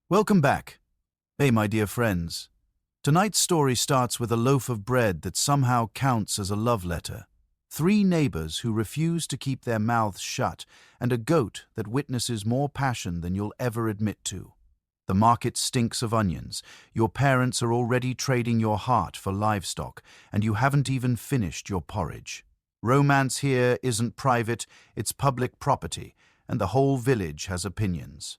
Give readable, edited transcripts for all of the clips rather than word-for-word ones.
Welcome back. Hey, my dear friends. Tonight's story starts with a loaf of bread that somehow counts as a love letter, three neighbors who refuse to keep their mouths shut, and a goat that witnesses more passion than you'll ever admit to. The market stinks of onions. Your parents are already trading your heart for livestock, and you haven't even finished your porridge. Romance here isn't private, it's public property, and the whole village has opinions.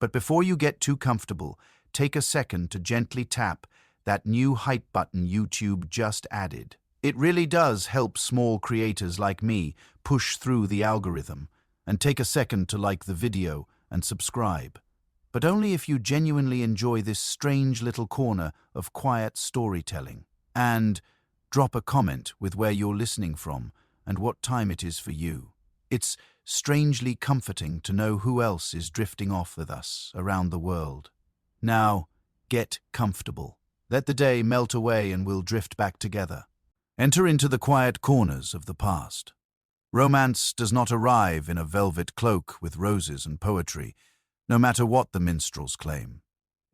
But before you get too comfortable, take a second to gently tap that new hype button YouTube just added. It really does help small creators like me push through the algorithm. And take a second to like the video and subscribe. But only if you genuinely enjoy this strange little corner of quiet storytelling. And drop a comment with where you're listening from and what time it is for you. It's strangely comforting to know who else is drifting off with us around the world. Now, get comfortable. Let the day melt away and we'll drift back together. Enter into the quiet corners of the past. Romance does not arrive in a velvet cloak with roses and poetry, no matter what the minstrels claim.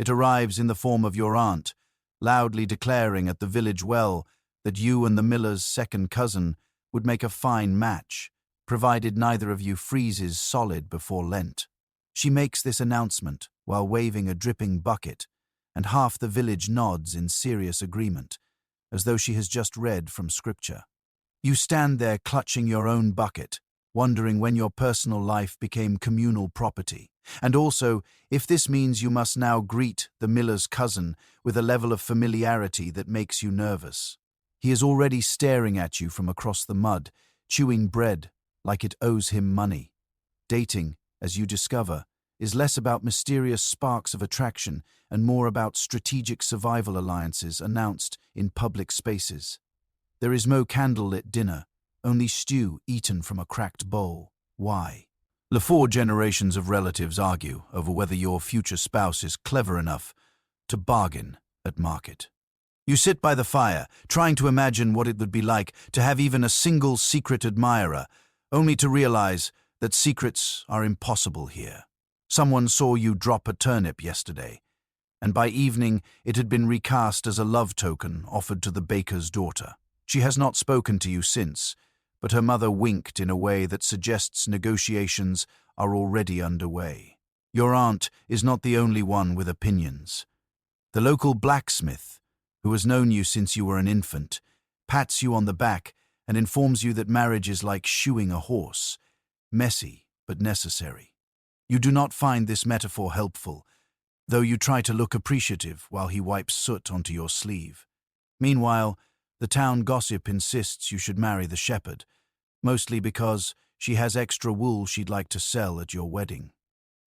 It arrives in the form of your aunt, loudly declaring at the village well that you and the miller's second cousin would make a fine match, provided neither of you freezes solid before Lent. She makes this announcement while waving a dripping bucket, and half the village nods in serious agreement, as though she has just read from scripture. You stand there clutching your own bucket, wondering when your personal life became communal property, and also if this means you must now greet the miller's cousin with a level of familiarity that makes you nervous. He is already staring at you from across the mud, chewing bread like it owes him money. Dating, as you discover, is less about mysterious sparks of attraction and more about strategic survival alliances announced in public spaces. There is no candlelit dinner, only stew eaten from a cracked bowl. Why? The 4 generations of relatives argue over whether your future spouse is clever enough to bargain at market. You sit by the fire, trying to imagine what it would be like to have even a single secret admirer, only to realize that secrets are impossible here. Someone saw you drop a turnip yesterday, and by evening it had been recast as a love token offered to the baker's daughter. She has not spoken to you since, but her mother winked in a way that suggests negotiations are already underway. Your aunt is not the only one with opinions. The local blacksmith, who has known you since you were an infant, pats you on the back and informs you that marriage is like shoeing a horse, messy but necessary. You do not find this metaphor helpful, though you try to look appreciative while he wipes soot onto your sleeve. Meanwhile, the town gossip insists you should marry the shepherd, mostly because she has extra wool she'd like to sell at your wedding.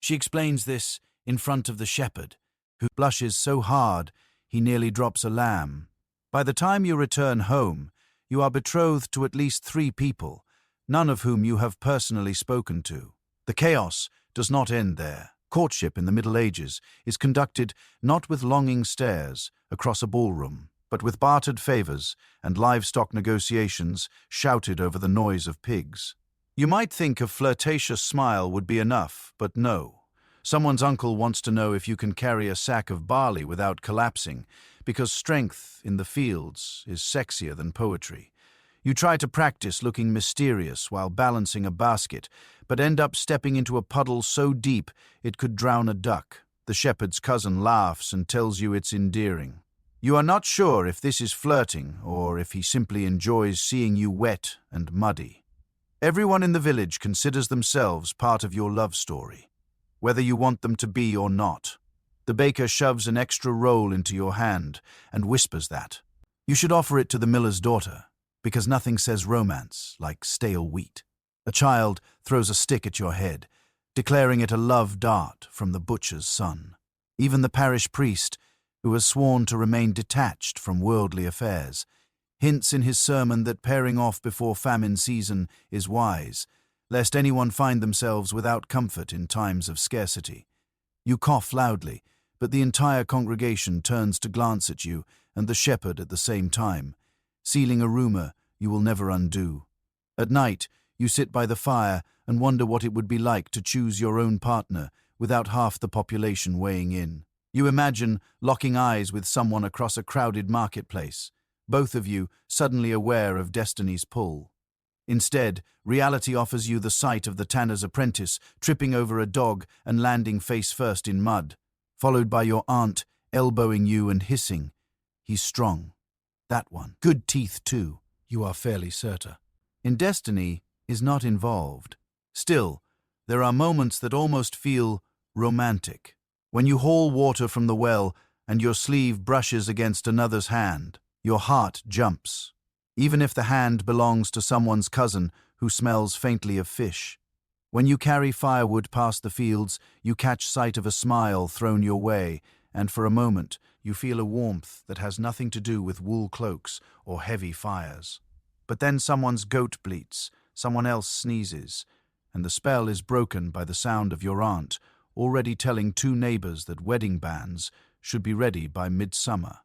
She explains this in front of the shepherd, who blushes so hard he nearly drops a lamb. By the time you return home, you are betrothed to at least 3 people, none of whom you have personally spoken to. The chaos does not end there. Courtship in the Middle Ages is conducted not with longing stares across a ballroom, but with bartered favors and livestock negotiations shouted over the noise of pigs. You might think a flirtatious smile would be enough, but no. Someone's uncle wants to know if you can carry a sack of barley without collapsing, because strength in the fields is sexier than poetry. You try to practice looking mysterious while balancing a basket, but end up stepping into a puddle so deep it could drown a duck. The shepherd's cousin laughs and tells you it's endearing. You are not sure if this is flirting or if he simply enjoys seeing you wet and muddy. Everyone in the village considers themselves part of your love story, whether you want them to be or not. The baker shoves an extra roll into your hand and whispers that you should offer it to the miller's daughter, because nothing says romance like stale wheat. A child throws a stick at your head, declaring it a love dart from the butcher's son. Even the parish priest, who has sworn to remain detached from worldly affairs, hints in his sermon that pairing off before famine season is wise, lest anyone find themselves without comfort in times of scarcity. You cough loudly, but the entire congregation turns to glance at you and the shepherd at the same time, sealing a rumor you will never undo. At night, you sit by the fire and wonder what it would be like to choose your own partner without half the population weighing in. You imagine locking eyes with someone across a crowded marketplace, both of you suddenly aware of destiny's pull. Instead, reality offers you the sight of the tanner's apprentice tripping over a dog and landing face first in mud, followed by your aunt elbowing you and hissing, "He's strong. That one. Good teeth, too," you are fairly certain. In destiny is not involved. Still, there are moments that almost feel romantic. When you haul water from the well and your sleeve brushes against another's hand, your heart jumps, even if the hand belongs to someone's cousin who smells faintly of fish. When you carry firewood past the fields, you catch sight of a smile thrown your way, and for a moment you feel a warmth that has nothing to do with wool cloaks or heavy fires. But then someone's goat bleats, someone else sneezes, and the spell is broken by the sound of your aunt already telling two neighbors that wedding bands should be ready by midsummer.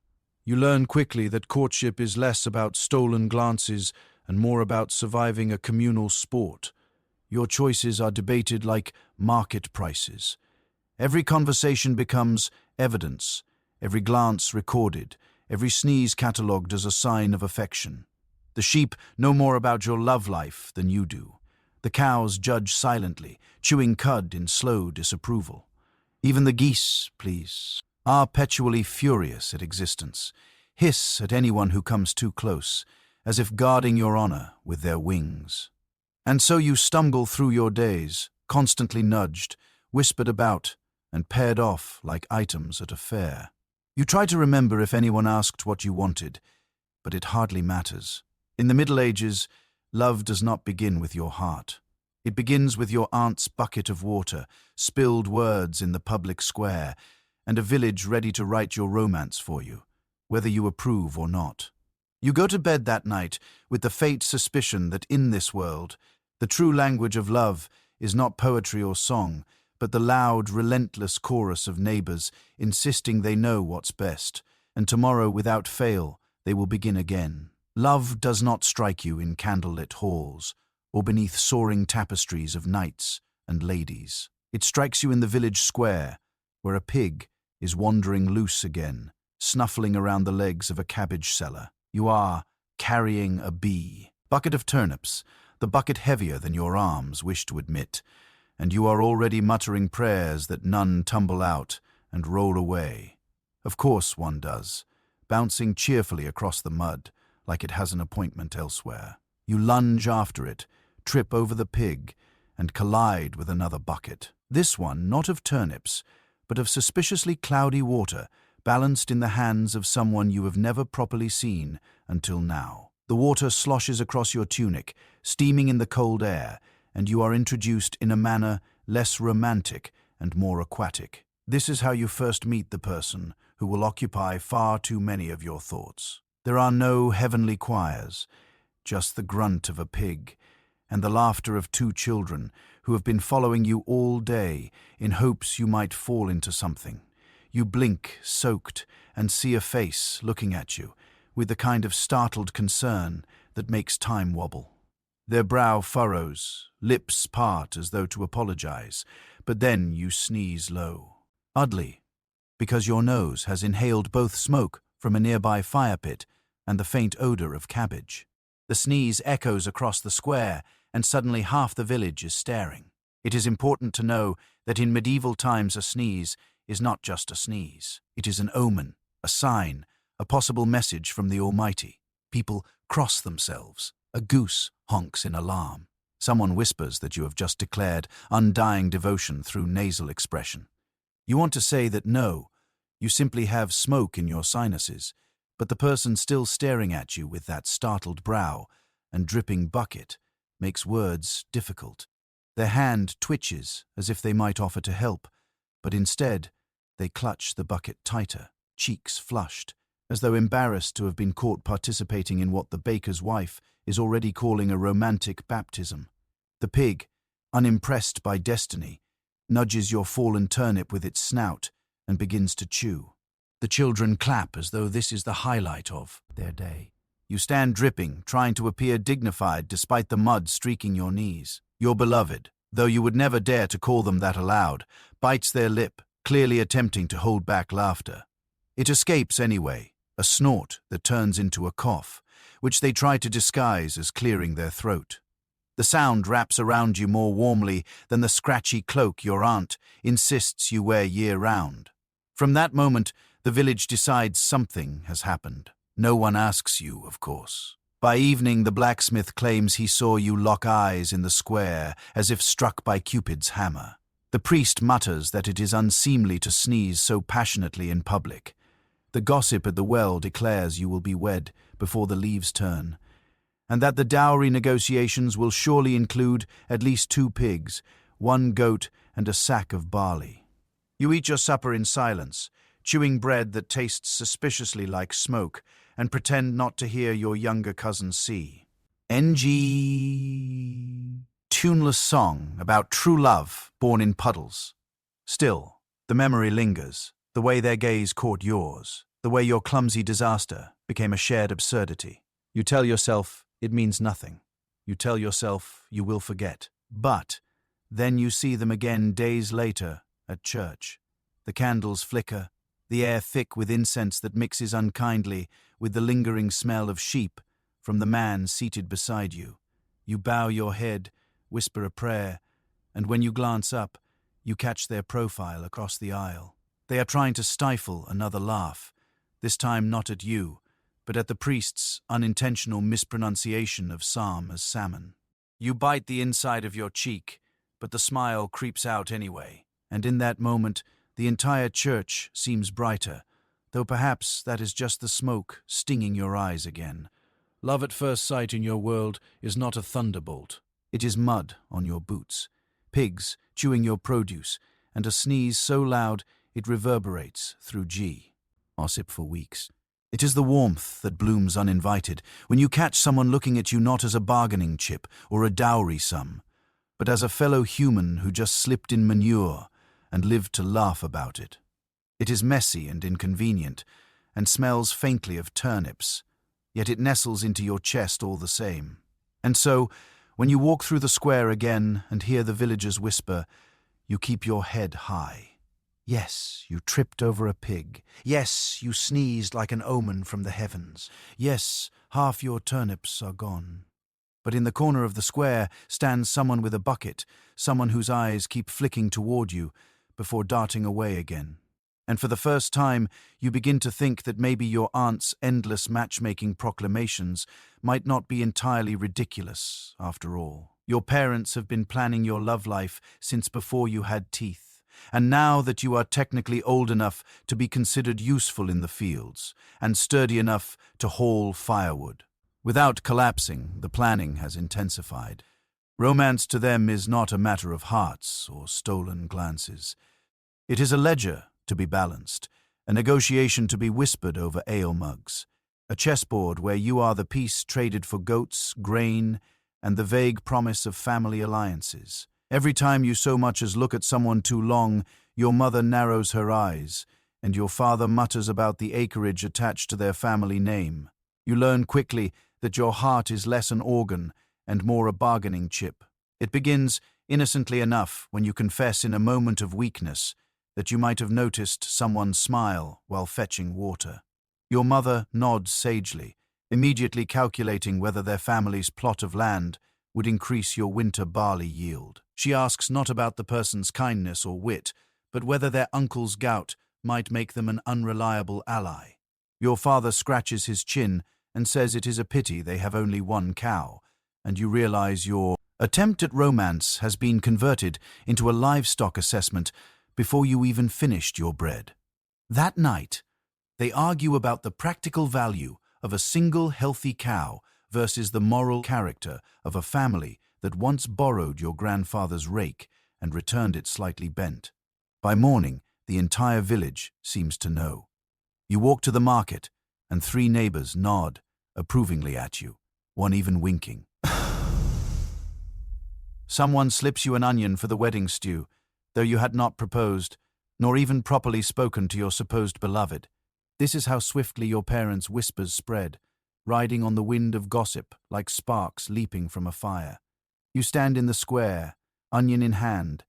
You learn quickly that courtship is less about stolen glances and more about surviving a communal sport. Your choices are debated like market prices. Every conversation becomes evidence, every glance recorded, every sneeze catalogued as a sign of affection. The sheep know more about your love life than you do. The cows judge silently, chewing cud in slow disapproval. Even the geese, please, are perpetually furious at existence, hiss at anyone who comes too close, as if guarding your honor with their wings. And so you stumble through your days, constantly nudged, whispered about, and paired off like items at a fair. You try to remember if anyone asked what you wanted, but it hardly matters. In the Middle Ages, love does not begin with your heart. It begins with your aunt's bucket of water, spilled words in the public square, and a village ready to write your romance for you, whether you approve or not. You go to bed that night with the faint suspicion that in this world, the true language of love is not poetry or song, but the loud, relentless chorus of neighbors insisting they know what's best, and tomorrow, without fail, they will begin again. Love does not strike you in candlelit halls or beneath soaring tapestries of knights and ladies. It strikes you in the village square, where a pig is wandering loose again, snuffling around the legs of a cabbage seller. You are carrying a bee. Bucket of turnips, the bucket heavier than your arms wish to admit, and you are already muttering prayers that none tumble out and roll away. Of course one does, bouncing cheerfully across the mud, like it has an appointment elsewhere. You lunge after it, trip over the pig, and collide with another bucket. This one not of turnips, but of suspiciously cloudy water, balanced in the hands of someone you have never properly seen until now. The water sloshes across your tunic, steaming in the cold air, and you are introduced in a manner less romantic and more aquatic. This is how you first meet the person who will occupy far too many of your thoughts. There are no heavenly choirs, just the grunt of a pig and the laughter of two children who have been following you all day in hopes you might fall into something. You blink, soaked, and see a face looking at you with the kind of startled concern that makes time wobble. Their brow furrows, lips part as though to apologize, but then you sneeze low. Oddly, because your nose has inhaled both smoke from a nearby fire pit and the faint odor of cabbage. The sneeze echoes across the square, and suddenly half the village is staring. It is important to know that in medieval times a sneeze is not just a sneeze. It is an omen, a sign, a possible message from the Almighty. People cross themselves. A goose honks in alarm. Someone whispers that you have just declared undying devotion through nasal expression. You want to say that no, you simply have smoke in your sinuses, but the person still staring at you with that startled brow and dripping bucket makes words difficult. Their hand twitches as if they might offer to help, but instead they clutch the bucket tighter, cheeks flushed, as though embarrassed to have been caught participating in what the baker's wife is already calling a romantic baptism. The pig, unimpressed by destiny, nudges your fallen turnip with its snout and begins to chew. The children clap as though this is the highlight of their day. You stand dripping, trying to appear dignified despite the mud streaking your knees. Your beloved, though you would never dare to call them that aloud, bites their lip, clearly attempting to hold back laughter. It escapes anyway, a snort that turns into a cough, which they try to disguise as clearing their throat. The sound wraps around you more warmly than the scratchy cloak your aunt insists you wear year-round. From that moment, the village decides something has happened. No one asks you, of course. By evening, the blacksmith claims he saw you lock eyes in the square as if struck by Cupid's hammer. The priest mutters that it is unseemly to sneeze so passionately in public. The gossip at the well declares you will be wed before the leaves turn, and that the dowry negotiations will surely include at least 2 pigs, 1 goat, and a sack of barley. You eat your supper in silence, chewing bread that tastes suspiciously like smoke, and pretend not to hear your younger cousin see. NG. Tuneless song about true love born in puddles. Still, the memory lingers, the way their gaze caught yours, the way your clumsy disaster became a shared absurdity. You tell yourself it means nothing. You tell yourself you will forget. But then you see them again days later at church. The candles flicker, the air thick with incense that mixes unkindly with the lingering smell of sheep from the man seated beside you. You bow your head, whisper a prayer, and when you glance up, you catch their profile across the aisle. They are trying to stifle another laugh, this time not at you, but at the priest's unintentional mispronunciation of psalm as salmon. You bite the inside of your cheek, but the smile creeps out anyway, and in that moment, the entire church seems brighter, though perhaps that is just the smoke stinging your eyes again. Love at first sight in your world is not a thunderbolt. It is mud on your boots, pigs chewing your produce, and a sneeze so loud it reverberates through G. Gossip for weeks. It is the warmth that blooms uninvited when you catch someone looking at you not as a bargaining chip or a dowry sum, but as a fellow human who just slipped in manure and lived to laugh about it. It is messy and inconvenient, and smells faintly of turnips, yet it nestles into your chest all the same. And so, when you walk through the square again and hear the villagers whisper, you keep your head high. Yes, you tripped over a pig. Yes, you sneezed like an omen from the heavens. Yes, half your turnips are gone. But in the corner of the square stands someone with a bucket, someone whose eyes keep flicking toward you before darting away again. And for the first time, you begin to think that maybe your aunt's endless matchmaking proclamations might not be entirely ridiculous, after all. Your parents have been planning your love life since before you had teeth, and now that you are technically old enough to be considered useful in the fields, and sturdy enough to haul firewood. Without collapsing, the planning has intensified. Romance to them is not a matter of hearts or stolen glances. It is a ledger to be balanced, a negotiation to be whispered over ale mugs, a chessboard where you are the piece traded for goats, grain, and the vague promise of family alliances. Every time you so much as look at someone too long, your mother narrows her eyes, and your father mutters about the acreage attached to their family name. You learn quickly that your heart is less an organ and more a bargaining chip. It begins innocently enough when you confess in a moment of weakness that you might have noticed someone smile while fetching water. Your mother nods sagely, immediately calculating whether their family's plot of land would increase your winter barley yield. She asks not about the person's kindness or wit, but whether their uncle's gout might make them an unreliable ally. Your father scratches his chin and says it is a pity they have only 1 cow, and you realize your attempt at romance has been converted into a livestock assessment before you even finished your bread. That night, they argue about the practical value of a single healthy cow versus the moral character of a family that once borrowed your grandfather's rake and returned it slightly bent. By morning, the entire village seems to know. You walk to the market, and 3 neighbors nod approvingly at you, one even winking. Someone slips you an onion for the wedding stew, though you had not proposed, nor even properly spoken to your supposed beloved. This is how swiftly your parents' whispers spread, riding on the wind of gossip like sparks leaping from a fire. You stand in the square, onion in hand,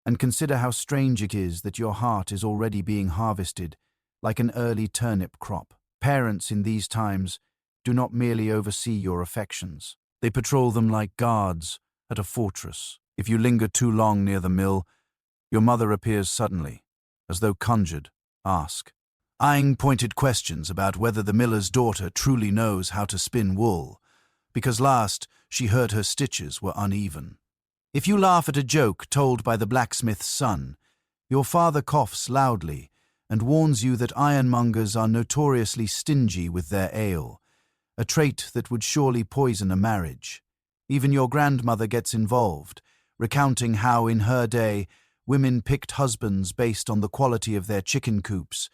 and consider how strange it is that your heart is already being harvested like an early turnip crop. Parents in these times do not merely oversee your affections. They patrol them like guards at a fortress. If you linger too long near the mill, your mother appears suddenly, as though conjured, ask, eyeing pointed questions about whether the miller's daughter truly knows how to spin wool, because last she heard her stitches were uneven. If you laugh at a joke told by the blacksmith's son, your father coughs loudly and warns you that ironmongers are notoriously stingy with their ale, a trait that would surely poison a marriage. Even your grandmother gets involved, recounting how, in her day, women picked husbands based on the quality of their chicken coops,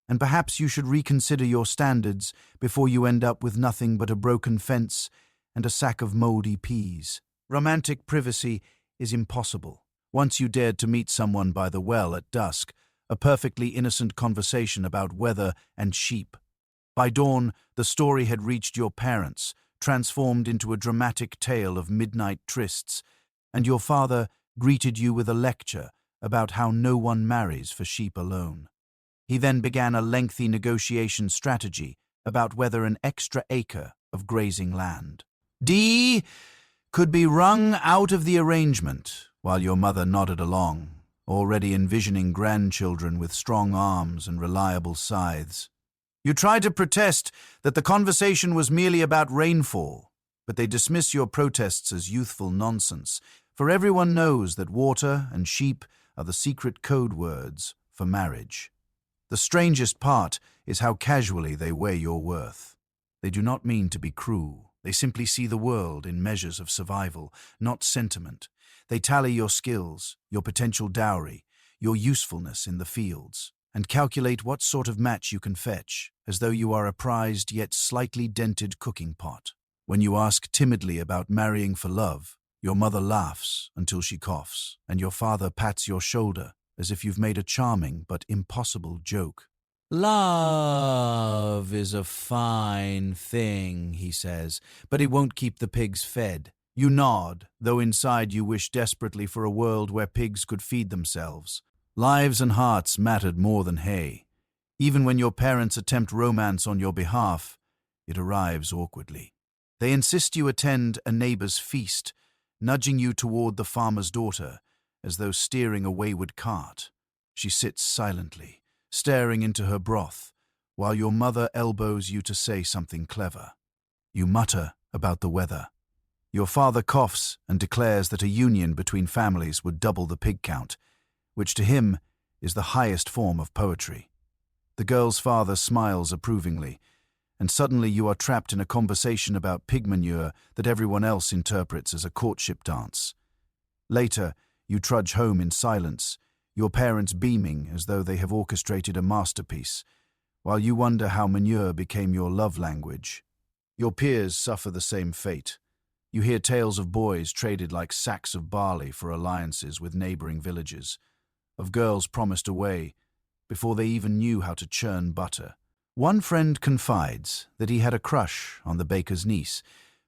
and perhaps you should reconsider your standards before you end up with nothing but a broken fence and a sack of moldy peas. Romantic privacy is impossible. Once you dared to meet someone by the well at dusk, a perfectly innocent conversation about weather and sheep. By dawn, the story had reached your parents, transformed into a dramatic tale of midnight trysts, and your father greeted you with a lecture about how no one marries for sheep alone. He then began a lengthy negotiation strategy about whether an extra acre of grazing land could be wrung out of the arrangement, while your mother nodded along, already envisioning grandchildren with strong arms and reliable scythes. You tried to protest that the conversation was merely about rainfall, but they dismiss your protests as youthful nonsense, for everyone knows that water and sheep are the secret code words for marriage. The strangest part is how casually they weigh your worth. They do not mean to be cruel. They simply see the world in measures of survival, not sentiment. They tally your skills, your potential dowry, your usefulness in the fields, and calculate what sort of match you can fetch, as though you are a prized yet slightly dented cooking pot. When you ask timidly about marrying for love, your mother laughs until she coughs, and your father pats your shoulder as if you've made a charming but impossible joke. "Love is a fine thing," he says, "but it won't keep the pigs fed." You nod, though inside you wish desperately for a world where pigs could feed themselves. Lives and hearts mattered more than hay. Even when your parents attempt romance on your behalf, it arrives awkwardly. They insist you attend a neighbor's feast, nudging you toward the farmer's daughter, as though steering a wayward cart. She sits silently, staring into her broth, while your mother elbows you to say something clever. You mutter about the weather. Your father coughs and declares that a union between families would double the pig count, which to him is the highest form of poetry. The girl's father smiles approvingly, and suddenly you are trapped in a conversation about pig manure that everyone else interprets as a courtship dance. Later, you trudge home in silence, your parents beaming as though they have orchestrated a masterpiece, while you wonder how manure became your love language. Your peers suffer the same fate. You hear tales of boys traded like sacks of barley for alliances with neighboring villages, of girls promised away before they even knew how to churn butter. One friend confides that he had a crush on the baker's niece,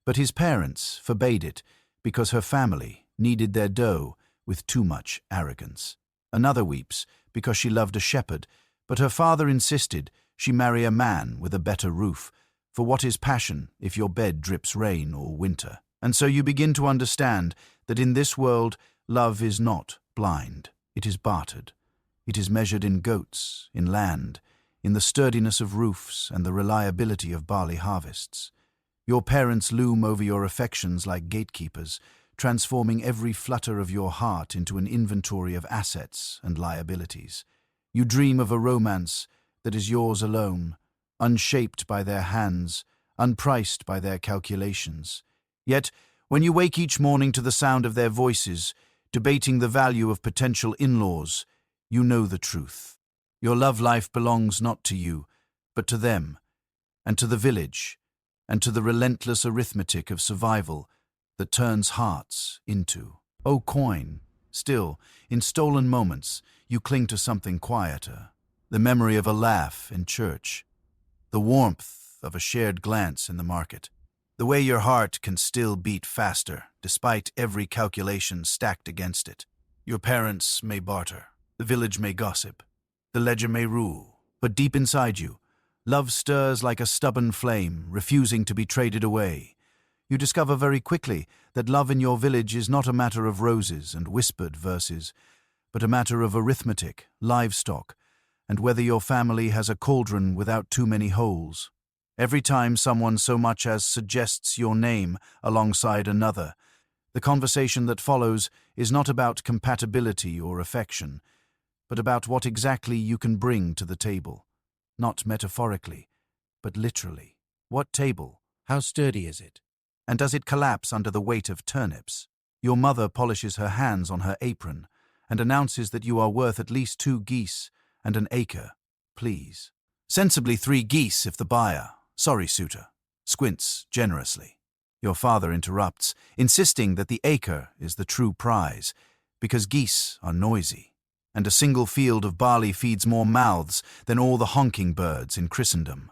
but his parents forbade it because her family kneaded their dough with too much arrogance. Another weeps because she loved a shepherd, but her father insisted she marry a man with a better roof, for what is passion if your bed drips rain all winter? And so you begin to understand that in this world love is not blind, it is bartered. It is measured in goats, in land, in the sturdiness of roofs and the reliability of barley harvests. Your parents loom over your affections like gatekeepers, transforming every flutter of your heart into an inventory of assets and liabilities. You dream of a romance that is yours alone, unshaped by their hands, unpriced by their calculations. Yet, when you wake each morning to the sound of their voices, debating the value of potential in-laws, you know the truth. Your love life belongs not to you, but to them, and to the village, and to the relentless arithmetic of survival that turns hearts into. Oh, coin! Still, in stolen moments, you cling to something quieter. The memory of a laugh in church, the warmth of a shared glance in the market. The way your heart can still beat faster, despite every calculation stacked against it. Your parents may barter, the village may gossip, the ledger may rule, but deep inside you, love stirs like a stubborn flame, refusing to be traded away. You discover very quickly that love in your village is not a matter of roses and whispered verses, but a matter of arithmetic, livestock, and whether your family has a cauldron without too many holes. Every time someone so much as suggests your name alongside another, the conversation that follows is not about compatibility or affection, but about what exactly you can bring to the table. Not metaphorically, but literally. What table? How sturdy is it? And does it collapse under the weight of turnips? Your mother polishes her hands on her apron and announces that you are worth at least 2 geese and an acre, please. Sensibly 3 geese if the buyer, sorry suitor, squints generously. Your father interrupts, insisting that the acre is the true prize, because geese are noisy, and a single field of barley feeds more mouths than all the honking birds in Christendom.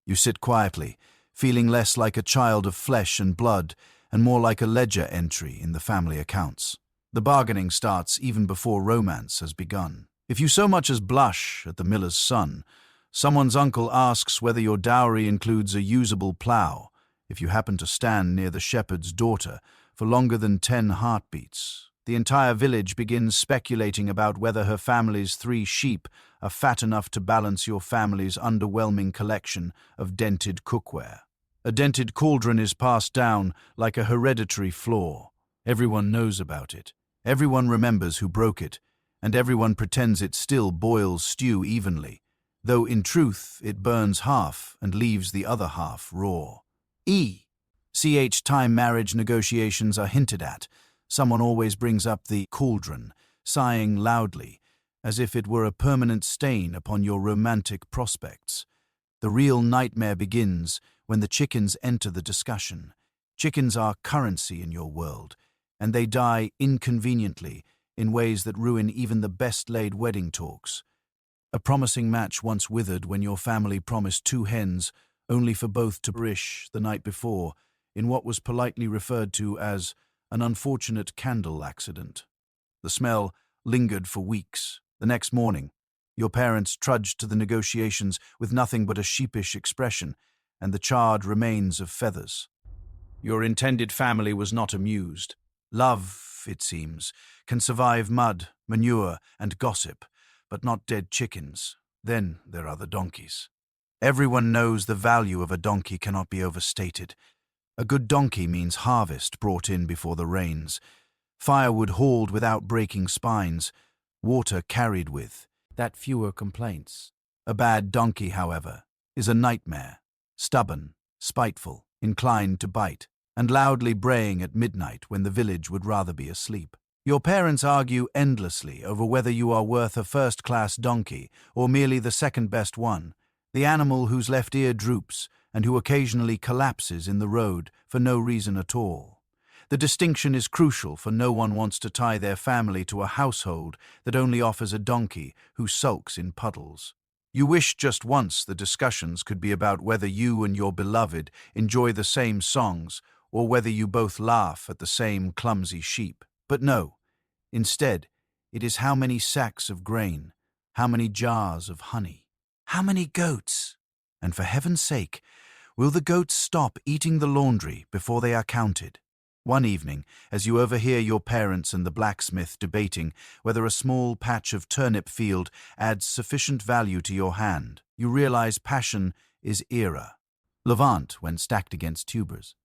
You sit quietly, feeling less like a child of flesh and blood and more like a ledger entry in the family accounts. The bargaining starts even before romance has begun. If you so much as blush at the miller's son, someone's uncle asks whether your dowry includes a usable plough if you happen to stand near the shepherd's daughter for longer than 10 heartbeats. The entire village begins speculating about whether her family's 3 sheep are fat enough to balance your family's underwhelming collection of dented cookware. A dented cauldron is passed down like a hereditary flaw. Everyone knows about it. Everyone remembers who broke it, and everyone pretends it still boils stew evenly, though in truth it burns half and leaves the other half raw. Time marriage negotiations are hinted at. Someone always brings up the cauldron, sighing loudly, as if it were a permanent stain upon your romantic prospects. The real nightmare begins when the chickens enter the discussion. Chickens are currency in your world, and they die inconveniently in ways that ruin even the best-laid wedding talks. A promising match once withered when your family promised 2 hens, only for both to perish the night before, in what was politely referred to as an unfortunate candle accident. The smell lingered for weeks. The next morning, your parents trudged to the negotiations with nothing but a sheepish expression and the charred remains of feathers. Your intended family was not amused. Love, it seems, can survive mud, manure, and gossip, but not dead chickens. Then there are the donkeys. Everyone knows the value of a donkey cannot be overstated. A good donkey means harvest brought in before the rains, firewood hauled without breaking spines, water carried with, that fewer complaints. A bad donkey, however, is a nightmare, stubborn, spiteful, inclined to bite, and loudly braying at midnight when the village would rather be asleep. Your parents argue endlessly over whether you are worth a first-class donkey or merely the second-best one, the animal whose left ear droops and who occasionally collapses in the road for no reason at all. The distinction is crucial, for no one wants to tie their family to a household that only offers a donkey who sulks in puddles. You wish just once the discussions could be about whether you and your beloved enjoy the same songs or whether you both laugh at the same clumsy sheep. But no, instead, it is how many sacks of grain, how many jars of honey, how many goats, and for heaven's sake, will the goats stop eating the laundry before they are counted? One evening, as you overhear your parents and the blacksmith debating whether a small patch of turnip field adds sufficient value to your hand, you realize passion is era. Levant when stacked against tubers.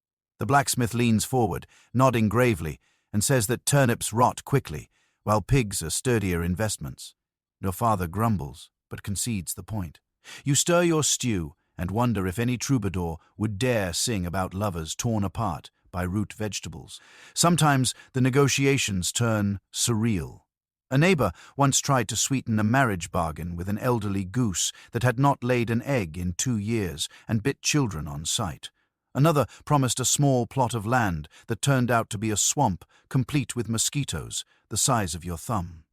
The blacksmith leans forward, nodding gravely, and says that turnips rot quickly, while pigs are sturdier investments. Your father grumbles, but concedes the point. You stir your stew and wonder if any troubadour would dare sing about lovers torn apart by root vegetables. Sometimes the negotiations turn surreal. A neighbor once tried to sweeten a marriage bargain with an elderly goose that had not laid an egg in 2 years and bit children on sight. Another promised a small plot of land that turned out to be a swamp complete with mosquitoes the size of your thumb.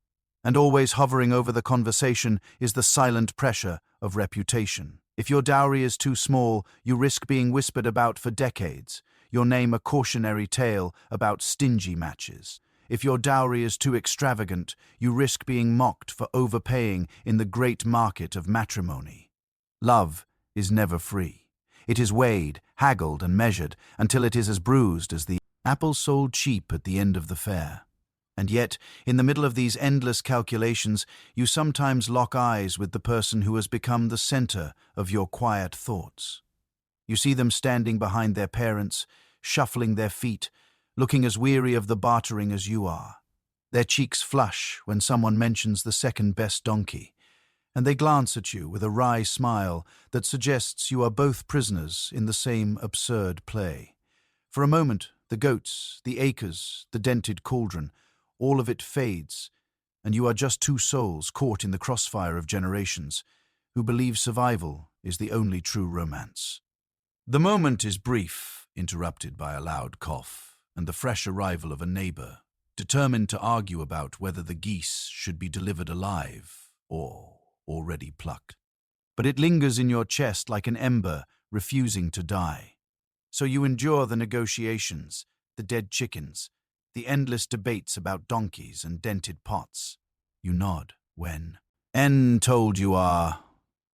And always hovering over the conversation is the silent pressure of reputation. If your dowry is too small, you risk being whispered about for decades, your name a cautionary tale about stingy matches. If your dowry is too extravagant, you risk being mocked for overpaying in the great market of matrimony. Love is never free. It is weighed, haggled, and measured until it is as bruised as the apple sold cheap at the end of the fair. And yet, in the middle of these endless calculations, you sometimes lock eyes with the person who has become the center of your quiet thoughts. You see them standing behind their parents, shuffling their feet, looking as weary of the bartering as you are. Their cheeks flush when someone mentions the second-best donkey, and they glance at you with a wry smile that suggests you are both prisoners in the same absurd play. For a moment, the goats, the acres, the dented cauldron, all of it fades, and you are just two souls caught in the crossfire of generations who believe survival is the only true romance. The moment is brief, interrupted by a loud cough and the fresh arrival of a neighbor, determined to argue about whether the geese should be delivered alive or already plucked. But it lingers in your chest like an ember refusing to die. So you endure the negotiations, the dead chickens, the endless debates about donkeys and dented pots. You nod when N told you are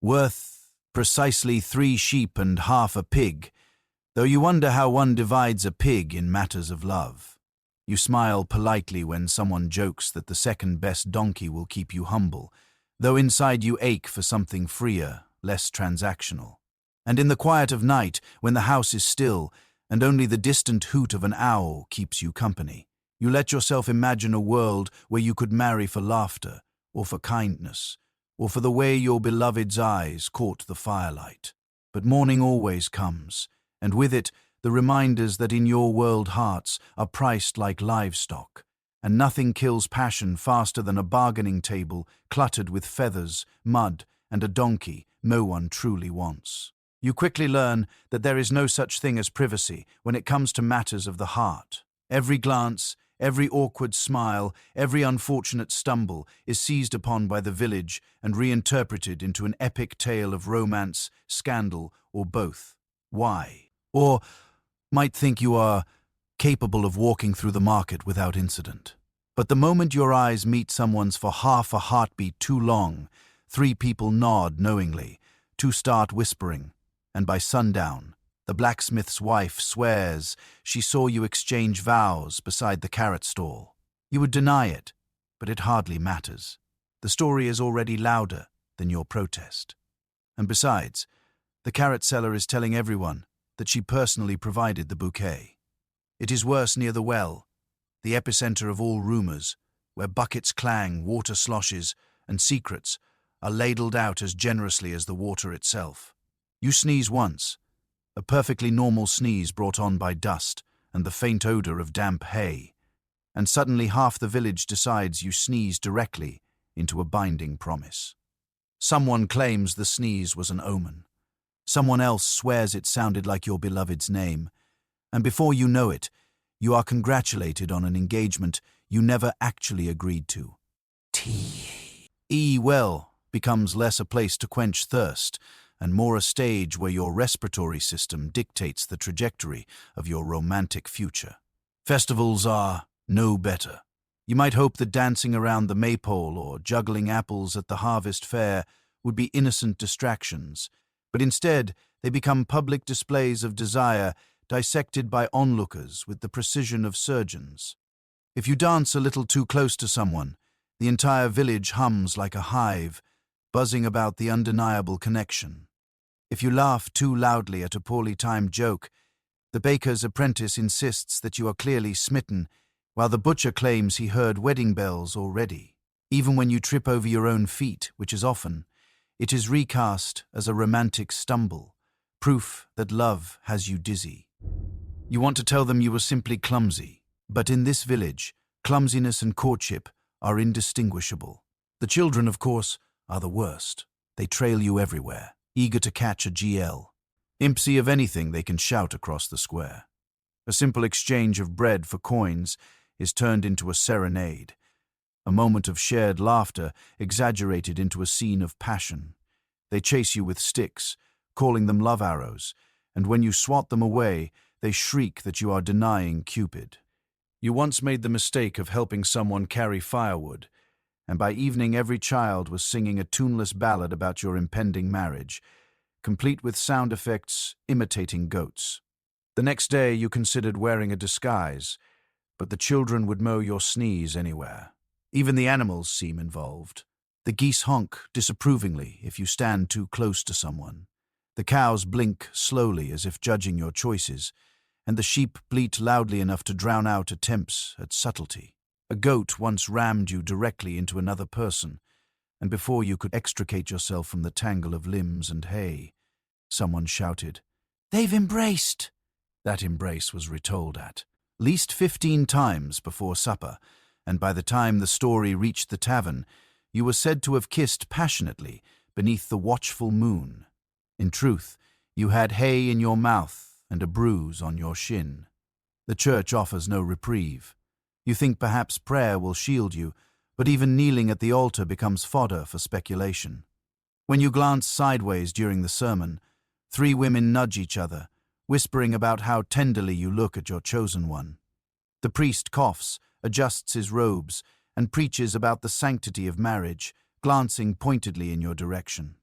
worth precisely 3 sheep and half a pig, though you wonder how one divides a pig in matters of love. You smile politely when someone jokes that the second-best donkey will keep you humble, though inside you ache for something freer, less transactional. And in the quiet of night, when the house is still, and only the distant hoot of an owl keeps you company, you let yourself imagine a world where you could marry for laughter, or for kindness, or for the way your beloved's eyes caught the firelight. But morning always comes, and with it the reminders that in your world hearts are priced like livestock, and nothing kills passion faster than a bargaining table cluttered with feathers, mud, and a donkey no one truly wants. You quickly learn that there is no such thing as privacy when it comes to matters of the heart. Every glance, every awkward smile, every unfortunate stumble is seized upon by the village and reinterpreted into an epic tale of romance, scandal, or both. Why? Or might think you are capable of walking through the market without incident. But the moment your eyes meet someone's for half a heartbeat too long, 3 people nod knowingly, 2 start whispering, and by sundown, the blacksmith's wife swears she saw you exchange vows beside the carrot stall. You would deny it, but it hardly matters. The story is already louder than your protest. And besides, the carrot seller is telling everyone that she personally provided the bouquet. It is worse near the well, the epicenter of all rumors, where buckets clang, water sloshes, and secrets are ladled out as generously as the water itself. You sneeze once, a perfectly normal sneeze brought on by dust and the faint odor of damp hay, and suddenly half the village decides you sneeze directly into a binding promise. Someone claims the sneeze was an omen. Someone else swears it sounded like your beloved's name, and before you know it, you are congratulated on an engagement you never actually agreed to. Well becomes less a place to quench thirst and more a stage where your respiratory system dictates the trajectory of your romantic future. Festivals are no better. You might hope that dancing around the maypole or juggling apples at the harvest fair would be innocent distractions, but instead they become public displays of desire dissected by onlookers with the precision of surgeons. If you dance a little too close to someone, the entire village hums like a hive, buzzing about the undeniable connection. If you laugh too loudly at a poorly timed joke, the baker's apprentice insists that you are clearly smitten, while the butcher claims he heard wedding bells already. Even when you trip over your own feet, which is often, it is recast as a romantic stumble, proof that love has you dizzy. You want to tell them you were simply clumsy, but in this village, clumsiness and courtship are indistinguishable. The children, of course, are the worst. They trail you everywhere, eager to catch a GL. Impsy of anything they can shout across the square. A simple exchange of bread for coins is turned into a serenade, a moment of shared laughter exaggerated into a scene of passion. They chase you with sticks, calling them love arrows, and when you swat them away, they shriek that you are denying Cupid. You once made the mistake of helping someone carry firewood, and by evening every child was singing a tuneless ballad about your impending marriage, complete with sound effects imitating goats. The next day you considered wearing a disguise, but the children would mow your sneeze anywhere. Even the animals seem involved. The geese honk disapprovingly if you stand too close to someone. The cows blink slowly as if judging your choices, and the sheep bleat loudly enough to drown out attempts at subtlety. A goat once rammed you directly into another person, and before you could extricate yourself from the tangle of limbs and hay, someone shouted, "They've embraced!" That embrace was retold at least 15 times before supper, and by the time the story reached the tavern, you were said to have kissed passionately beneath the watchful moon. In truth, you had hay in your mouth and a bruise on your shin. The church offers no reprieve. You think perhaps prayer will shield you, but even kneeling at the altar becomes fodder for speculation. When you glance sideways during the sermon, 3 women nudge each other, whispering about how tenderly you look at your chosen one. The priest coughs, adjusts his robes, and preaches about the sanctity of marriage, glancing pointedly in your direction.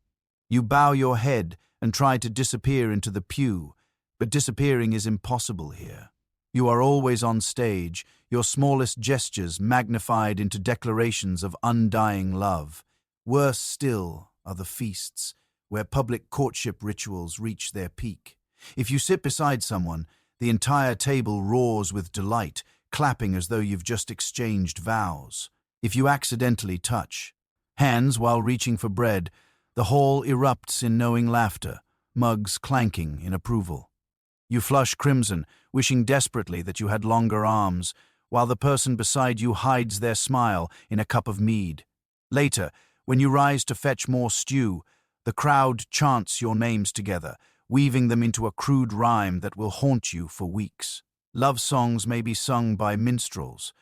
You bow your head and try to disappear into the pew, but disappearing is impossible here. You are always on stage, your smallest gestures magnified into declarations of undying love. Worse still are the feasts, where public courtship rituals reach their peak. If you sit beside someone, the entire table roars with delight, clapping as though you've just exchanged vows. If you accidentally touch hands while reaching for bread, the hall erupts in knowing laughter, mugs clanking in approval. You flush crimson, wishing desperately that you had longer arms, while the person beside you hides their smile in a cup of mead. Later, when you rise to fetch more stew, the crowd chants your names together, weaving them into a crude rhyme that will haunt you for weeks. Love songs may be sung by minstrels,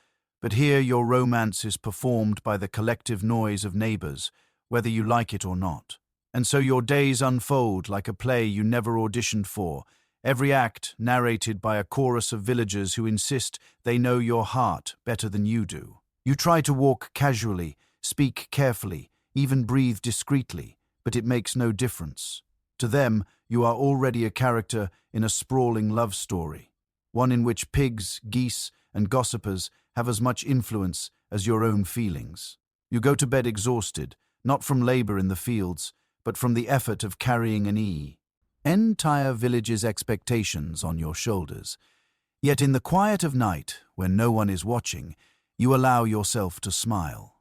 but here your romance is performed by the collective noise of neighbors, whether you like it or not. And so your days unfold like a play you never auditioned for, every act narrated by a chorus of villagers who insist they know your heart better than you do. You try to walk casually, speak carefully, even breathe discreetly, but it makes no difference. To them, you are already a character in a sprawling love story, one in which pigs, geese, and gossipers have as much influence as your own feelings. You go to bed exhausted, not from labor in the fields, but from the effort of carrying an entire village's expectations on your shoulders. Yet in the quiet of night, when no one is watching, you allow yourself to smile.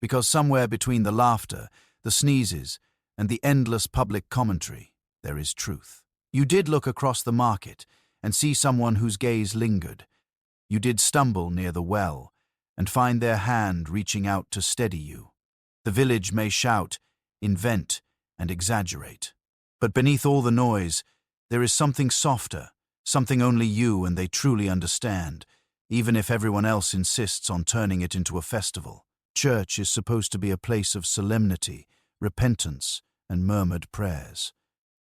Because somewhere between the laughter, the sneezes, and the endless public commentary, there is truth. You did look across the market and see someone whose gaze lingered. You did stumble near the well and find their hand reaching out to steady you. The village may shout, invent, and exaggerate. But beneath all the noise, there is something softer, something only you and they truly understand, even if everyone else insists on turning it into a festival. Church is supposed to be a place of solemnity, repentance, and murmured prayers.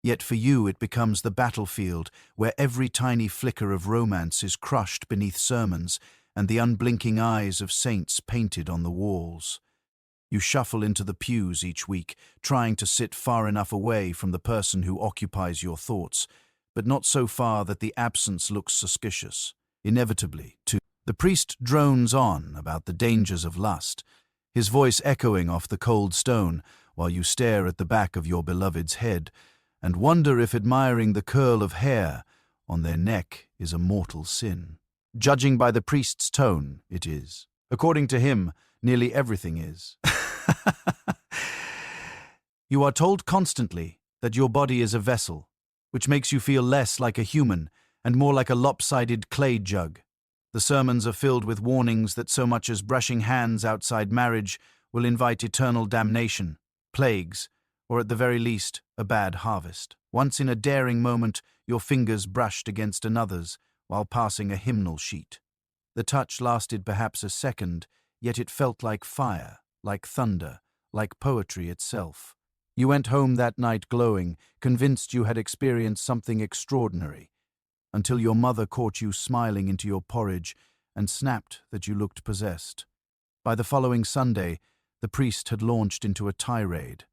Yet for you it becomes the battlefield where every tiny flicker of romance is crushed beneath sermons and the unblinking eyes of saints painted on the walls. You shuffle into the pews each week, trying to sit far enough away from the person who occupies your thoughts, but not so far that the absence looks suspicious. Inevitably, too, the priest drones on about the dangers of lust, his voice echoing off the cold stone while you stare at the back of your beloved's head and wonder if admiring the curl of hair on their neck is a mortal sin. Judging by the priest's tone, it is. According to him, nearly everything is. You are told constantly that your body is a vessel, which makes you feel less like a human and more like a lopsided clay jug. The sermons are filled with warnings that so much as brushing hands outside marriage will invite eternal damnation, plagues, or at the very least, a bad harvest. Once in a daring moment, your fingers brushed against another's while passing a hymnal sheet. The touch lasted perhaps a second, yet it felt like fire, like thunder, like poetry itself. You went home that night glowing, convinced you had experienced something extraordinary. until your mother caught you smiling into your porridge and snapped that you looked possessed. By the following Sunday, the priest had launched into a tirade.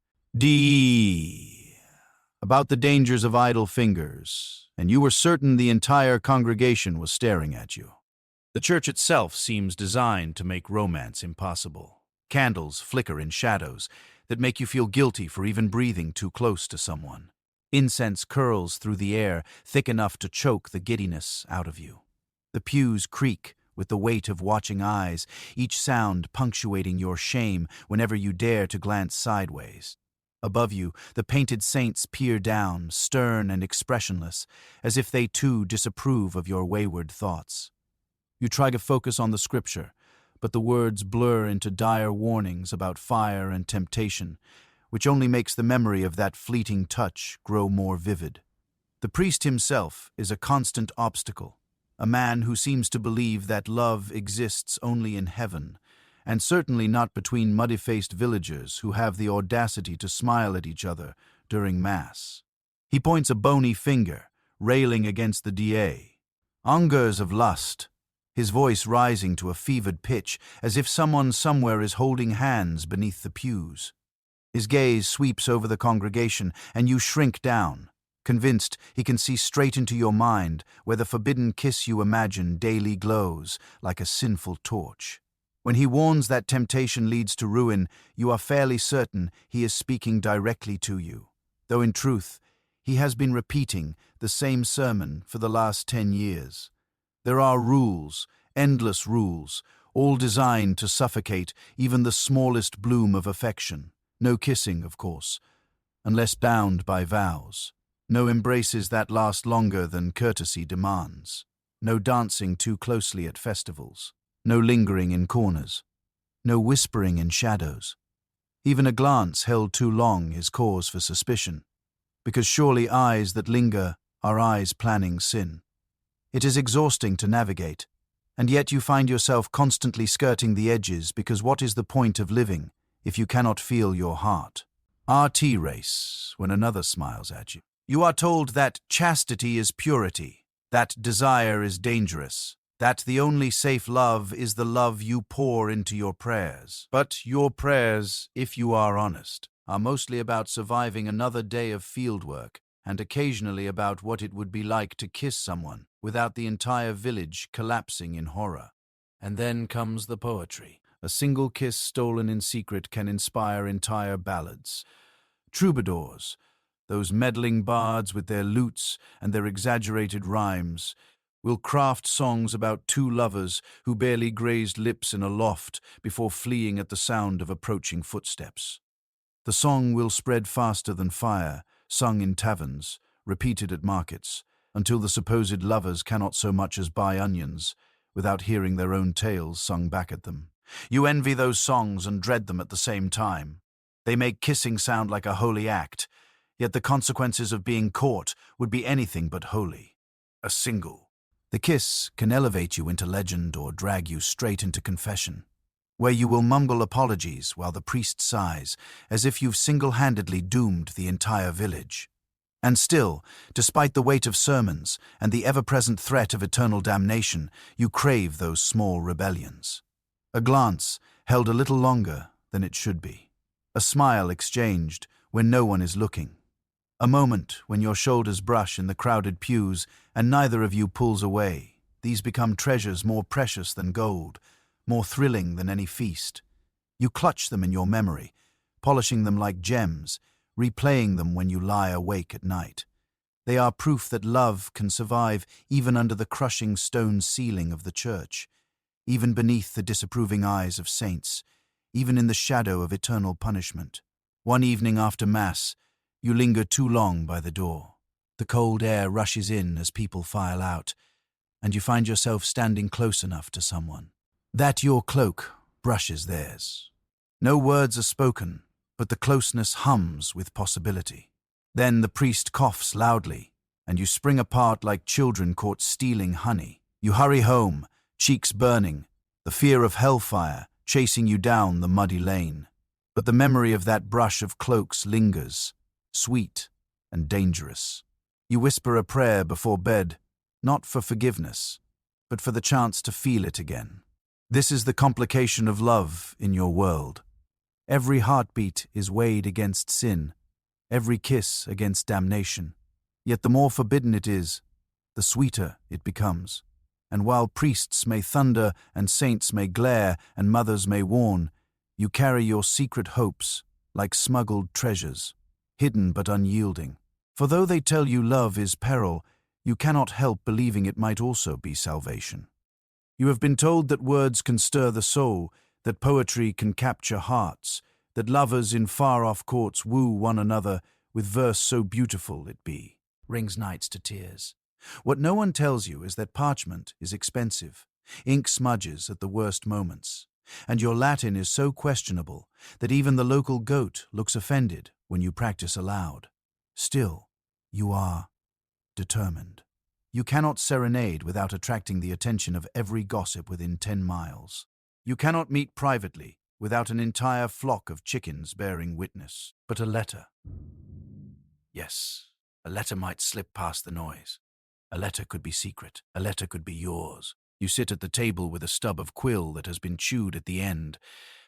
About the dangers of idle fingers, and you were certain the entire congregation was staring at you. The church itself seems designed to make romance impossible. Candles flicker in shadows that make you feel guilty for even breathing too close to someone. Incense curls through the air, thick enough to choke the giddiness out of you. The pews creak with the weight of watching eyes, each sound punctuating your shame whenever you dare to glance sideways. Above you, the painted saints peer down, stern and expressionless, as if they too disapprove of your wayward thoughts. You try to focus on the scripture, but the words blur into dire warnings about fire and temptation, which only makes the memory of that fleeting touch grow more vivid. The priest himself is a constant obstacle, a man who seems to believe that love exists only in heaven, and certainly not between muddy-faced villagers who have the audacity to smile at each other during Mass. He points a bony finger, railing against the DA. Angers of lust, his voice rising to a fevered pitch, as if someone somewhere is holding hands beneath the pews. His gaze sweeps over the congregation, and you shrink down, convinced he can see straight into your mind where the forbidden kiss you imagine daily glows like a sinful torch. When he warns that temptation leads to ruin, you are fairly certain he is speaking directly to you, though in truth, he has been repeating the same sermon for the last 10 years. There are rules, endless rules, all designed to suffocate even the smallest bloom of affection. No kissing, of course, unless bound by vows. No embraces that last longer than courtesy demands. No dancing too closely at festivals. No lingering in corners. No whispering in shadows. Even a glance held too long is cause for suspicion, because surely eyes that linger are eyes planning sin. It is exhausting to navigate, and yet you find yourself constantly skirting the edges because what is the point of living if you cannot feel your heart? RT race, when another smiles at you. You are told that chastity is purity, that desire is dangerous, that the only safe love is the love you pour into your prayers. But your prayers, if you are honest, are mostly about surviving another day of fieldwork and occasionally about what it would be like to kiss someone without the entire village collapsing in horror. And then comes the poetry. A single kiss stolen in secret can inspire entire ballads. Troubadours, those meddling bards with their lutes and their exaggerated rhymes, will craft songs about two lovers who barely grazed lips in a loft before fleeing at the sound of approaching footsteps. The song will spread faster than fire, sung in taverns, repeated at markets, until the supposed lovers cannot so much as buy onions without hearing their own tales sung back at them. You envy those songs and dread them at the same time. They make kissing sound like a holy act, yet the consequences of being caught would be anything but holy. A single. The kiss can elevate you into legend or drag you straight into confession, where you will mumble apologies while the priest sighs, as if you've single-handedly doomed the entire village. And still, despite the weight of sermons and the ever-present threat of eternal damnation, you crave those small rebellions. A glance held a little longer than it should be. A smile exchanged when no one is looking. A moment when your shoulders brush in the crowded pews and neither of you pulls away. These become treasures more precious than gold, more thrilling than any feast. You clutch them in your memory, polishing them like gems, replaying them when you lie awake at night. They are proof that love can survive even under the crushing stone ceiling of the church, even beneath the disapproving eyes of saints, even in the shadow of eternal punishment. One evening after Mass, you linger too long by the door. The cold air rushes in as people file out, and you find yourself standing close enough to someone that your cloak brushes theirs. No words are spoken, but the closeness hums with possibility. Then the priest coughs loudly, and you spring apart like children caught stealing honey. You hurry home, cheeks burning, the fear of hellfire chasing you down the muddy lane. But the memory of that brush of cloaks lingers, sweet and dangerous. You whisper a prayer before bed, not for forgiveness, but for the chance to feel it again. This is the complication of love in your world. Every heartbeat is weighed against sin, every kiss against damnation. Yet the more forbidden it is, the sweeter it becomes. And while priests may thunder and saints may glare and mothers may warn, you carry your secret hopes like smuggled treasures, hidden but unyielding. For though they tell you love is peril, you cannot help believing it might also be salvation. You have been told that words can stir the soul, that poetry can capture hearts, that lovers in far-off courts woo one another with verse so beautiful it be, rings nights to tears. What no one tells you is that parchment is expensive, ink smudges at the worst moments, and your Latin is so questionable that even the local goat looks offended when you practice aloud. Still, you are determined. You cannot serenade without attracting the attention of every gossip within 10 miles. You cannot meet privately without an entire flock of chickens bearing witness. But a letter. Yes, a letter might slip past the noise. A letter could be secret. A letter could be yours. You sit at the table with a stub of quill that has been chewed at the end,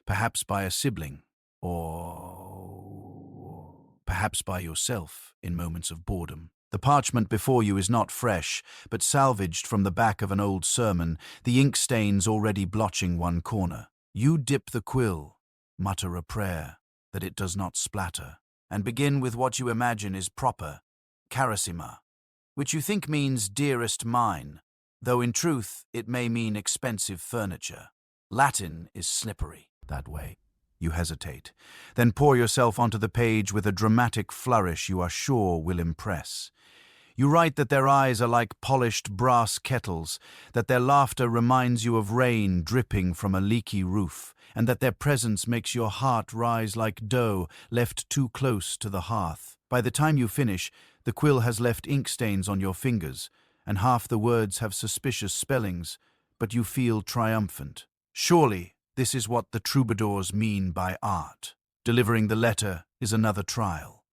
perhaps by a sibling, or perhaps by yourself in moments of boredom. The parchment before you is not fresh, but salvaged from the back of an old sermon, the ink stains already blotching one corner. You dip the quill, mutter a prayer that it does not splatter, and begin with what you imagine is proper, carissima, which you think means dearest mine, though in truth it may mean expensive furniture. Latin is slippery that way. You hesitate, then pour yourself onto the page with a dramatic flourish you are sure will impress. You write that their eyes are like polished brass kettles, that their laughter reminds you of rain dripping from a leaky roof, and that their presence makes your heart rise like dough left too close to the hearth. By the time you finish, the quill has left ink stains on your fingers, and half the words have suspicious spellings, but you feel triumphant. Surely, this is what the troubadours mean by art. Delivering the letter is another trial.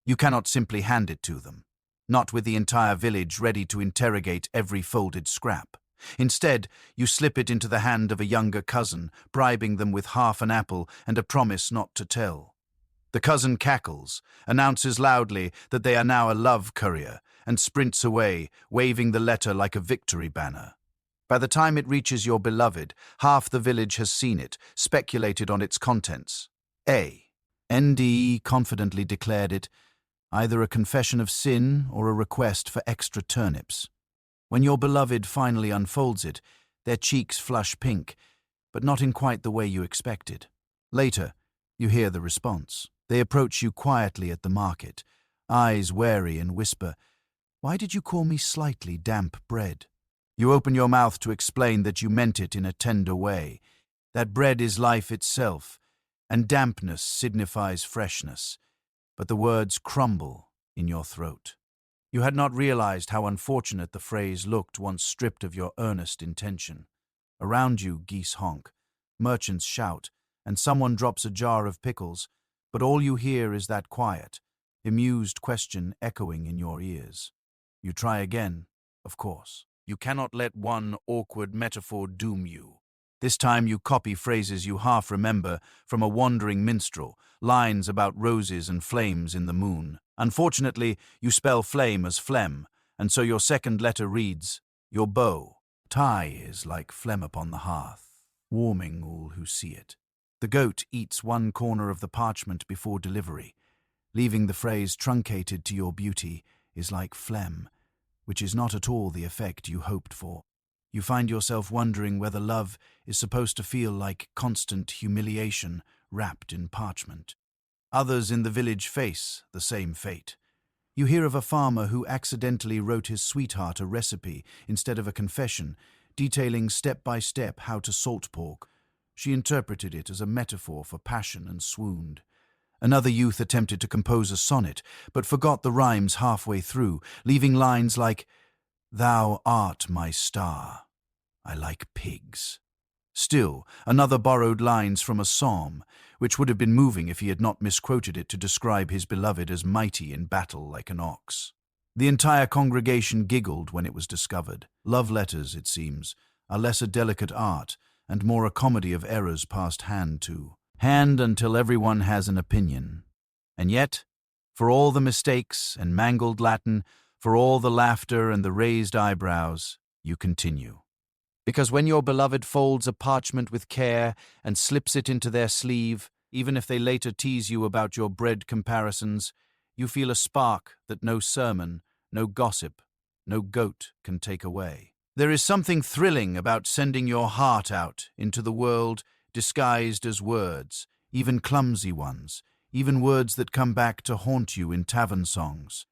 You cannot simply hand it to them, not with the entire village ready to interrogate every folded scrap. Instead, you slip it into the hand of a younger cousin, bribing them with half an apple and a promise not to tell. The cousin cackles, announces loudly that they are now a love courier, and sprints away, waving the letter like a victory banner. By the time it reaches your beloved, half the village has seen it, speculated on its contents. ND confidently declared it either a confession of sin or a request for extra turnips. When your beloved finally unfolds it, their cheeks flush pink, but not in quite the way you expected. Later, you hear the response. They approach you quietly at the market, eyes wary, and whisper, "Why did you call me slightly damp bread?" You open your mouth to explain that you meant it in a tender way, that bread is life itself, and dampness signifies freshness, but the words crumble in your throat. You had not realized how unfortunate the phrase looked once stripped of your earnest intention. Around you, geese honk, merchants shout, and someone drops a jar of pickles, but all you hear is that quiet, amused question echoing in your ears. You try again, of course. You cannot let one awkward metaphor doom you. This time you copy phrases you half remember from a wandering minstrel, lines about roses and flames in the moon. Unfortunately, you spell flame as phlegm, and so your second letter reads, "Your bow. Tie is like phlegm upon the hearth, warming all who see it." The goat eats one corner of the parchment before delivery, leaving the phrase truncated to "your beauty is like phlegm," which is not at all the effect you hoped for. You find yourself wondering whether love is supposed to feel like constant humiliation wrapped in parchment. Others in the village face the same fate. You hear of a farmer who accidentally wrote his sweetheart a recipe instead of a confession, detailing step by step how to salt pork. She interpreted it as a metaphor for passion and swooned. Another youth attempted to compose a sonnet, but forgot the rhymes halfway through, leaving lines like, "Thou art my star. I like pigs." Still, another borrowed lines from a psalm, which would have been moving if he had not misquoted it to describe his beloved as mighty in battle like an ox. The entire congregation giggled when it was discovered. Love letters, it seems, are less a delicate art and more a comedy of errors passed hand to hand until everyone has an opinion. And yet, for all the mistakes and mangled Latin, for all the laughter and the raised eyebrows, you continue. Because when your beloved folds a parchment with care and slips it into their sleeve, even if they later tease you about your bread comparisons, you feel a spark that no sermon, no gossip, no goat can take away. There is something thrilling about sending your heart out into the world disguised as words, even clumsy ones, even words that come back to haunt you in tavern songs.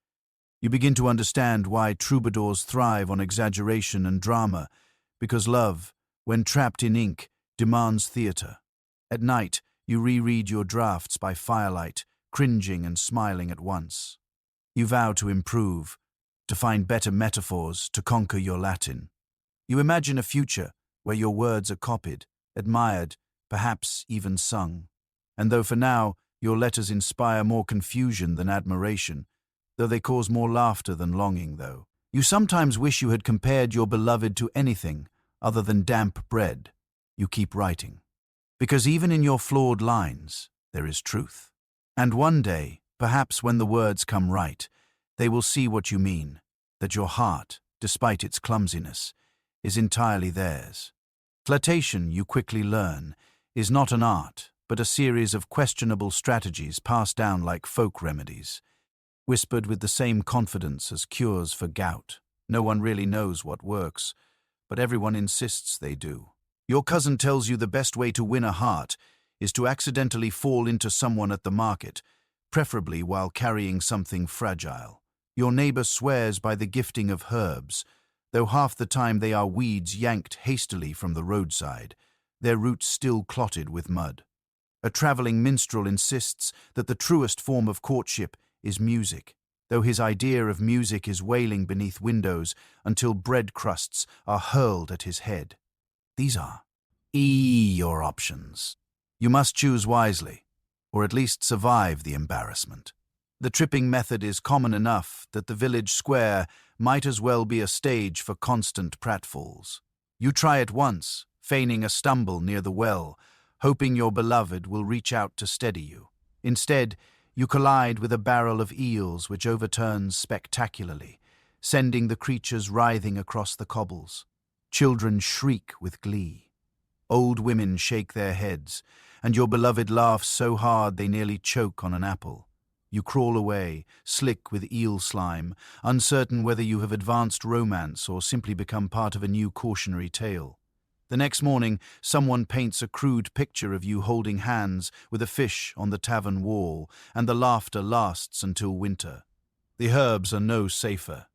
You begin to understand why troubadours thrive on exaggeration and drama, because love, when trapped in ink, demands theatre. At night, you reread your drafts by firelight, cringing and smiling at once. You vow to improve, to find better metaphors, to conquer your Latin. You imagine a future where your words are copied, admired, perhaps even sung. And though for now your letters inspire more confusion than admiration, though they cause more laughter than longing, though, you sometimes wish you had compared your beloved to anything other than damp bread, you keep writing. Because even in your flawed lines, there is truth. And one day, perhaps when the words come right, they will see what you mean, that your heart, despite its clumsiness, is entirely theirs. Flirtation, you quickly learn, is not an art, but a series of questionable strategies passed down like folk remedies, whispered with the same confidence as cures for gout. No one really knows what works, but everyone insists they do. Your cousin tells you the best way to win a heart is to accidentally fall into someone at the market, preferably while carrying something fragile. Your neighbor swears by the gifting of herbs, though half the time they are weeds yanked hastily from the roadside, their roots still clotted with mud. A traveling minstrel insists that the truest form of courtship is music, though his idea of music is wailing beneath windows until bread crusts are hurled at his head. These are your options. You must choose wisely, or at least survive the embarrassment. The tripping method is common enough that the village square might as well be a stage for constant pratfalls. You try it once, feigning a stumble near the well, hoping your beloved will reach out to steady you. Instead, you collide with a barrel of eels which overturns spectacularly, sending the creatures writhing across the cobbles. Children shriek with glee. Old women shake their heads, and your beloved laughs so hard they nearly choke on an apple. You crawl away, slick with eel slime, uncertain whether you have advanced romance or simply become part of a new cautionary tale. The next morning, someone paints a crude picture of you holding hands with a fish on the tavern wall, and the laughter lasts until winter. The herbs are no safer.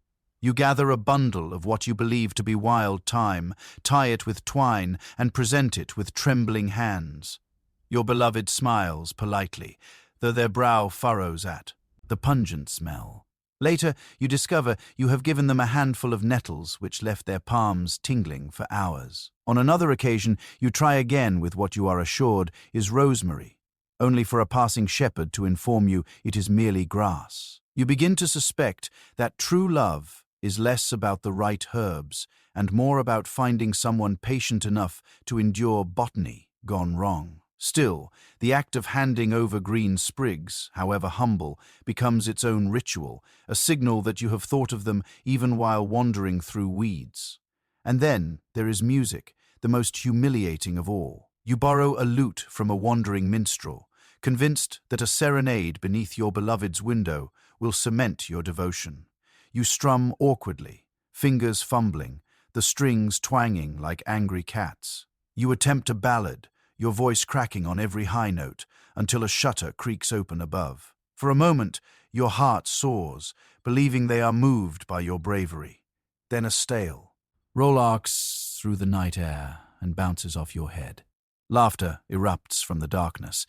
You gather a bundle of what you believe to be wild thyme, tie it with twine, and present it with trembling hands. Your beloved smiles politely, though their brow furrows at the pungent smell. Later, you discover you have given them a handful of nettles which left their palms tingling for hours. On another occasion, you try again with what you are assured is rosemary, only for a passing shepherd to inform you it is merely grass. You begin to suspect that true love is less about the right herbs and more about finding someone patient enough to endure botany gone wrong. Still, the act of handing over green sprigs, however humble, becomes its own ritual, a signal that you have thought of them even while wandering through weeds. And then there is music, the most humiliating of all. You borrow a lute from a wandering minstrel, convinced that a serenade beneath your beloved's window will cement your devotion. You strum awkwardly, fingers fumbling, the strings twanging like angry cats. You attempt a ballad, your voice cracking on every high note, until a shutter creaks open above. For a moment, your heart soars, believing they are moved by your bravery. Then a stale roll arcs through the night air and bounces off your head. Laughter erupts from the darkness,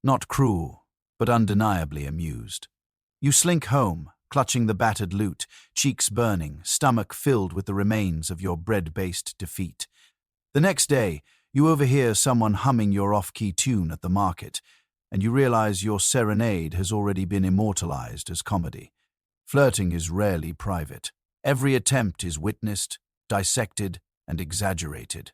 not cruel, but undeniably amused. You slink home, clutching the battered lute, cheeks burning, stomach filled with the remains of your bread-based defeat. The next day, you overhear someone humming your off-key tune at the market, and you realize your serenade has already been immortalized as comedy. Flirting is rarely private. Every attempt is witnessed, dissected, and exaggerated.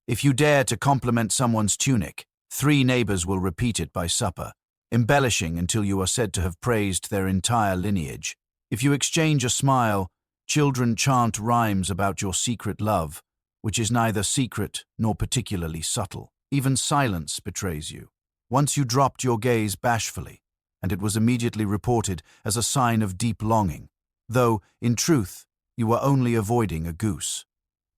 If you dare to compliment someone's tunic, 3 neighbors will repeat it by supper, embellishing until you are said to have praised their entire lineage. If you exchange a smile, children chant rhymes about your secret love, which is neither secret nor particularly subtle. Even silence betrays you. Once you dropped your gaze bashfully, and it was immediately reported as a sign of deep longing, though, in truth, you were only avoiding a goose.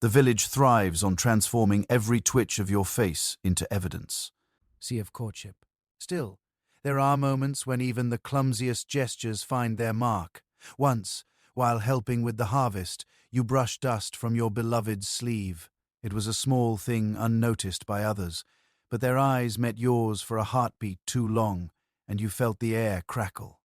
The village thrives on transforming every twitch of your face into evidence. Sea of courtship. Still, there are moments when even the clumsiest gestures find their mark. Once, while helping with the harvest, you brushed dust from your beloved's sleeve. It was a small thing unnoticed by others, but their eyes met yours for a heartbeat too long, and you felt the air crackle.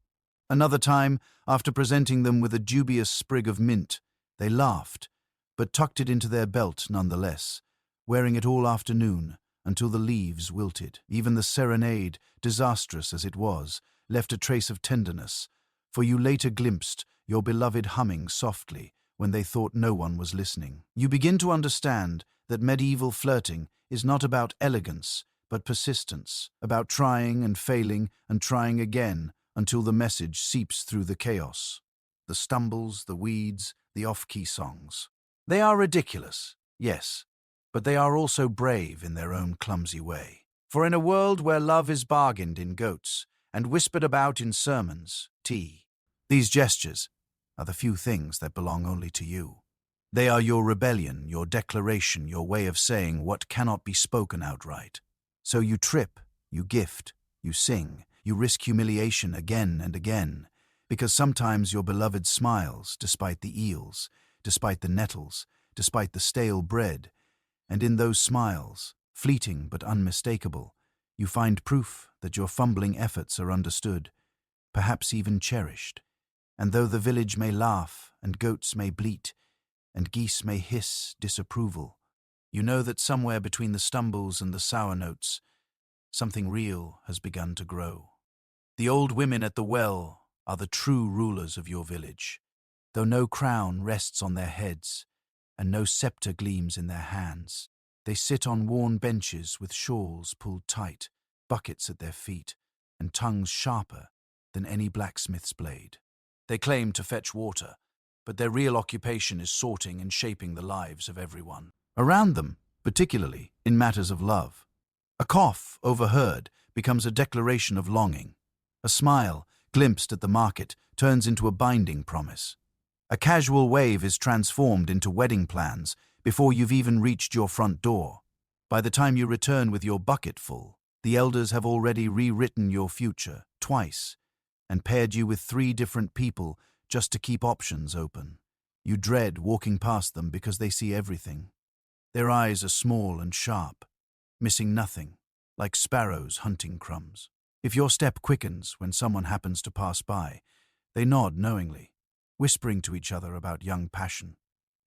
Another time, after presenting them with a dubious sprig of mint, they laughed, but tucked it into their belt nonetheless, wearing it all afternoon until the leaves wilted. Even the serenade, disastrous as it was, left a trace of tenderness, for you later glimpsed your beloved humming softly when they thought no one was listening. You begin to understand that medieval flirting is not about elegance, but persistence, about trying and failing and trying again until the message seeps through the chaos. The stumbles, the weeds, the off-key songs. They are ridiculous, yes, but they are also brave in their own clumsy way. For in a world where love is bargained in goats and whispered about in sermons, these gestures are the few things that belong only to you. They are your rebellion, your declaration, your way of saying what cannot be spoken outright. So you trip, you gift, you sing, you risk humiliation again and again, because sometimes your beloved smiles despite the eels, despite the nettles, despite the stale bread, and in those smiles, fleeting but unmistakable, you find proof that your fumbling efforts are understood, perhaps even cherished. And though the village may laugh, and goats may bleat, and geese may hiss disapproval, you know that somewhere between the stumbles and the sour notes, something real has begun to grow. The old women at the well are the true rulers of your village, though no crown rests on their heads, and no scepter gleams in their hands. They sit on worn benches with shawls pulled tight, buckets at their feet, and tongues sharper than any blacksmith's blade. They claim to fetch water, but their real occupation is sorting and shaping the lives of everyone around them, particularly in matters of love. A cough overheard becomes a declaration of longing. A smile glimpsed at the market turns into a binding promise. A casual wave is transformed into wedding plans before you've even reached your front door. By the time you return with your bucket full, the elders have already rewritten your future twice and paired you with 3 different people just to keep options open. You dread walking past them because they see everything. Their eyes are small and sharp, missing nothing, like sparrows hunting crumbs. If your step quickens when someone happens to pass by, they nod knowingly, whispering to each other about young passion.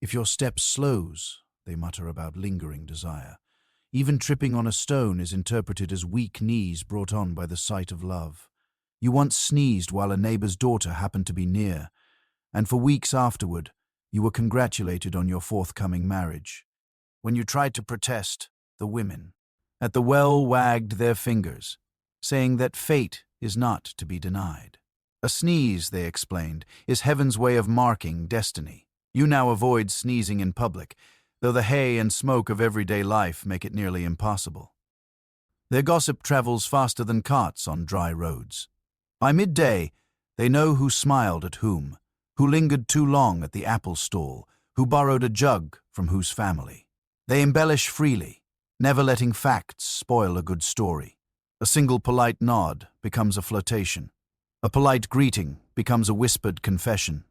If your step slows, they mutter about lingering desire. Even tripping on a stone is interpreted as weak knees brought on by the sight of love. You once sneezed while a neighbor's daughter happened to be near, and for weeks afterward, you were congratulated on your forthcoming marriage. When you tried to protest, the women at the well wagged their fingers, saying that fate is not to be denied. A sneeze, they explained, is heaven's way of marking destiny. You now avoid sneezing in public, though the hay and smoke of everyday life make it nearly impossible. Their gossip travels faster than carts on dry roads. By midday, they know who smiled at whom, who lingered too long at the apple stall, who borrowed a jug from whose family. They embellish freely, never letting facts spoil a good story. A single polite nod becomes a flirtation. A polite greeting becomes a whispered confession.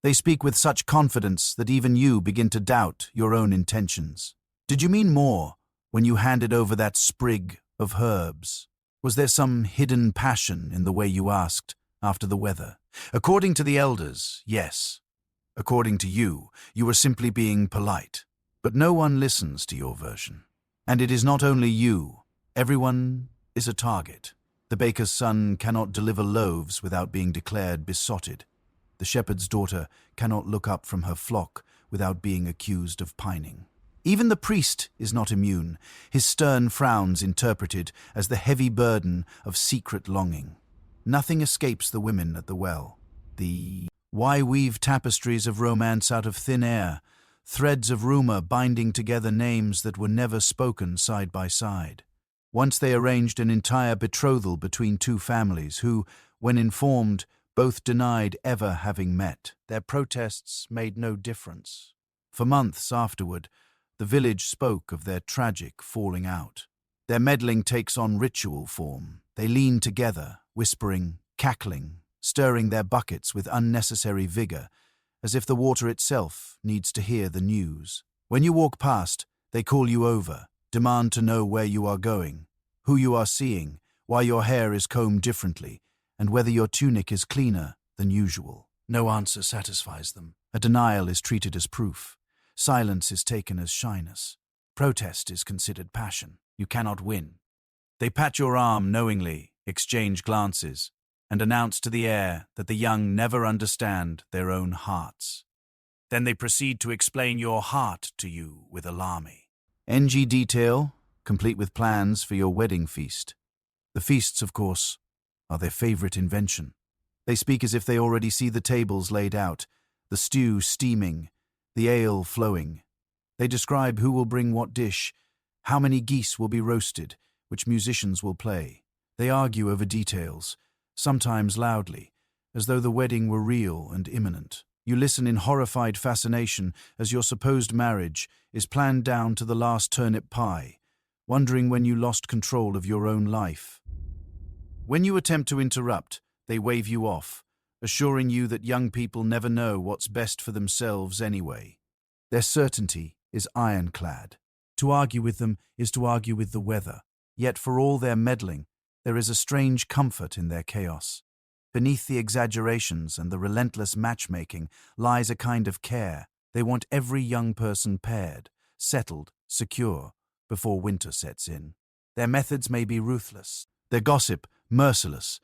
They speak with such confidence that even you begin to doubt your own intentions. Did you mean more when you handed over that sprig of herbs? Was there some hidden passion in the way you asked after the weather? According to the elders, yes. According to you, you were simply being polite. But no one listens to your version. And it is not only you. Everyone is a target. The baker's son cannot deliver loaves without being declared besotted. The shepherd's daughter cannot look up from her flock without being accused of pining. Even the priest is not immune, his stern frowns interpreted as the heavy burden of secret longing. Nothing escapes the women at the well. Why weave tapestries of romance out of thin air, threads of rumor binding together names that were never spoken side by side? Once they arranged an entire betrothal between two families who, when informed, both denied ever having met. Their protests made no difference. For months afterward, the village spoke of their tragic falling out. Their meddling takes on ritual form. They lean together, whispering, cackling, stirring their buckets with unnecessary vigor, as if the water itself needs to hear the news. When you walk past, they call you over, demand to know where you are going, who you are seeing, why your hair is combed differently, and whether your tunic is cleaner than usual. No answer satisfies them. A denial is treated as proof. Silence is taken as shyness. Protest is considered passion. You cannot win. They pat your arm knowingly, exchange glances, and announce to the air that the young never understand their own hearts. Then they proceed to explain your heart to you with alarmy. NG detail, complete with plans for your wedding feast. The feasts, of course, are their favorite invention. They speak as if they already see the tables laid out, the stew steaming, the ale flowing. They describe who will bring what dish, how many geese will be roasted, which musicians will play. They argue over details, sometimes loudly, as though the wedding were real and imminent. You listen in horrified fascination as your supposed marriage is planned down to the last turnip pie, wondering when you lost control of your own life. When you attempt to interrupt, they wave you off, assuring you that young people never know what's best for themselves anyway. Their certainty is ironclad. To argue with them is to argue with the weather. Yet for all their meddling, there is a strange comfort in their chaos. Beneath the exaggerations and the relentless matchmaking lies a kind of care. They want every young person paired, settled, secure, before winter sets in. Their methods may be ruthless, their gossip merciless,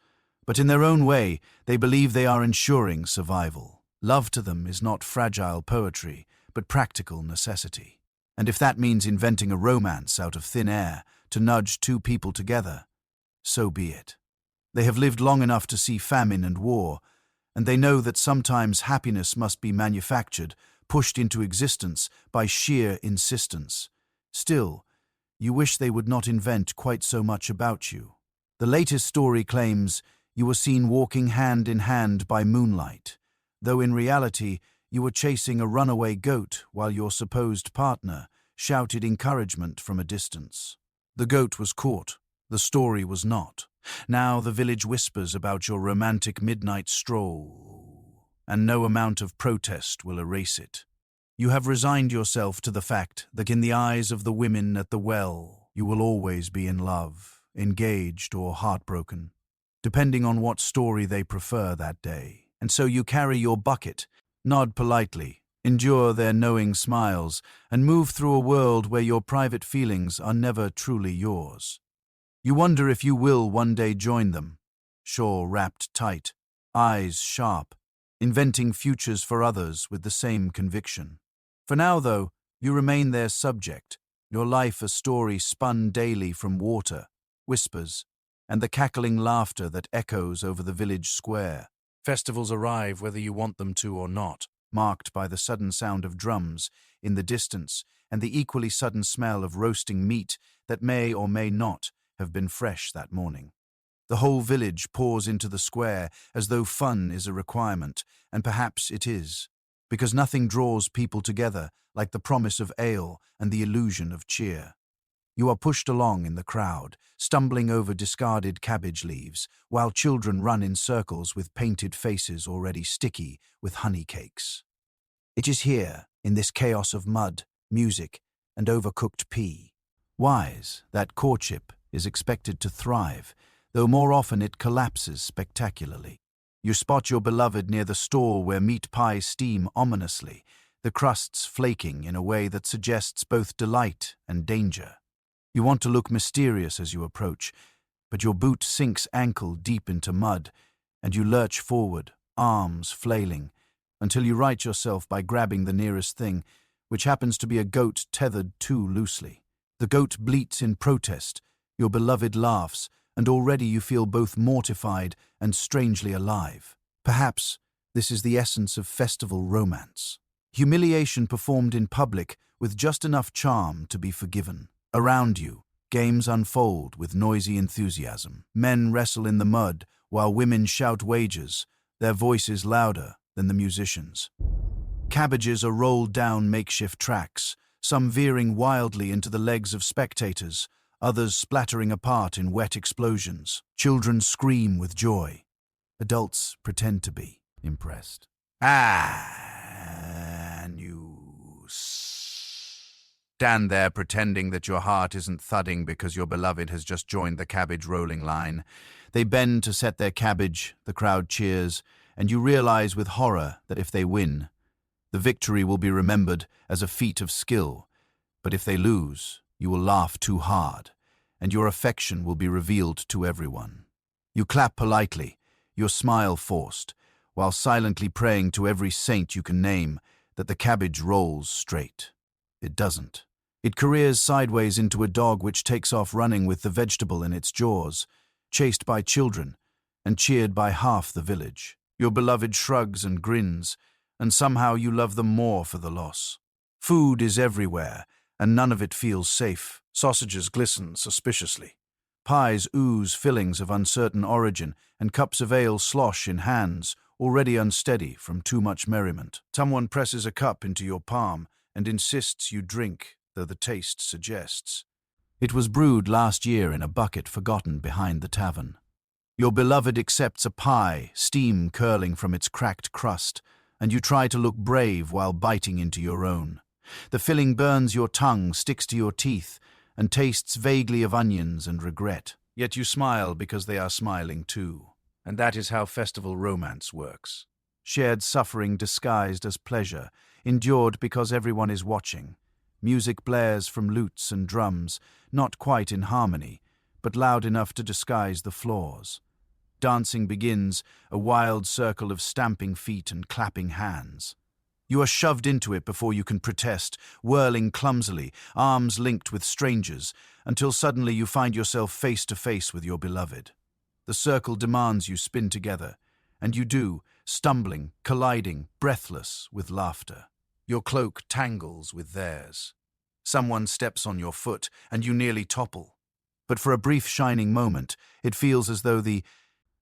but in their own way, they believe they are ensuring survival. Love to them is not fragile poetry, but practical necessity. And if that means inventing a romance out of thin air to nudge two people together, so be it. They have lived long enough to see famine and war, and they know that sometimes happiness must be manufactured, pushed into existence by sheer insistence. Still, you wish they would not invent quite so much about you. The latest story claims you were seen walking hand in hand by moonlight, though in reality you were chasing a runaway goat while your supposed partner shouted encouragement from a distance. The goat was caught, the story was not. Now the village whispers about your romantic midnight stroll, and no amount of protest will erase it. You have resigned yourself to the fact that in the eyes of the women at the well, you will always be in love, engaged or heartbroken, depending on what story they prefer that day. And so you carry your bucket, nod politely, endure their knowing smiles, and move through a world where your private feelings are never truly yours. You wonder if you will one day join them, shawl wrapped tight, eyes sharp, inventing futures for others with the same conviction. For now, though, you remain their subject, your life a story spun daily from water, whispers, and the cackling laughter that echoes over the village square. Festivals arrive whether you want them to or not, marked by the sudden sound of drums in the distance and the equally sudden smell of roasting meat that may or may not have been fresh that morning. The whole village pours into the square as though fun is a requirement, and perhaps it is, because nothing draws people together like the promise of ale and the illusion of cheer. You are pushed along in the crowd, stumbling over discarded cabbage leaves, while children run in circles with painted faces already sticky with honey cakes. It is here, in this chaos of mud, music, and overcooked pea, wise that courtship is expected to thrive, though more often it collapses spectacularly. You spot your beloved near the stall where meat pies steam ominously, the crusts flaking in a way that suggests both delight and danger. You want to look mysterious as you approach, but your boot sinks ankle deep into mud, and you lurch forward, arms flailing, until you right yourself by grabbing the nearest thing, which happens to be a goat tethered too loosely. The goat bleats in protest, your beloved laughs, and already you feel both mortified and strangely alive. Perhaps this is the essence of festival romance. Humiliation performed in public with just enough charm to be forgiven. Around you, games unfold with noisy enthusiasm. Men wrestle in the mud while women shout wagers, their voices louder than the musicians. Cabbages are rolled down makeshift tracks, some veering wildly into the legs of spectators, others splattering apart in wet explosions. Children scream with joy. Adults pretend to be impressed. And you stand there pretending that your heart isn't thudding because your beloved has just joined the cabbage rolling line. They bend to set their cabbage, the crowd cheers, and you realize with horror that if they win, the victory will be remembered as a feat of skill. But if they lose, you will laugh too hard, and your affection will be revealed to everyone. You clap politely, your smile forced, while silently praying to every saint you can name that the cabbage rolls straight. It doesn't. It careers sideways into a dog which takes off running with the vegetable in its jaws, chased by children and cheered by half the village. Your beloved shrugs and grins, and somehow you love them more for the loss. Food is everywhere, and none of it feels safe. Sausages glisten suspiciously. Pies ooze fillings of uncertain origin, and cups of ale slosh in hands, already unsteady from too much merriment. Someone presses a cup into your palm and insists you drink, though the taste suggests it was brewed last year in a bucket forgotten behind the tavern. Your beloved accepts a pie, steam curling from its cracked crust, and you try to look brave while biting into your own. The filling burns your tongue, sticks to your teeth, and tastes vaguely of onions and regret. Yet you smile because they are smiling too. And that is how festival romance works. Shared suffering disguised as pleasure, endured because everyone is watching. Music blares from lutes and drums, not quite in harmony, but loud enough to disguise the flaws. Dancing begins, a wild circle of stamping feet and clapping hands. You are shoved into it before you can protest, whirling clumsily, arms linked with strangers, until suddenly you find yourself face to face with your beloved. The circle demands you spin together, and you do, stumbling, colliding, breathless with laughter. Your cloak tangles with theirs. Someone steps on your foot, and you nearly topple. But for a brief shining moment, it feels as though the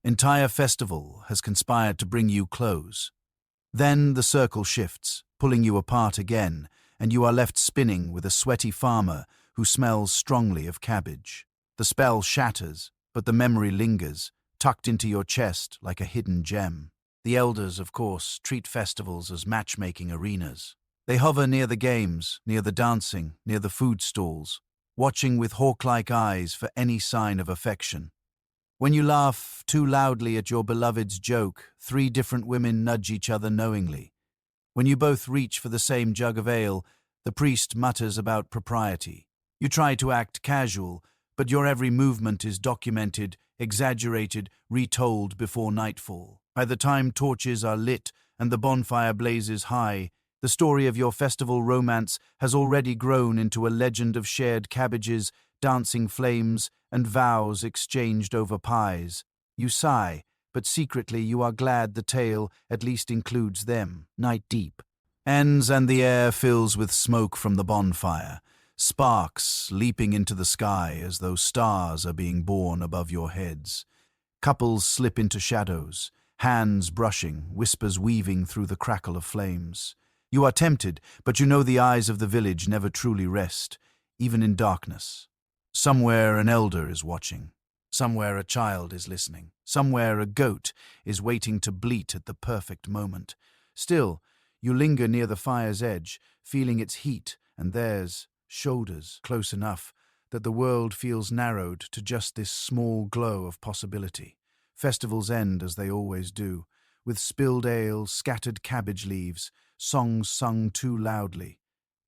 entire festival has conspired to bring you close. Then the circle shifts, pulling you apart again, and you are left spinning with a sweaty farmer who smells strongly of cabbage. The spell shatters, but the memory lingers, tucked into your chest like a hidden gem. The elders, of course, treat festivals as matchmaking arenas. They hover near the games, near the dancing, near the food stalls, watching with hawk-like eyes for any sign of affection. When you laugh too loudly at your beloved's joke, 3 different women nudge each other knowingly. When you both reach for the same jug of ale, the priest mutters about propriety. You try to act casual, but your every movement is documented, exaggerated, retold before nightfall. By the time torches are lit and the bonfire blazes high, the story of your festival romance has already grown into a legend of shared cabbages, dancing flames, and vows exchanged over pies. You sigh, but secretly you are glad the tale at least includes them. Night deep ends and the air fills with smoke from the bonfire, sparks leaping into the sky as though stars are being born above your heads. Couples slip into shadows, hands brushing, whispers weaving through the crackle of flames. You are tempted, but you know the eyes of the village never truly rest, even in darkness. Somewhere an elder is watching. Somewhere a child is listening. Somewhere a goat is waiting to bleat at the perfect moment. Still, you linger near the fire's edge, feeling its heat and theirs, shoulders close enough that the world feels narrowed to just this small glow of possibility. Festivals end as they always do, with spilled ale, scattered cabbage leaves, songs sung too loudly,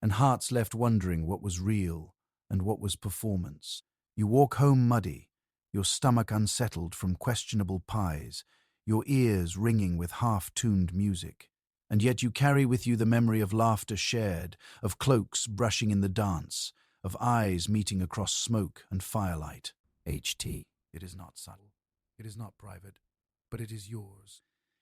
and hearts left wondering what was real and what was performance. You walk home muddy, your stomach unsettled from questionable pies, your ears ringing with half-tuned music. And yet you carry with you the memory of laughter shared, of cloaks brushing in the dance, of eyes meeting across smoke and firelight. HT. It is not subtle. It is not private, but it is yours.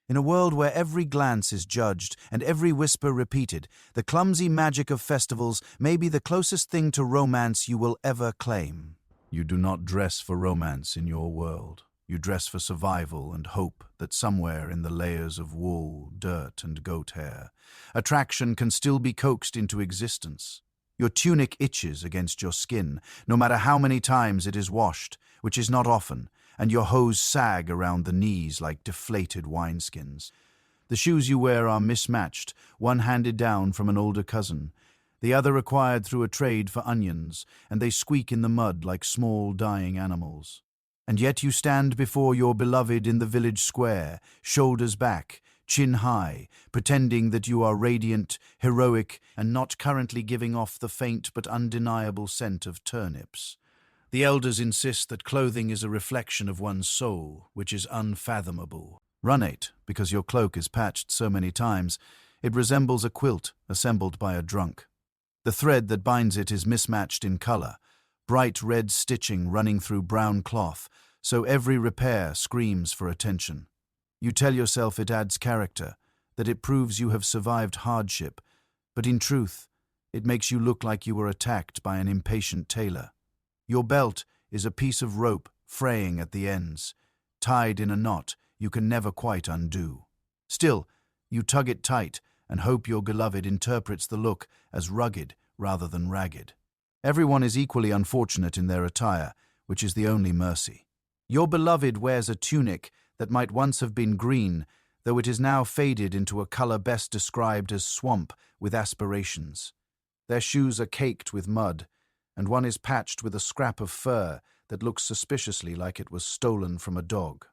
In a world where every glance is judged and every whisper repeated, the clumsy magic of festivals may be the closest thing to romance you will ever claim. You do not dress for romance in your world. You dress for survival and hope that somewhere in the layers of wool, dirt, and goat hair, attraction can still be coaxed into existence. Your tunic itches against your skin, no matter how many times it is washed, which is not often, and your hose sag around the knees like deflated wineskins. The shoes you wear are mismatched, one handed down from an older cousin, the other acquired through a trade for onions, and they squeak in the mud like small dying animals. And yet you stand before your beloved in the village square, shoulders back, chin high, pretending that you are radiant, heroic, and not currently giving off the faint but undeniable scent of turnips. The elders insist that clothing is a reflection of one's soul, which is unfathomable. Runate, because your cloak is patched so many times, it resembles a quilt assembled by a drunk. The thread that binds it is mismatched in color, bright red stitching running through brown cloth, so every repair screams for attention. You tell yourself it adds character, that it proves you have survived hardship, but in truth, it makes you look like you were attacked by an impatient tailor. Your belt is a piece of rope fraying at the ends, tied in a knot you can never quite undo. Still, you tug it tight and hope your beloved interprets the look as rugged rather than ragged. Everyone is equally unfortunate in their attire, which is the only mercy. Your beloved wears a tunic that might once have been green, though it is now faded into a color best described as swamp with aspirations. Their shoes are caked with mud, and one is patched with a scrap of fur that looks suspiciously like it was stolen from a dog.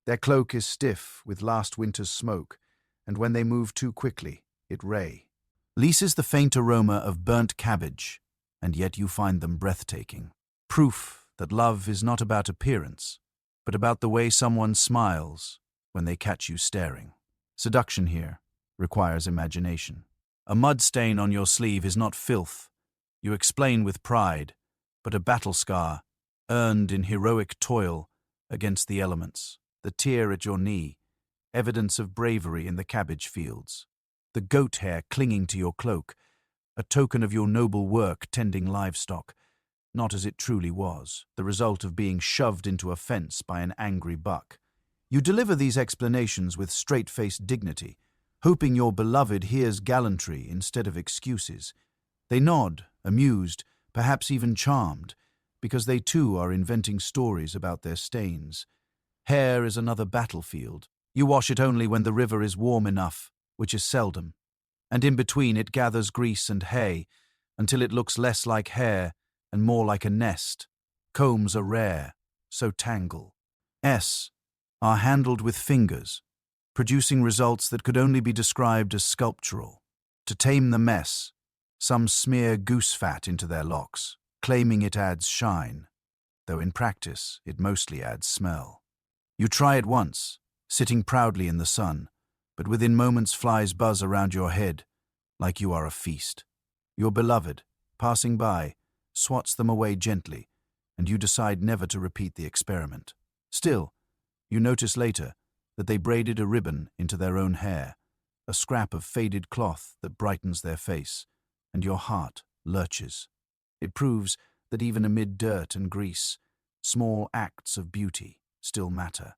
Their cloak is stiff with last winter's smoke, and when they move too quickly, it leases the faint aroma of burnt cabbage, and yet you find them breathtaking. Proof that love is not about appearance, but about the way someone smiles when they catch you staring. Seduction here requires imagination. A mud stain on your sleeve is not filth, you explain with pride, but a battle scar earned in heroic toil against the elements. The tear at your knee, evidence of bravery in the cabbage fields. The goat hair clinging to your cloak, a token of your noble work tending livestock, not as it truly was, the result of being shoved into a fence by an angry buck. You deliver these explanations with straight-faced dignity, hoping your beloved hears gallantry instead of excuses. They nod, amused, perhaps even charmed, because they too are inventing stories about their stains. Hair is another battlefield. You wash it only when the river is warm enough, which is seldom, and in between it gathers grease and hay, until it looks less like hair and more like a nest. Combs are rare, so tangle. Are handled with fingers, producing results that could only be described as sculptural. To tame the mess, some smear goose fat into their locks, claiming it adds shine, though in practice it mostly adds smell. You try it once, sitting proudly in the sun, but within moments flies buzz around your head, like you are a feast. Your beloved, passing by, swats them away gently, and you decide never to repeat the experiment. Still, you notice later that they braided a ribbon into their own hair, a scrap of faded cloth that brightens their face, and your heart lurches. It proves that even amid dirt and grease, small acts of beauty still matter.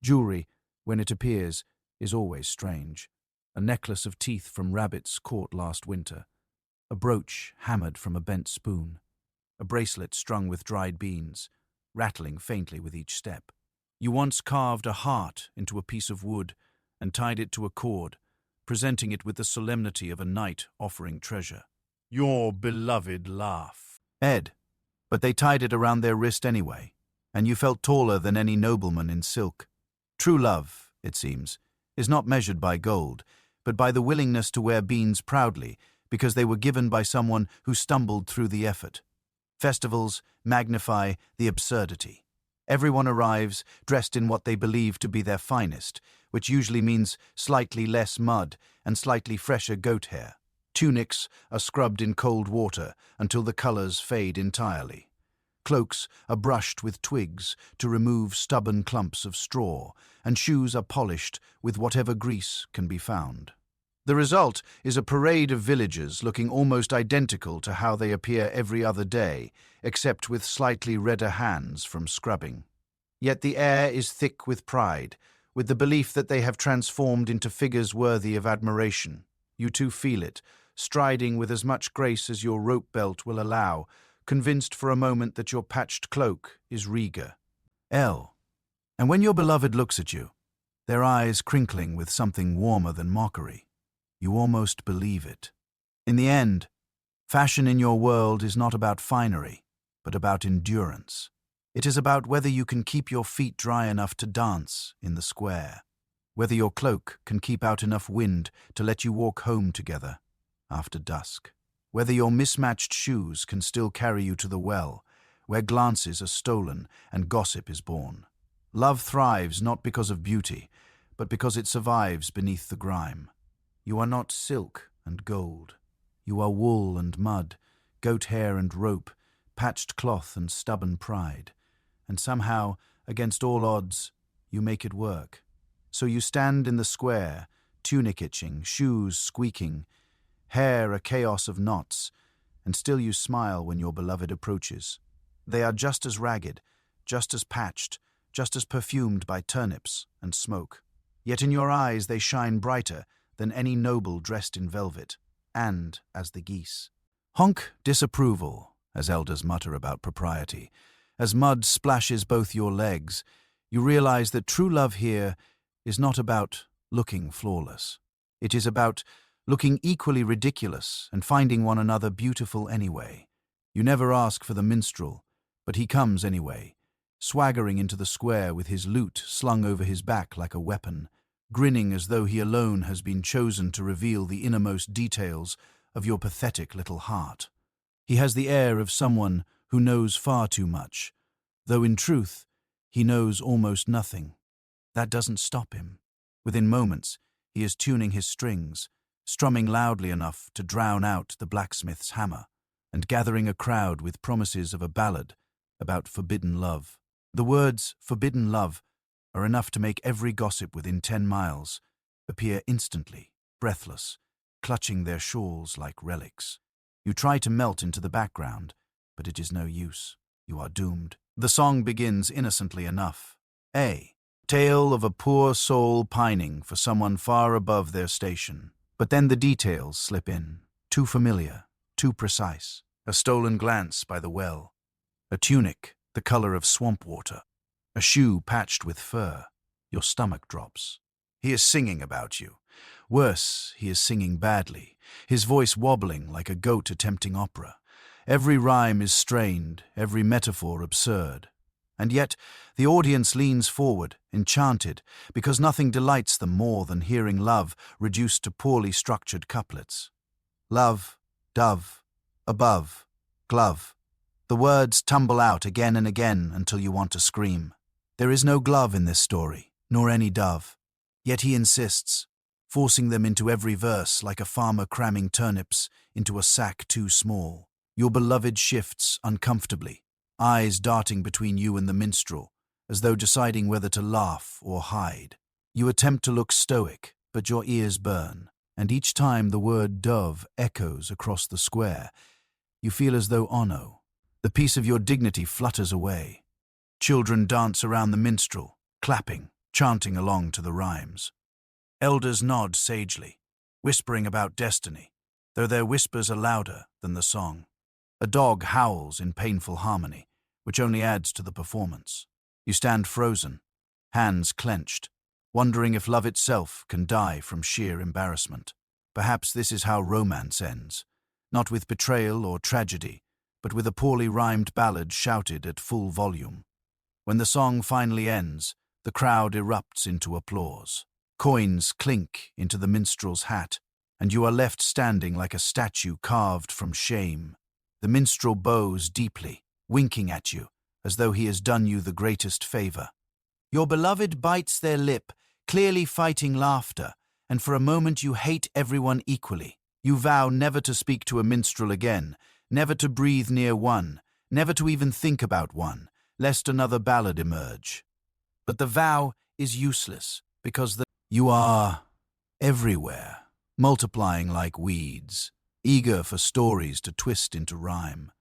Jewelry, when it appears, is always strange. A necklace of teeth from rabbits caught last winter, a brooch hammered from a bent spoon, a bracelet strung with dried beans, rattling faintly with each step. You once carved a heart into a piece of wood and tied it to a cord, presenting it with the solemnity of a knight offering treasure. Your beloved laugh. But they tied it around their wrist anyway, and you felt taller than any nobleman in silk. True love, it seems, is not measured by gold, but by the willingness to wear beans proudly because they were given by someone who stumbled through the effort. Festivals magnify the absurdity. Everyone arrives dressed in what they believe to be their finest, which usually means slightly less mud and slightly fresher goat hair. Tunics are scrubbed in cold water until the colors fade entirely. Cloaks are brushed with twigs to remove stubborn clumps of straw, and shoes are polished with whatever grease can be found. The result is a parade of villagers looking almost identical to how they appear every other day, except with slightly redder hands from scrubbing. Yet the air is thick with pride, with the belief that they have transformed into figures worthy of admiration. You too feel it, striding with as much grace as your rope belt will allow, convinced for a moment that your patched cloak is Riga. And when your beloved looks at you, their eyes crinkling with something warmer than mockery, you almost believe it. In the end, fashion in your world is not about finery, but about endurance. It is about whether you can keep your feet dry enough to dance in the square, whether your cloak can keep out enough wind to let you walk home together after dusk, whether your mismatched shoes can still carry you to the well, where glances are stolen and gossip is born. Love thrives not because of beauty, but because it survives beneath the grime. You are not silk and gold. You are wool and mud, goat hair and rope, patched cloth and stubborn pride. And somehow, against all odds, you make it work. So you stand in the square, tunic itching, shoes squeaking, hair a chaos of knots, and still you smile when your beloved approaches. They are just as ragged, just as patched, just as perfumed by turnips and smoke. Yet in your eyes they shine brighter than any noble dressed in velvet, and as the geese. Honk disapproval, as elders mutter about propriety. As mud splashes both your legs, you realize that true love here is not about looking flawless. It is about looking equally ridiculous and finding one another beautiful anyway. You never ask for the minstrel, but he comes anyway, swaggering into the square with his lute slung over his back like a weapon, grinning as though he alone has been chosen to reveal the innermost details of your pathetic little heart. He has the air of someone who knows far too much, though in truth he knows almost nothing. That doesn't stop him. Within moments, he is tuning his strings, strumming loudly enough to drown out the blacksmith's hammer, and gathering a crowd with promises of a ballad about forbidden love. The words forbidden love are enough to make every gossip within 10 miles appear instantly, breathless, clutching their shawls like relics. You try to melt into the background, but it is no use. You are doomed. The song begins innocently enough. A tale of a poor soul pining for someone far above their station. But then the details slip in, too familiar, too precise. A stolen glance by the well, a tunic the color of swamp water, a shoe patched with fur. Your stomach drops. He is singing about you. Worse, he is singing badly, his voice wobbling like a goat attempting opera. Every rhyme is strained, every metaphor absurd. And yet, the audience leans forward, enchanted, because nothing delights them more than hearing love reduced to poorly structured couplets. Love, dove, above, glove. The words tumble out again and again until you want to scream. There is no glove in this story, nor any dove. Yet he insists, forcing them into every verse like a farmer cramming turnips into a sack too small. Your beloved shifts uncomfortably, eyes darting between you and the minstrel, as though deciding whether to laugh or hide. You attempt to look stoic, but your ears burn, and each time the word dove echoes across the square, you feel as though Ono, the piece of your dignity, flutters away. Children dance around the minstrel, clapping, chanting along to the rhymes. Elders nod sagely, whispering about destiny, though their whispers are louder than the song. A dog howls in painful harmony, which only adds to the performance. You stand frozen, hands clenched, wondering if love itself can die from sheer embarrassment. Perhaps this is how romance ends, not with betrayal or tragedy, but with a poorly rhymed ballad shouted at full volume. When the song finally ends, the crowd erupts into applause. Coins clink into the minstrel's hat, and you are left standing like a statue carved from shame. The minstrel bows deeply, winking at you, as though he has done you the greatest favor. Your beloved bites their lip, clearly fighting laughter, and for a moment you hate everyone equally. You vow never to speak to a minstrel again, never to breathe near one, never to even think about one, lest another ballad emerge. But the vow is useless, because you are everywhere, multiplying like weeds, eager for stories to twist into rhyme.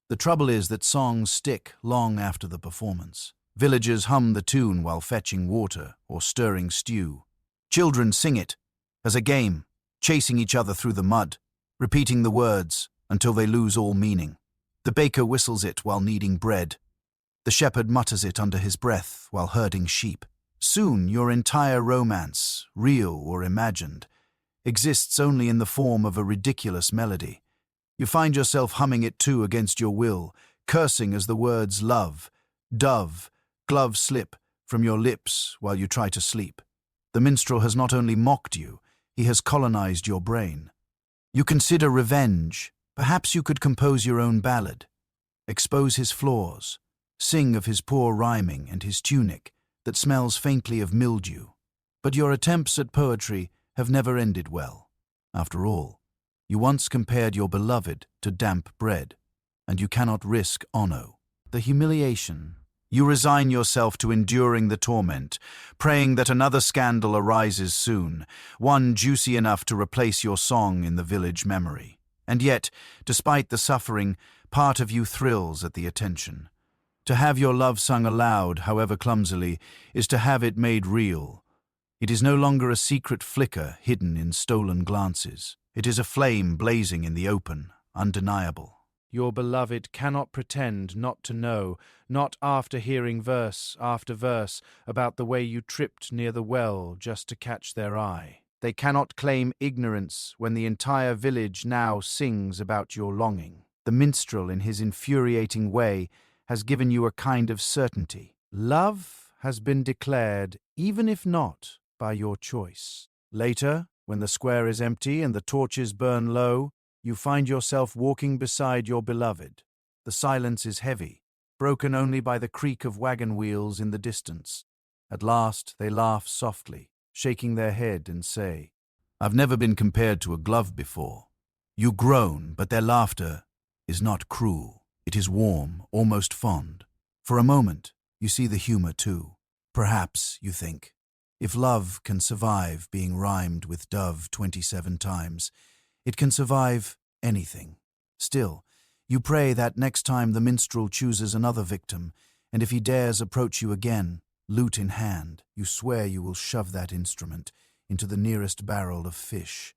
The trouble is that songs stick long after the performance. Villagers hum the tune while fetching water or stirring stew. Children sing it as a game, chasing each other through the mud, repeating the words until they lose all meaning. The baker whistles it while kneading bread. The shepherd mutters it under his breath while herding sheep. Soon your entire romance, real or imagined, exists only in the form of a ridiculous melody. You find yourself humming it too against your will, cursing as the words love, dove, glove slip from your lips while you try to sleep. The minstrel has not only mocked you, he has colonized your brain. You consider revenge. Perhaps you could compose your own ballad, expose his flaws, sing of his poor rhyming and his tunic that smells faintly of mildew. But your attempts at poetry have never ended well. After all, you once compared your beloved to damp bread, and you cannot risk ono. The humiliation. You resign yourself to enduring the torment, praying that another scandal arises soon, one juicy enough to replace your song in the village memory. And yet, despite the suffering, part of you thrills at the attention. To have your love sung aloud, however clumsily, is to have it made real. It is no longer a secret flicker hidden in stolen glances. It is a flame blazing in the open, undeniable. Your beloved cannot pretend not to know, not after hearing verse after verse about the way you tripped near the well just to catch their eye. They cannot claim ignorance when the entire village now sings about your longing. The minstrel, in his infuriating way, has given you a kind of certainty. Love has been declared, even if not by your choice. Later, when the square is empty and the torches burn low, you find yourself walking beside your beloved. The silence is heavy, broken only by the creak of wagon wheels in the distance. At last they laugh softly, shaking their head and say, "I've never been compared to a glove before." You groan, but their laughter is not cruel. It is warm, almost fond. For a moment, you see the humor too. Perhaps, you think, if love can survive being rhymed with dove 27 times, it can survive anything. Still, you pray that next time the minstrel chooses another victim, and if he dares approach you again, lute in hand, you swear you will shove that instrument into the nearest barrel of fish.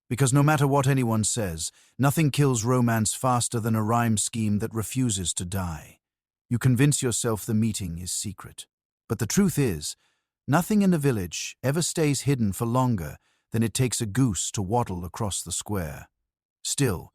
Because no matter what anyone says, nothing kills romance faster than a rhyme scheme that refuses to die. You convince yourself the meeting is secret. But the truth is, nothing in a village ever stays hidden for longer than it takes a goose to waddle across the square. Still,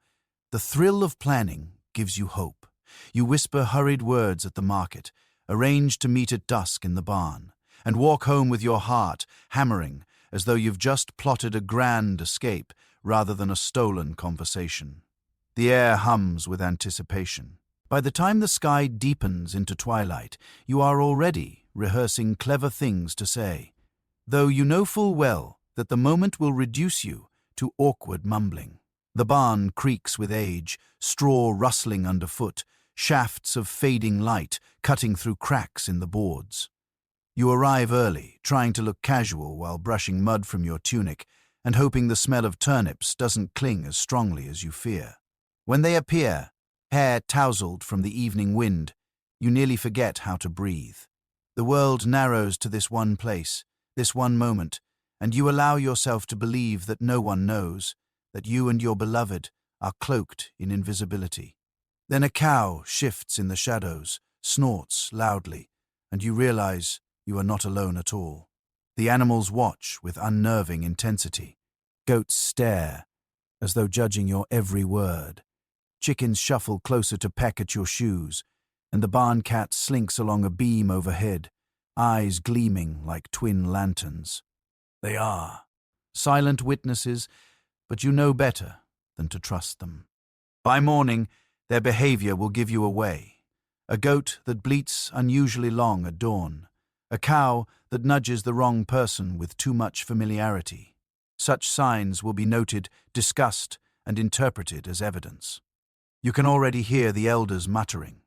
the thrill of planning gives you hope. You whisper hurried words at the market, arrange to meet at dusk in the barn, and walk home with your heart hammering as though you've just plotted a grand escape rather than a stolen conversation. The air hums with anticipation. By the time the sky deepens into twilight, you are already rehearsing clever things to say, though you know full well that the moment will reduce you to awkward mumbling. The barn creaks with age, straw rustling underfoot, shafts of fading light cutting through cracks in the boards. You arrive early, trying to look casual while brushing mud from your tunic and hoping the smell of turnips doesn't cling as strongly as you fear. When they appear, hair tousled from the evening wind, you nearly forget how to breathe. The world narrows to this one place, this one moment, and you allow yourself to believe that no one knows, that you and your beloved are cloaked in invisibility. Then a cow shifts in the shadows, snorts loudly, and you realize you are not alone at all. The animals watch with unnerving intensity. Goats stare, as though judging your every word. Chickens shuffle closer to peck at your shoes, and the barn cat slinks along a beam overhead, eyes gleaming like twin lanterns. They are silent witnesses, but you know better than to trust them. By morning, their behavior will give you away. a goat that bleats unusually long at dawn, a cow that nudges the wrong person with too much familiarity. Such signs will be noted, discussed, and interpreted as evidence. You can already hear the elders muttering.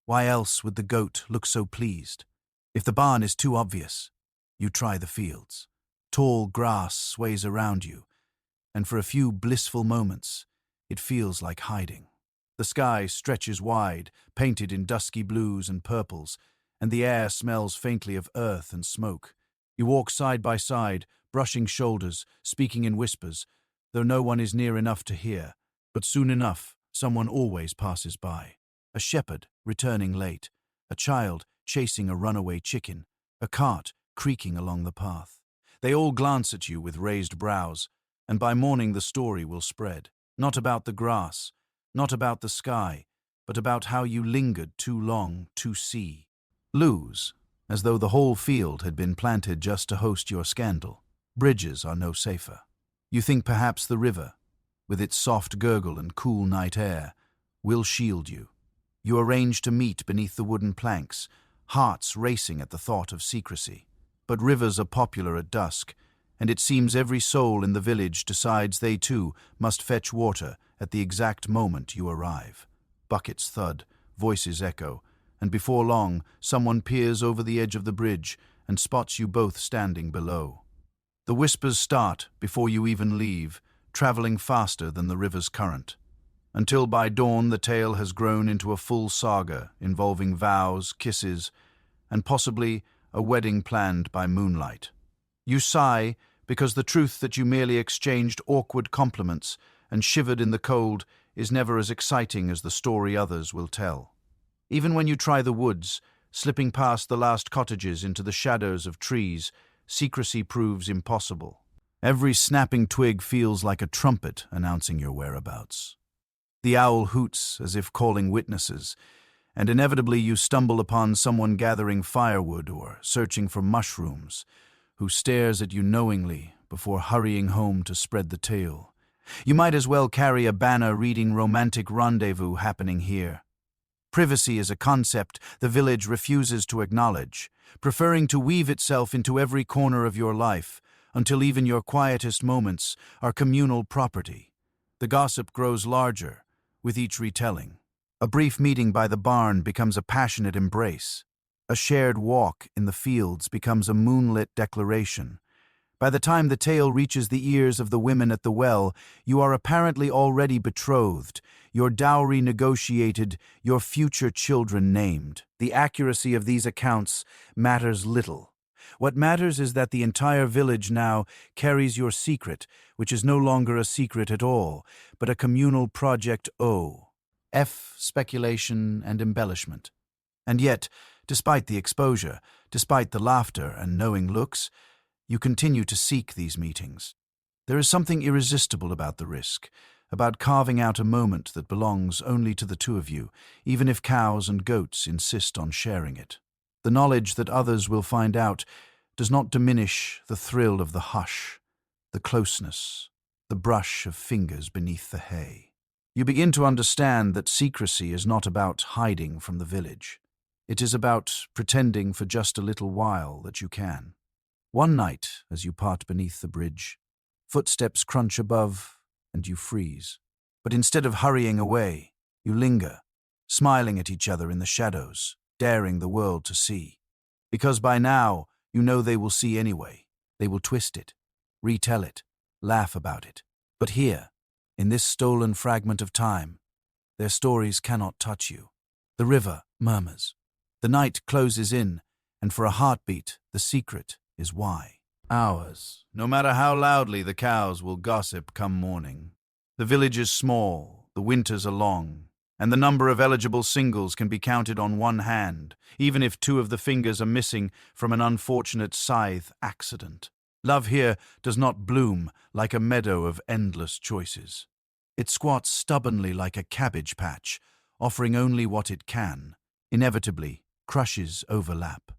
Why else would the goat look so pleased? If the barn is too obvious, you try the fields. Tall grass sways around you, and for a few blissful moments, it feels like hiding. The sky stretches wide, painted in dusky blues and purples, and the air smells faintly of earth and smoke. You walk side by side, brushing shoulders, speaking in whispers, though no one is near enough to hear. But soon enough, someone always passes by. A shepherd returning late, a child chasing a runaway chicken, a cart creaking along the path. They all glance at you with raised brows, and by morning the story will spread. Not about the grass, not about the sky, but about how you lingered too long to see. Lose, as though the whole field had been planted just to host your scandal. Bridges are no safer. You think perhaps the river, with its soft gurgle and cool night air, will shield you. You arrange to meet beneath the wooden planks, hearts racing at the thought of secrecy. But rivers are popular at dusk, and it seems every soul in the village decides they too must fetch water at the exact moment you arrive. Buckets thud, voices echo, and before long someone peers over the edge of the bridge and spots you both standing below. The whispers start before you even leave, traveling faster than the river's current, until by dawn the tale has grown into a full saga involving vows, kisses, and possibly a wedding planned by moonlight. You sigh because the truth that you merely exchanged awkward compliments and shivered in the cold is never as exciting as the story others will tell. Even when you try the woods, slipping past the last cottages into the shadows of trees, secrecy proves impossible. Every snapping twig feels like a trumpet announcing your whereabouts. The owl hoots as if calling witnesses, and inevitably you stumble upon someone gathering firewood or searching for mushrooms, who stares at you knowingly before hurrying home to spread the tale. You might as well carry a banner reading "Romantic Rendezvous Happening Here." Privacy is a concept the village refuses to acknowledge, preferring to weave itself into every corner of your life, until even your quietest moments are communal property. The gossip grows larger with each retelling. A brief meeting by the barn becomes a passionate embrace. A shared walk in the fields becomes a moonlit declaration. By the time the tale reaches the ears of the women at the well, you are apparently already betrothed, your dowry negotiated, your future children named. The accuracy of these accounts matters little. What matters is that the entire village now carries your secret, which is no longer a secret at all, but a communal project speculation and embellishment. And yet, despite the exposure, despite the laughter and knowing looks, you continue to seek these meetings. There is something irresistible about the risk, about carving out a moment that belongs only to the two of you, even if cows and goats insist on sharing it. The knowledge that others will find out does not diminish the thrill of the hush, the closeness, the brush of fingers beneath the hay. You begin to understand that secrecy is not about hiding from the village. It is about pretending for just a little while that you can. One night, as you part beneath the bridge, footsteps crunch above and you freeze. But instead of hurrying away, you linger, smiling at each other in the shadows, daring the world to see. Because by now, you know they will see anyway. They will twist it, retell it, laugh about it. But here, in this stolen fragment of time, their stories cannot touch you. The river murmurs. The night closes in, and for a heartbeat, the secret is why. Hours. No matter how loudly the cows will gossip come morning. The village is small, the winters are long, and the number of eligible singles can be counted on one hand, even if two of the fingers are missing from an unfortunate scythe accident. Love here does not bloom like a meadow of endless choices. It squats stubbornly like a cabbage patch, offering only what it can. Inevitably, crushes overlap.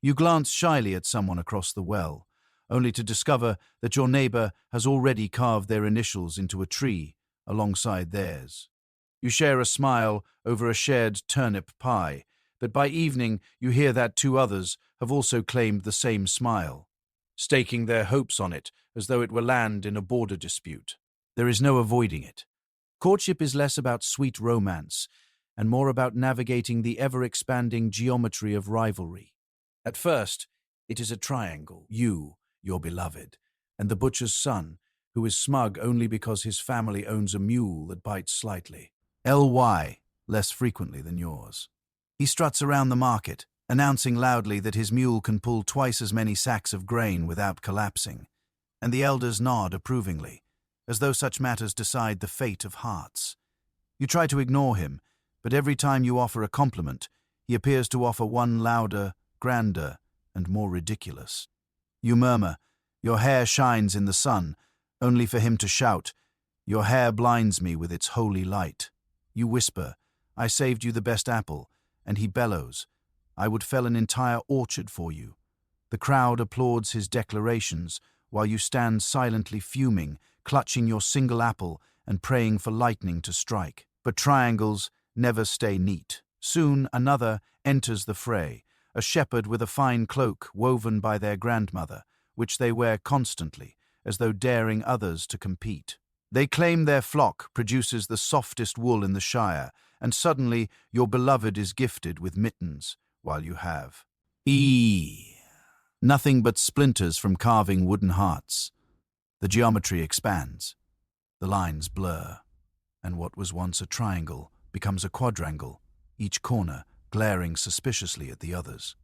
You glance shyly at someone across the well, only to discover that your neighbor has already carved their initials into a tree alongside theirs. You share a smile over a shared turnip pie, but by evening you hear that two others have also claimed the same smile, staking their hopes on it as though it were land in a border dispute. There is no avoiding it. Courtship is less about sweet romance and more about navigating the ever-expanding geometry of rivalry. At first, it is a triangle, you, your beloved, and the butcher's son, who is smug only because his family owns a mule that bites slightly. LY, less frequently than yours. He struts around the market, announcing loudly that his mule can pull twice as many sacks of grain without collapsing, and the elders nod approvingly, as though such matters decide the fate of hearts. You try to ignore him, but every time you offer a compliment, he appears to offer one louder, grander, and more ridiculous. You murmur, "Your hair shines in the sun," only for him to shout, "Your hair blinds me with its holy light." You whisper, "I saved you the best apple," and he bellows, "I would fell an entire orchard for you." The crowd applauds his declarations, while you stand silently fuming, clutching your single apple and praying for lightning to strike. But triangles never stay neat. Soon another enters the fray, a shepherd with a fine cloak woven by their grandmother, which they wear constantly, as though daring others to compete. They claim their flock produces the softest wool in the shire, and suddenly your beloved is gifted with mittens, while you have nothing but splinters from carving wooden hearts. The geometry expands, the lines blur, and what was once a triangle becomes a quadrangle, each corner glaring suspiciously at the others.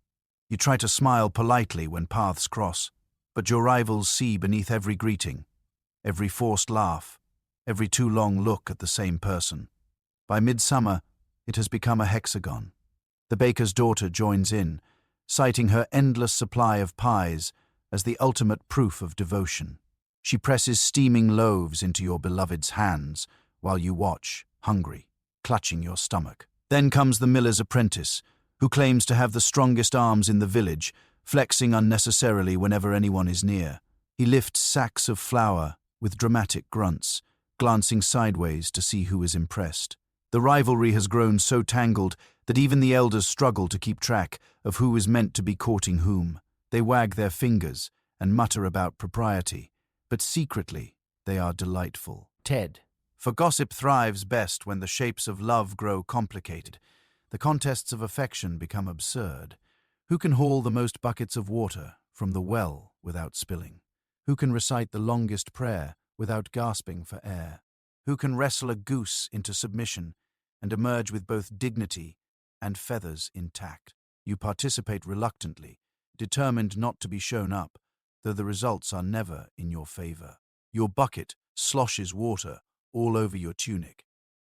You try to smile politely when paths cross, but your rivals see beneath every greeting, every forced laugh, every too long look at the same person. By midsummer, it has become a hexagon. The baker's daughter joins in, citing her endless supply of pies as the ultimate proof of devotion. She presses steaming loaves into your beloved's hands while you watch, hungry, clutching your stomach. Then comes the miller's apprentice, who claims to have the strongest arms in the village, flexing unnecessarily whenever anyone is near. He lifts sacks of flour with dramatic grunts, glancing sideways to see who is impressed. The rivalry has grown so tangled that even the elders struggle to keep track of who is meant to be courting whom. They wag their fingers and mutter about propriety, but secretly they are delightful. Ted. For gossip thrives best when the shapes of love grow complicated. The contests of affection become absurd. Who can haul the most buckets of water from the well without spilling? Who can recite the longest prayer without gasping for air? Who can wrestle a goose into submission and emerge with both dignity and feathers intact? You participate reluctantly, determined not to be shown up, though the results are never in your favor. Your bucket sloshes water all over your tunic.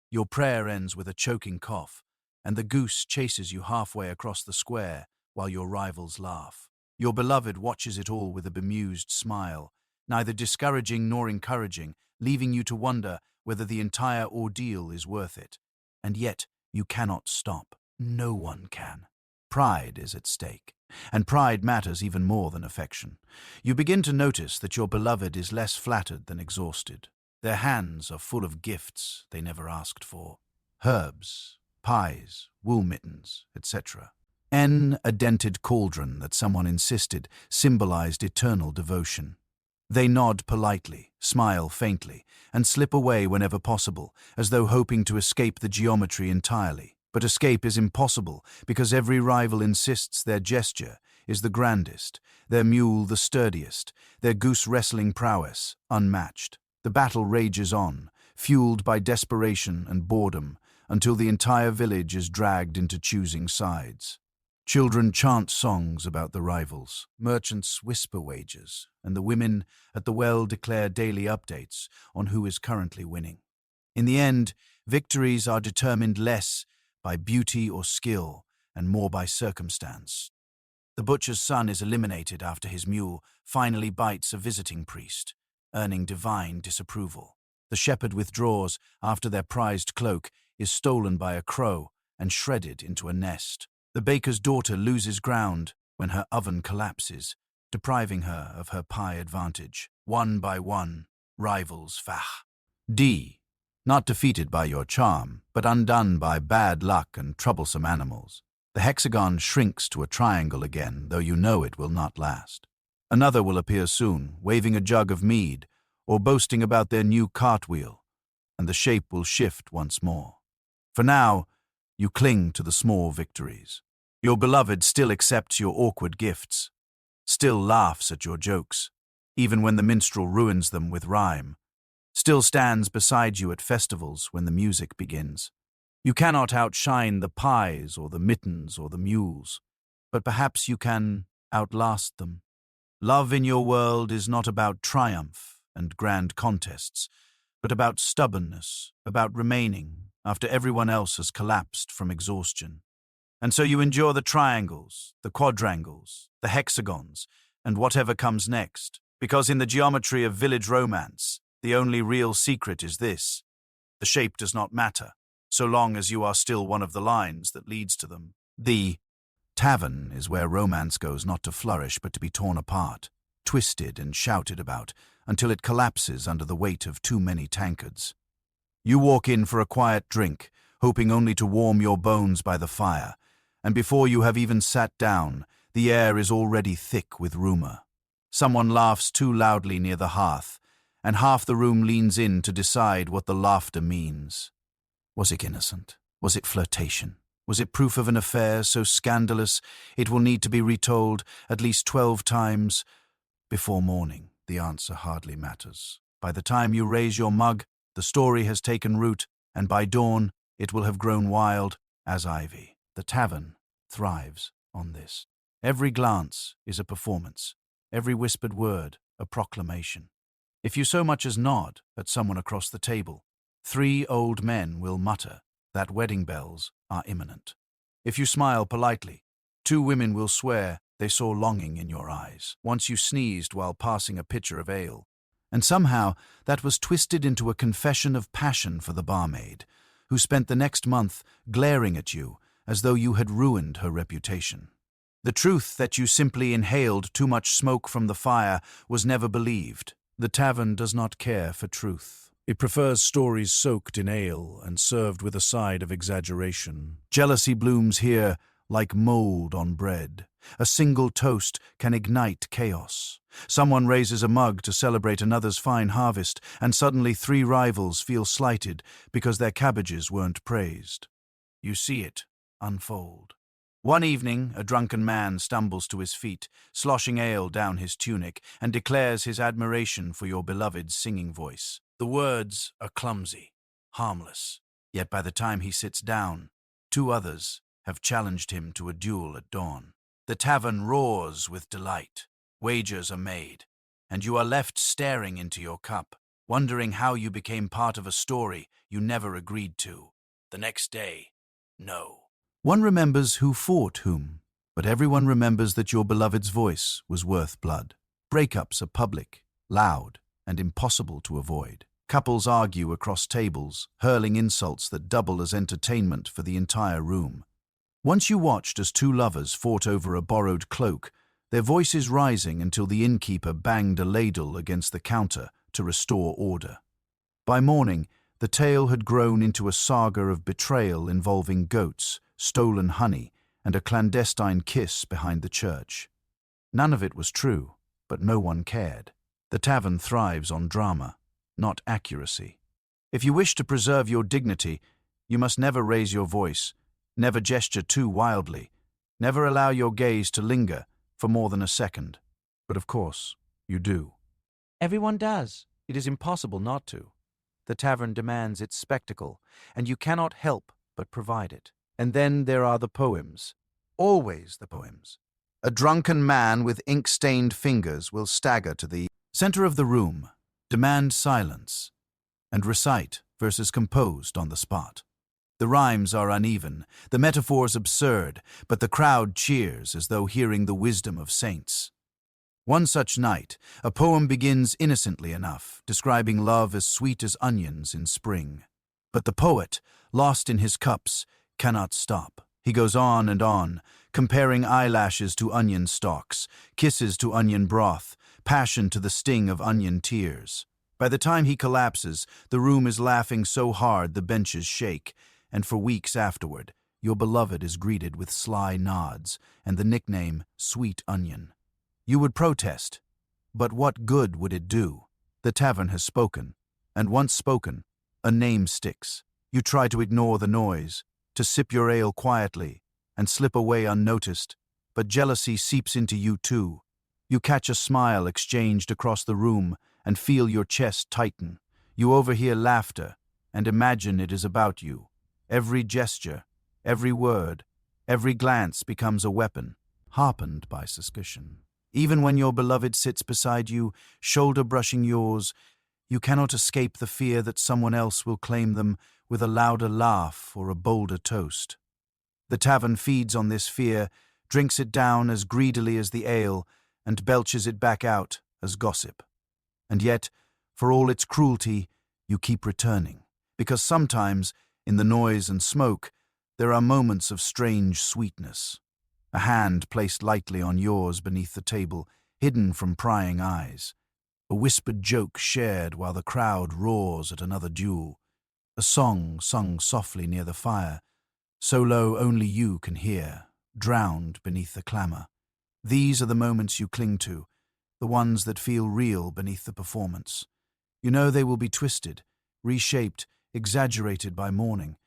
Your prayer ends with a choking cough, and the goose chases you halfway across the square while your rivals laugh. Your beloved watches it all with a bemused smile, neither discouraging nor encouraging, leaving you to wonder whether the entire ordeal is worth it. And yet you cannot stop. No one can. Pride is at stake, and pride matters even more than affection. You begin to notice that your beloved is less flattered than exhausted. Their hands are full of gifts they never asked for. Herbs, pies, wool mittens, etc. A dented cauldron that someone insisted symbolized eternal devotion. They nod politely, smile faintly, and slip away whenever possible, as though hoping to escape the geometry entirely. But escape is impossible because every rival insists their gesture is the grandest, their mule the sturdiest, their goose-wrestling prowess unmatched. The battle rages on, fueled by desperation and boredom, until the entire village is dragged into choosing sides. Children chant songs about the rivals, merchants whisper wagers, and the women at the well declare daily updates on who is currently winning. In the end, victories are determined less by beauty or skill and more by circumstance. The butcher's son is eliminated after his mule finally bites a visiting priest, earning divine disapproval. The shepherd withdraws after their prized cloak is stolen by a crow and shredded into a nest. The baker's daughter loses ground when her oven collapses, depriving her of her pie advantage. One by one, rivals fach. D. Not defeated by your charm, but undone by bad luck and troublesome animals. The hexagon shrinks to a triangle again, though you know it will not last. Another will appear soon, waving a jug of mead, or boasting about their new cartwheel, and the shape will shift once more. For now, you cling to the small victories. Your beloved still accepts your awkward gifts, still laughs at your jokes, even when the minstrel ruins them with rhyme, still stands beside you at festivals when the music begins. You cannot outshine the pies or the mittens or the mules, but perhaps you can outlast them. Love in your world is not about triumph and grand contests, but about stubbornness, about remaining after everyone else has collapsed from exhaustion. And so you endure the triangles, the quadrangles, the hexagons, and whatever comes next, because in the geometry of village romance, the only real secret is this: the shape does not matter, so long as you are still one of the lines that leads to them. The tavern is where romance goes not to flourish but to be torn apart, twisted and shouted about, until it collapses under the weight of too many tankards. You walk in for a quiet drink, hoping only to warm your bones by the fire, and before you have even sat down, the air is already thick with rumor. Someone laughs too loudly near the hearth, and half the room leans in to decide what the laughter means. Was it innocent? Was it flirtation? Was it proof of an affair so scandalous it will need to be retold at least 12 times? Before morning, the answer hardly matters. By the time you raise your mug, the story has taken root, and by dawn, it will have grown wild as ivy. The tavern thrives on this. Every glance is a performance, every whispered word a proclamation. If you so much as nod at someone across the table, 3 old men will mutter that wedding bells are imminent. If you smile politely, 2 women will swear they saw longing in your eyes. Once you sneezed while passing a pitcher of ale, and somehow that was twisted into a confession of passion for the barmaid, who spent the next month glaring at you as though you had ruined her reputation. The truth that you simply inhaled too much smoke from the fire was never believed. The tavern does not care for truth. It prefers stories soaked in ale and served with a side of exaggeration. Jealousy blooms here like mold on bread. A single toast can ignite chaos. Someone raises a mug to celebrate another's fine harvest, and suddenly 3 rivals feel slighted because their cabbages weren't praised. You see it unfold. One evening, a drunken man stumbles to his feet, sloshing ale down his tunic, and declares his admiration for your beloved's singing voice. The words are clumsy, harmless, yet by the time he sits down, 2 others have challenged him to a duel at dawn. The tavern roars with delight. Wagers are made, and you are left staring into your cup, wondering how you became part of a story you never agreed to. The next day, no. One remembers who fought whom, but everyone remembers that your beloved's voice was worth blood. Breakups are public, loud, and impossible to avoid. Couples argue across tables, hurling insults that double as entertainment for the entire room. Once you watched as 2 lovers fought over a borrowed cloak, their voices rising until the innkeeper banged a ladle against the counter to restore order. By morning, the tale had grown into a saga of betrayal involving goats, stolen honey, and a clandestine kiss behind the church. None of it was true, but no one cared. The tavern thrives on drama, not accuracy. If you wish to preserve your dignity, you must never raise your voice, never gesture too wildly, never allow your gaze to linger for more than a second. But of course, you do. Everyone does. It is impossible not to. The tavern demands its spectacle, and you cannot help but provide it. And then there are the poems. Always the poems. A drunken man with ink-stained fingers will stagger to the center of the room, demand silence, and recite verses composed on the spot. The rhymes are uneven, the metaphors absurd, but the crowd cheers as though hearing the wisdom of saints. One such night, a poem begins innocently enough, describing love as sweet as onions in spring. But the poet, lost in his cups, cannot stop. He goes on and on, comparing eyelashes to onion stalks, kisses to onion broth, passion to the sting of onion tears. By the time he collapses, the room is laughing so hard the benches shake, and for weeks afterward, your beloved is greeted with sly nods and the nickname Sweet Onion. You would protest, but what good would it do? The tavern has spoken, and once spoken, a name sticks. You try to ignore the noise, to sip your ale quietly, and slip away unnoticed, but jealousy seeps into you too. You catch a smile exchanged across the room and feel your chest tighten. You overhear laughter and imagine it is about you. Every gesture, every word, every glance becomes a weapon, harpened by suspicion. Even when your beloved sits beside you, shoulder brushing yours, you cannot escape the fear that someone else will claim them with a louder laugh or a bolder toast. The tavern feeds on this fear, drinks it down as greedily as the ale, and belches it back out as gossip. And yet, for all its cruelty, you keep returning, because sometimes, in the noise and smoke, there are moments of strange sweetness. A hand placed lightly on yours beneath the table, hidden from prying eyes. A whispered joke shared while the crowd roars at another duel. A song sung softly near the fire, so low only you can hear, drowned beneath the clamor. These are the moments you cling to, the ones that feel real beneath the performance. You know they will be twisted, reshaped, exaggerated by morning,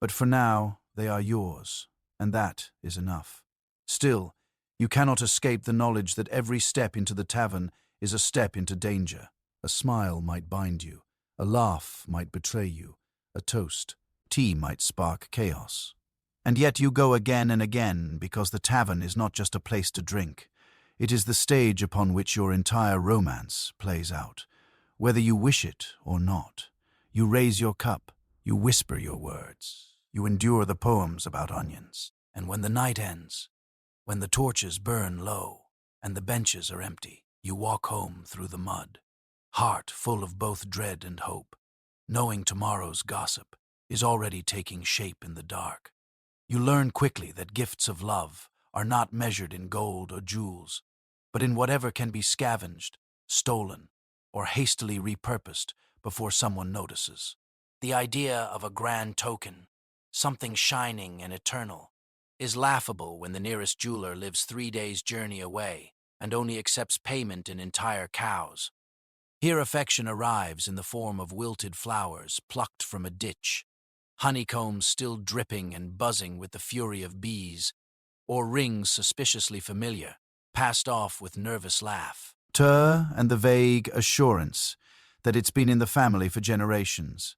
but for now they are yours, and that is enough. Still, you cannot escape the knowledge that every step into the tavern is a step into danger. A smile might bind you, a laugh might betray you, a toast, tea might spark chaos. And yet you go again and again because the tavern is not just a place to drink. It is the stage upon which your entire romance plays out. Whether you wish it or not, you raise your cup, you whisper your words, you endure the poems about onions. And when the night ends, when the torches burn low and the benches are empty, you walk home through the mud, heart full of both dread and hope, knowing tomorrow's gossip is already taking shape in the dark. You learn quickly that gifts of love are not measured in gold or jewels, but in whatever can be scavenged, stolen, or hastily repurposed before someone notices. The idea of a grand token, something shining and eternal, is laughable when the nearest jeweler lives 3 days' journey away and only accepts payment in entire cows. Here affection arrives in the form of wilted flowers plucked from a ditch, honeycombs still dripping and buzzing with the fury of bees, or rings suspiciously familiar, passed off with nervous laugh. And the vague assurance that it's been in the family for generations.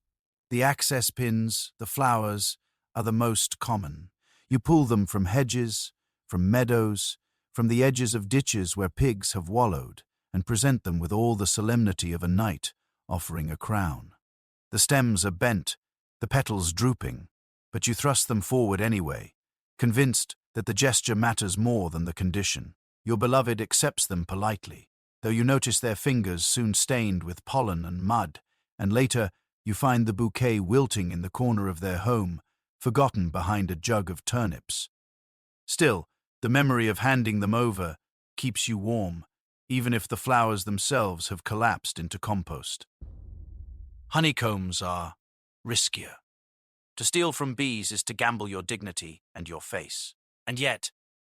The access pins, the flowers, are the most common. You pull them from hedges, from meadows, from the edges of ditches where pigs have wallowed, and present them with all the solemnity of a knight offering a crown. The stems are bent, the petals drooping, but you thrust them forward anyway, convinced that the gesture matters more than the condition. Your beloved accepts them politely, though you notice their fingers soon stained with pollen and mud, and later you find the bouquet wilting in the corner of their home, forgotten behind a jug of turnips. Still, the memory of handing them over keeps you warm, even if the flowers themselves have collapsed into compost. Honeycombs are riskier. To steal from bees is to gamble your dignity and your face. And yet,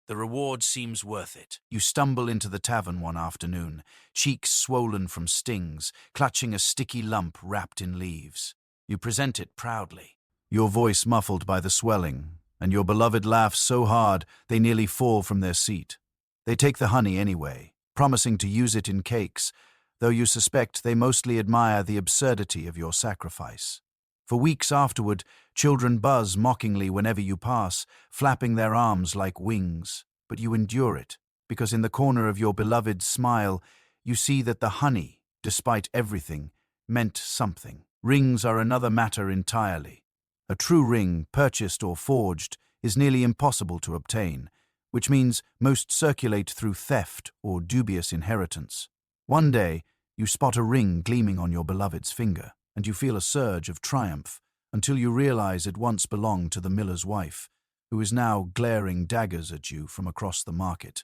the reward seems worth it. You stumble into the tavern one afternoon, cheeks swollen from stings, clutching a sticky lump wrapped in leaves. You present it proudly, your voice muffled by the swelling, and your beloved laughs so hard they nearly fall from their seat. They take the honey anyway, promising to use it in cakes, though you suspect they mostly admire the absurdity of your sacrifice. For weeks afterward, children buzz mockingly whenever you pass, flapping their arms like wings. But you endure it, because in the corner of your beloved's smile, you see that the honey, despite everything, meant something. Rings are another matter entirely. A true ring, purchased or forged, is nearly impossible to obtain, which means most circulate through theft or dubious inheritance. One day, you spot a ring gleaming on your beloved's finger, and you feel a surge of triumph until you realize it once belonged to the miller's wife, who is now glaring daggers at you from across the market.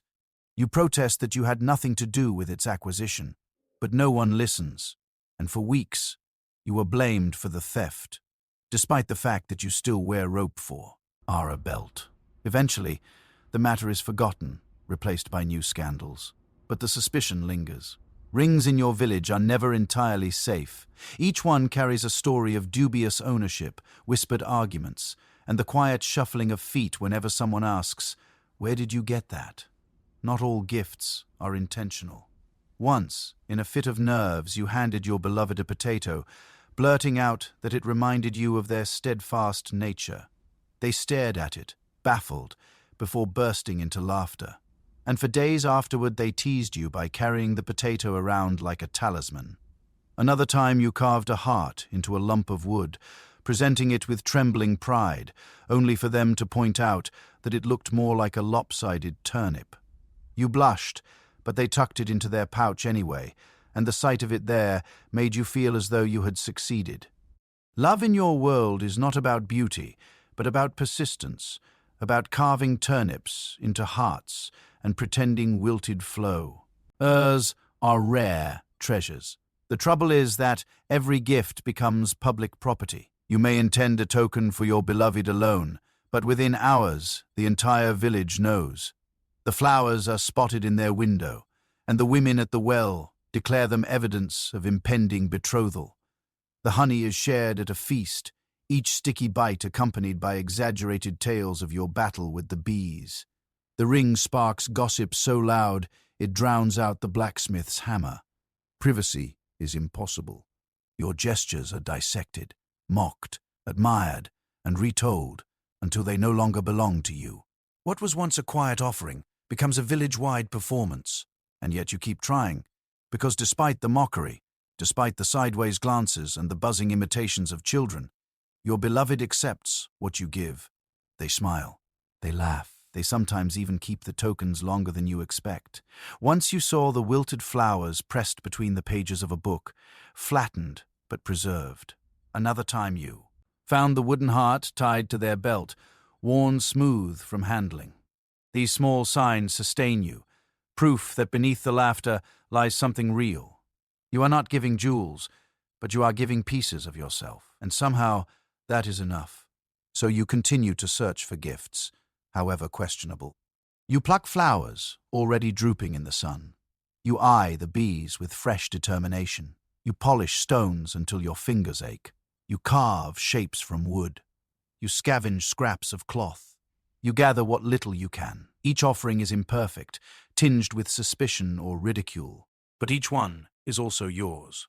You protest that you had nothing to do with its acquisition, but no one listens, and for weeks you are blamed for the theft, despite the fact that you still wear rope for. are a belt. Eventually, the matter is forgotten, replaced by new scandals. But the suspicion lingers. Rings in your village are never entirely safe. Each one carries a story of dubious ownership, whispered arguments, and the quiet shuffling of feet whenever someone asks, "Where did you get that?" Not all gifts are intentional. Once, in a fit of nerves, you handed your beloved a potato, blurting out that it reminded you of their steadfast nature. They stared at it, baffled, before bursting into laughter. And for days afterward they teased you by carrying the potato around like a talisman. Another time you carved a heart into a lump of wood, presenting it with trembling pride, only for them to point out that it looked more like a lopsided turnip. You blushed, but they tucked it into their pouch anyway, and the sight of it there made you feel as though you had succeeded. Love in your world is not about beauty, but about persistence, about carving turnips into hearts and pretending wilted flow. Hers are rare treasures. The trouble is that every gift becomes public property. You may intend a token for your beloved alone, but within hours the entire village knows. The flowers are spotted in their window, and the women at the well declare them evidence of impending betrothal. The honey is shared at a feast, each sticky bite accompanied by exaggerated tales of your battle with the bees. The ring sparks gossip so loud it drowns out the blacksmith's hammer. Privacy is impossible. Your gestures are dissected, mocked, admired, and retold until they no longer belong to you. What was once a quiet offering becomes a village-wide performance, and yet you keep trying, because despite the mockery, despite the sideways glances and the buzzing imitations of children, your beloved accepts what you give. They smile, they laugh, they sometimes even keep the tokens longer than you expect. Once you saw the wilted flowers pressed between the pages of a book, flattened but preserved. Another time you found the wooden heart tied to their belt, worn smooth from handling. These small signs sustain you, proof that beneath the laughter lies something real. You are not giving jewels, but you are giving pieces of yourself, and somehow that is enough. So you continue to search for gifts, however questionable. You pluck flowers already drooping in the sun. You eye the bees with fresh determination. You polish stones until your fingers ache. You carve shapes from wood. You scavenge scraps of cloth. You gather what little you can. Each offering is imperfect, tinged with suspicion or ridicule, but each one is also yours.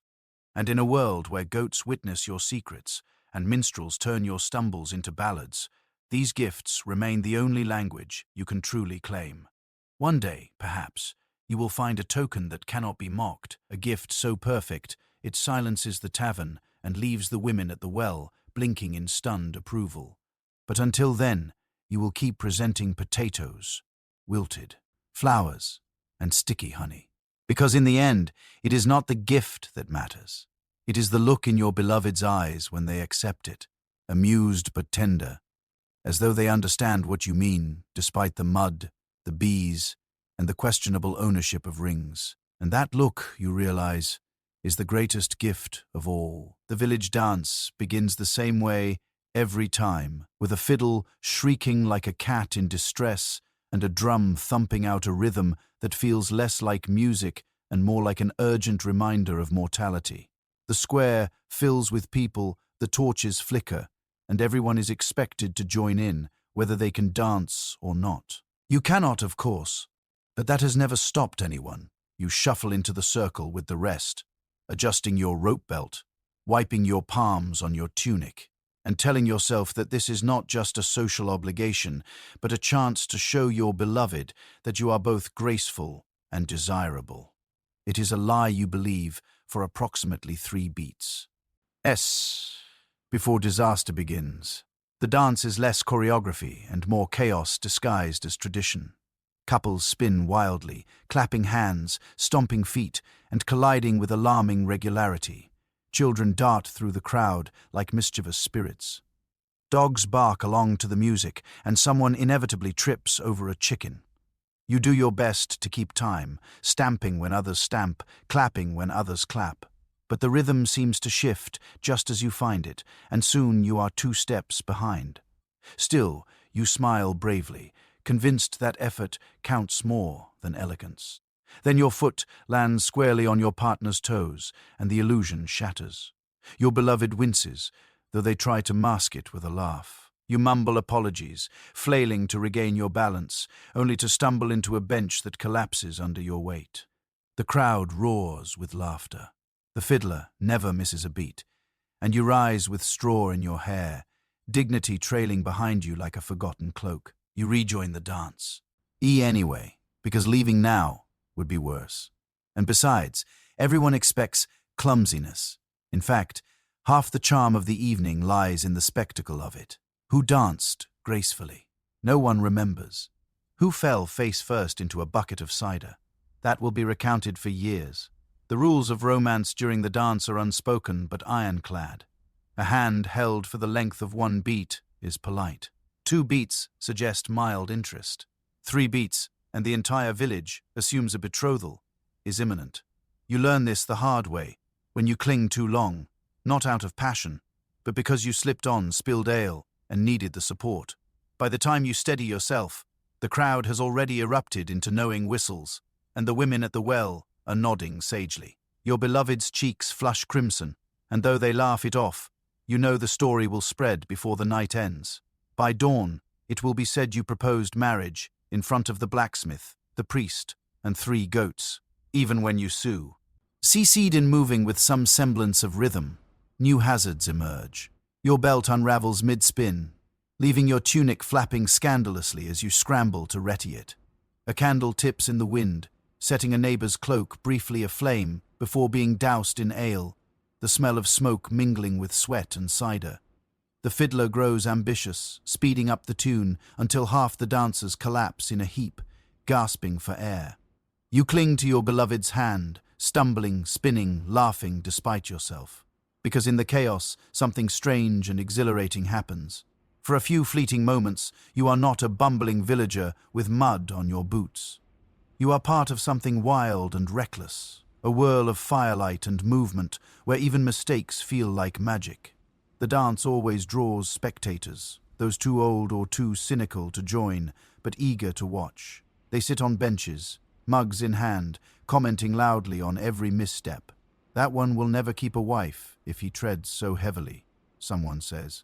And in a world where goats witness your secrets and minstrels turn your stumbles into ballads, these gifts remain the only language you can truly claim. One day, perhaps, you will find a token that cannot be mocked, a gift so perfect it silences the tavern and leaves the women at the well blinking in stunned approval. But until then, you will keep presenting potatoes, wilted, flowers, and sticky honey. Because in the end, it is not the gift that matters. It is the look in your beloved's eyes when they accept it, amused but tender, as though they understand what you mean, despite the mud, the bees, and the questionable ownership of rings. And that look, you realize, is the greatest gift of all. The village dance begins the same way every time, with a fiddle shrieking like a cat in distress and a drum thumping out a rhythm that feels less like music and more like an urgent reminder of mortality. The square fills with people, the torches flicker, and everyone is expected to join in, whether they can dance or not. You cannot, of course, but that has never stopped anyone. You shuffle into the circle with the rest, adjusting your rope belt, wiping your palms on your tunic, and telling yourself that this is not just a social obligation, but a chance to show your beloved that you are both graceful and desirable. It is a lie you believe for approximately 3 beats. Before disaster begins. The dance is less choreography and more chaos disguised as tradition. Couples spin wildly, clapping hands, stomping feet, and colliding with alarming regularity. Children dart through the crowd like mischievous spirits. Dogs bark along to the music, and someone inevitably trips over a chicken. You do your best to keep time, stamping when others stamp, clapping when others clap. But the rhythm seems to shift just as you find it, and soon you are 2 steps behind. Still, You smile bravely, convinced that effort counts more than elegance. Then your foot lands squarely on your partner's toes, and the illusion shatters. Your beloved winces, though they try to mask it with a laugh. You mumble apologies, flailing to regain your balance, only to stumble into a bench that collapses under your weight. The crowd roars with laughter. The fiddler never misses a beat, and you rise with straw in your hair, dignity trailing behind you like a forgotten cloak. You rejoin the dance. Anyway, because leaving now would be worse. And besides, everyone expects clumsiness. In fact, half the charm of the evening lies in the spectacle of it. Who danced gracefully? No one remembers. Who fell face first into a bucket of cider? That will be recounted for years. The rules of romance during the dance are unspoken but ironclad. A hand held for the length of one beat is polite. 2 beats suggest mild interest. 3 beats, and the entire village assumes a betrothal is imminent. You learn this the hard way, when you cling too long, not out of passion, but because you slipped on spilled ale and needed the support. By the time you steady yourself, the crowd has already erupted into knowing whistles, and the women at the well are nodding sagely. Your beloved's cheeks flush crimson, and though they laugh it off, you know the story will spread before the night ends. By dawn, it will be said you proposed marriage in front of the blacksmith, the priest, and 3 goats, even when you sue. CC'd in moving with some semblance of rhythm, new hazards emerge. Your belt unravels mid-spin, leaving your tunic flapping scandalously as you scramble to ready it. A candle tips in the wind, setting a neighbor's cloak briefly aflame before being doused in ale, the smell of smoke mingling with sweat and cider. The fiddler grows ambitious, speeding up the tune until half the dancers collapse in a heap, gasping for air. You cling to your beloved's hand, stumbling, spinning, laughing despite yourself. Because in the chaos, something strange and exhilarating happens. For a few fleeting moments, you are not a bumbling villager with mud on your boots. You are part of something wild and reckless, a whirl of firelight and movement where even mistakes feel like magic. The dance always draws spectators, those too old or too cynical to join, but eager to watch. They sit on benches, mugs in hand, commenting loudly on every misstep. That one will never keep a wife if he treads so heavily, someone says.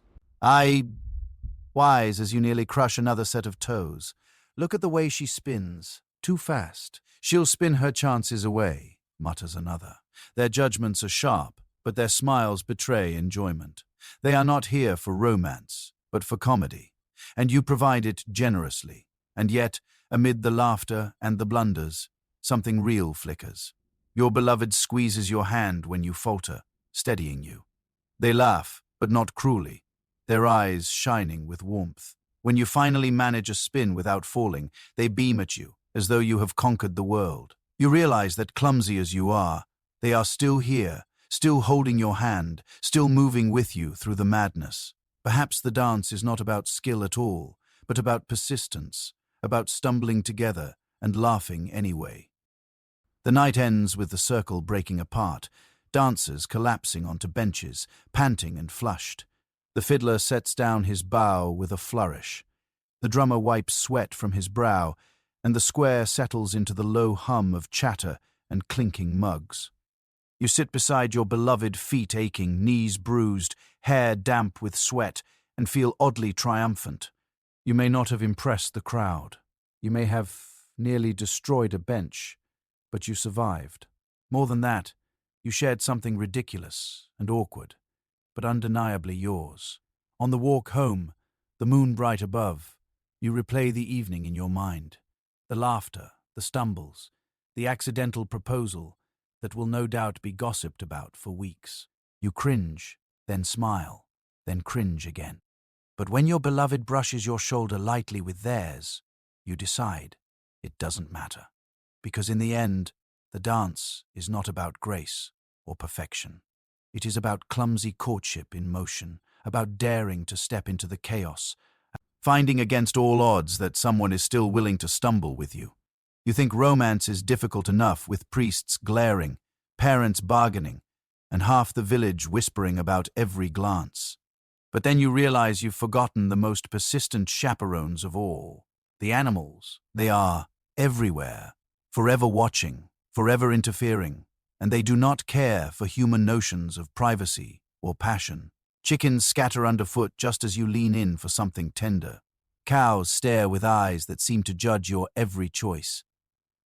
Wise as you nearly crush another set of toes. Look at the way she spins. Too fast. She'll spin her chances away, mutters another. Their judgments are sharp, but their smiles betray enjoyment. They are not here for romance, but for comedy, and you provide it generously. And yet, amid the laughter and the blunders, something real flickers. Your beloved squeezes your hand when you falter, steadying you. They laugh, but not cruelly, their eyes shining with warmth. When you finally manage a spin without falling, they beam at you, as though you have conquered the world. You realize that clumsy as you are, they are still here, still holding your hand, still moving with you through the madness. Perhaps the dance is not about skill at all, but about persistence, about stumbling together and laughing anyway. The night ends with the circle breaking apart, dancers collapsing onto benches, panting and flushed. The fiddler sets down his bow with a flourish. The drummer wipes sweat from his brow, and the square settles into the low hum of chatter and clinking mugs. You sit beside your beloved, feet aching, knees bruised, hair damp with sweat, and feel oddly triumphant. You may not have impressed the crowd. You may have nearly destroyed a bench, but you survived. More than that, you shared something ridiculous and awkward, but undeniably yours. On the walk home, the moon bright above, you replay the evening in your mind. The laughter, the stumbles, the accidental proposal that will no doubt be gossiped about for weeks. You cringe, then smile, then cringe again. But when your beloved brushes your shoulder lightly with theirs, you decide it doesn't matter. Because in the end, the dance is not about grace or perfection. It is about clumsy courtship in motion, about daring to step into the chaos, finding against all odds that someone is still willing to stumble with you. You think romance is difficult enough with priests glaring, parents bargaining, and half the village whispering about every glance. But then you realize you've forgotten the most persistent chaperones of all. The animals. They are everywhere, forever watching, forever interfering, and they do not care for human notions of privacy or passion. Chickens scatter underfoot just as you lean in for something tender. Cows stare with eyes that seem to judge your every choice.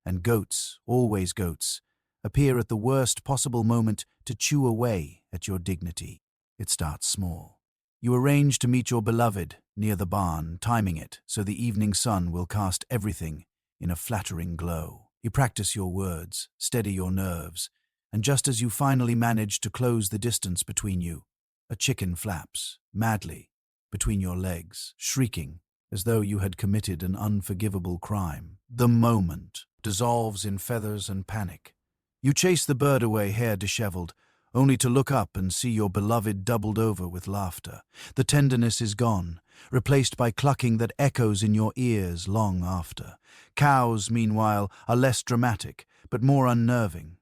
And goats, always goats, appear at the worst possible moment to chew away at your dignity. It starts small. You arrange to meet your beloved near the barn, timing it so the evening sun will cast everything in a flattering glow. You practice your words, steady your nerves, and just as you finally manage to close the distance between you, a chicken flaps, madly, between your legs, shrieking as though you had committed an unforgivable crime. The moment dissolves in feathers and panic. You chase the bird away, hair disheveled, only to look up and see your beloved doubled over with laughter. The tenderness is gone, replaced by clucking that echoes in your ears long after. Cows, meanwhile, are less dramatic, but more unnerving.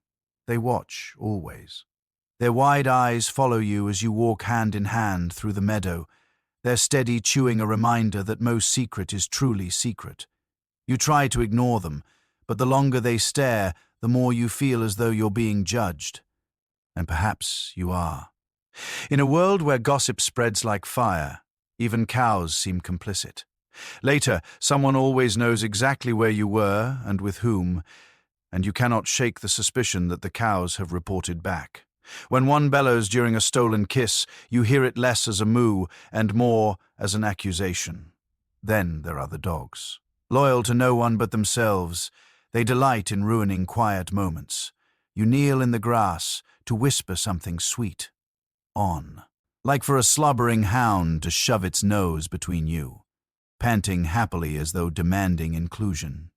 They watch, always. Their wide eyes follow you as you walk hand in hand through the meadow, their steady chewing a reminder that most secret is truly secret. You try to ignore them, but the longer they stare, the more you feel as though you're being judged. And perhaps you are. In a world where gossip spreads like fire, even cows seem complicit. Later, someone always knows exactly where you were and with whom, and you cannot shake the suspicion that the cows have reported back. When one bellows during a stolen kiss, you hear it less as a moo and more as an accusation. Then there are the dogs. Loyal to no one but themselves, they delight in ruining quiet moments. You kneel in the grass to whisper something sweet. On. Like for a slobbering hound to shove its nose between you, panting happily as though demanding inclusion.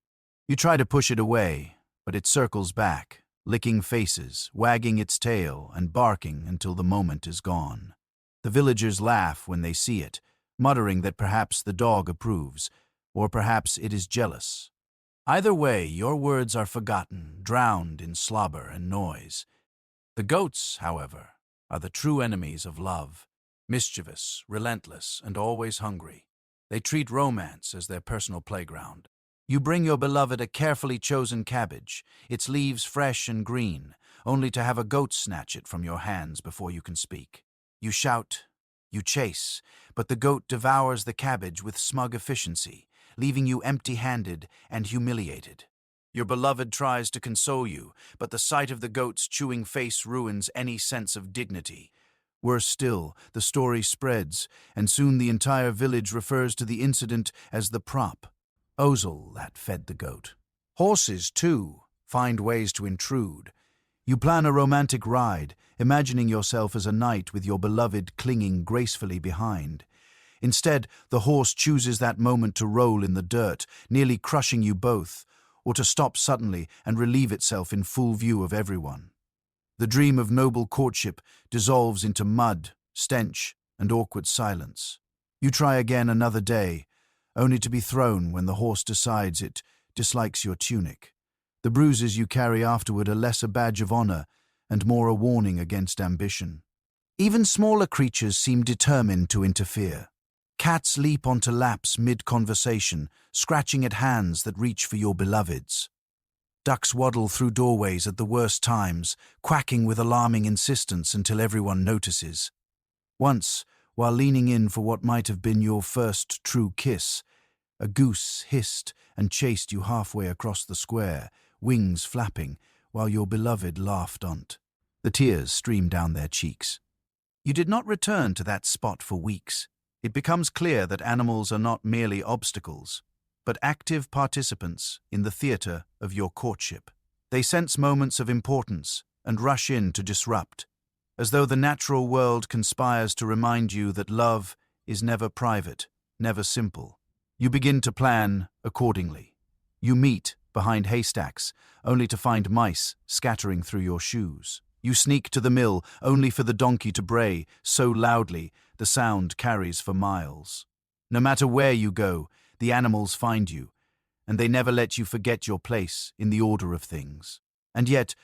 You try to push it away, but it circles back, licking faces, wagging its tail, and barking until the moment is gone. The villagers laugh when they see it, muttering that perhaps the dog approves, or perhaps it is jealous. Either way, your words are forgotten, drowned in slobber and noise. The goats, however, are the true enemies of love, mischievous, relentless, and always hungry. They treat romance as their personal playground. You bring your beloved a carefully chosen cabbage, its leaves fresh and green, only to have a goat snatch it from your hands before you can speak. You shout, you chase, but the goat devours the cabbage with smug efficiency, leaving you empty-handed and humiliated. Your beloved tries to console you, but the sight of the goat's chewing face ruins any sense of dignity. Worse still, the story spreads, and soon the entire village refers to the incident as the prop. Ozil that fed the goat. Horses, too, find ways to intrude. You plan a romantic ride, imagining yourself as a knight with your beloved clinging gracefully behind. Instead, the horse chooses that moment to roll in the dirt, nearly crushing you both, or to stop suddenly and relieve itself in full view of everyone. The dream of noble courtship dissolves into mud, stench, and awkward silence. You try again another day, only to be thrown when the horse decides it dislikes your tunic. The bruises you carry afterward are less a badge of honor and more a warning against ambition. Even smaller creatures seem determined to interfere. Cats leap onto laps mid-conversation, scratching at hands that reach for your beloveds. Ducks waddle through doorways at the worst times, quacking with alarming insistence until everyone notices. Once, while leaning in for what might have been your first true kiss, a goose hissed and chased you halfway across the square, wings flapping, while your beloved laughed on't. The tears streamed down their cheeks. You did not return to that spot for weeks. It becomes clear that animals are not merely obstacles, but active participants in the theater of your courtship. They sense moments of importance and rush in to disrupt, as though the natural world conspires to remind you that love is never private, never simple. You begin to plan accordingly. You meet behind haystacks, only to find mice scattering through your shoes. You sneak to the mill, only for the donkey to bray so loudly the sound carries for miles. No matter where you go, the animals find you, and they never let you forget your place in the order of things. And yet,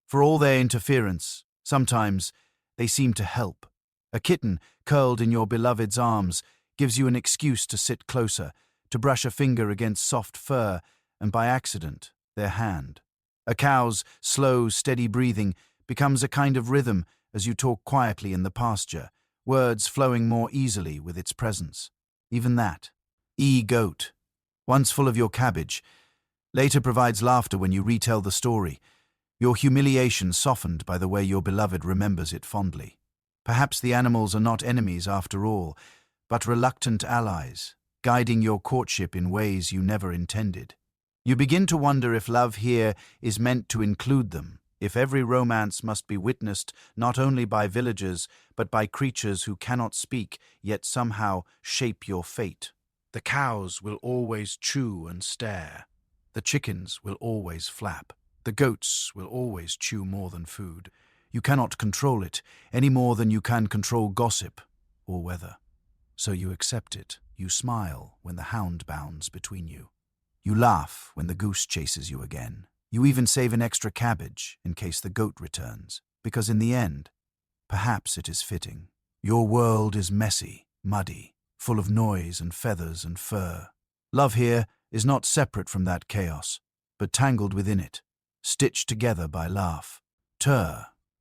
for all their interference, sometimes they seem to help. A kitten curled in your beloved's arms, gives you an excuse to sit closer, to brush a finger against soft fur, and by accident, their hand. A cow's slow, steady breathing becomes a kind of rhythm as you talk quietly in the pasture, words flowing more easily with its presence. Even that. Goat, once full of your cabbage, later provides laughter when you retell the story, your humiliation softened by the way your beloved remembers it fondly. Perhaps the animals are not enemies after all, but reluctant allies, guiding your courtship in ways you never intended. You begin to wonder if love here is meant to include them, if every romance must be witnessed not only by villagers, but by creatures who cannot speak, yet somehow shape your fate. The cows will always chew and stare. The chickens will always flap. The goats will always chew more than food. You cannot control it, any more than you can control gossip or weather. So you accept it. You smile when the hound bounds between you. You laugh when the goose chases you again. You even save an extra cabbage in case the goat returns, because in the end, perhaps it is fitting. Your world is messy, muddy, full of noise and feathers and fur. Love here is not separate from that chaos, but tangled within it, stitched together by laugh,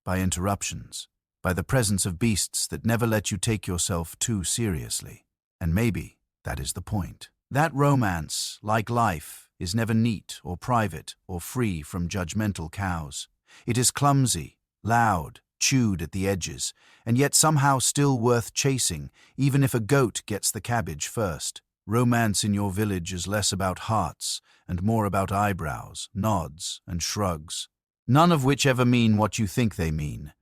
by interruptions, by the presence of beasts that never let you take yourself too seriously. And maybe that is the point. That romance, like life, is never neat or private or free from judgmental cows. It is clumsy, loud, chewed at the edges, and yet somehow still worth chasing, even if a goat gets the cabbage first. Romance in your village is less about hearts and more about eyebrows, nods, and shrugs, none of which ever mean what you think they mean.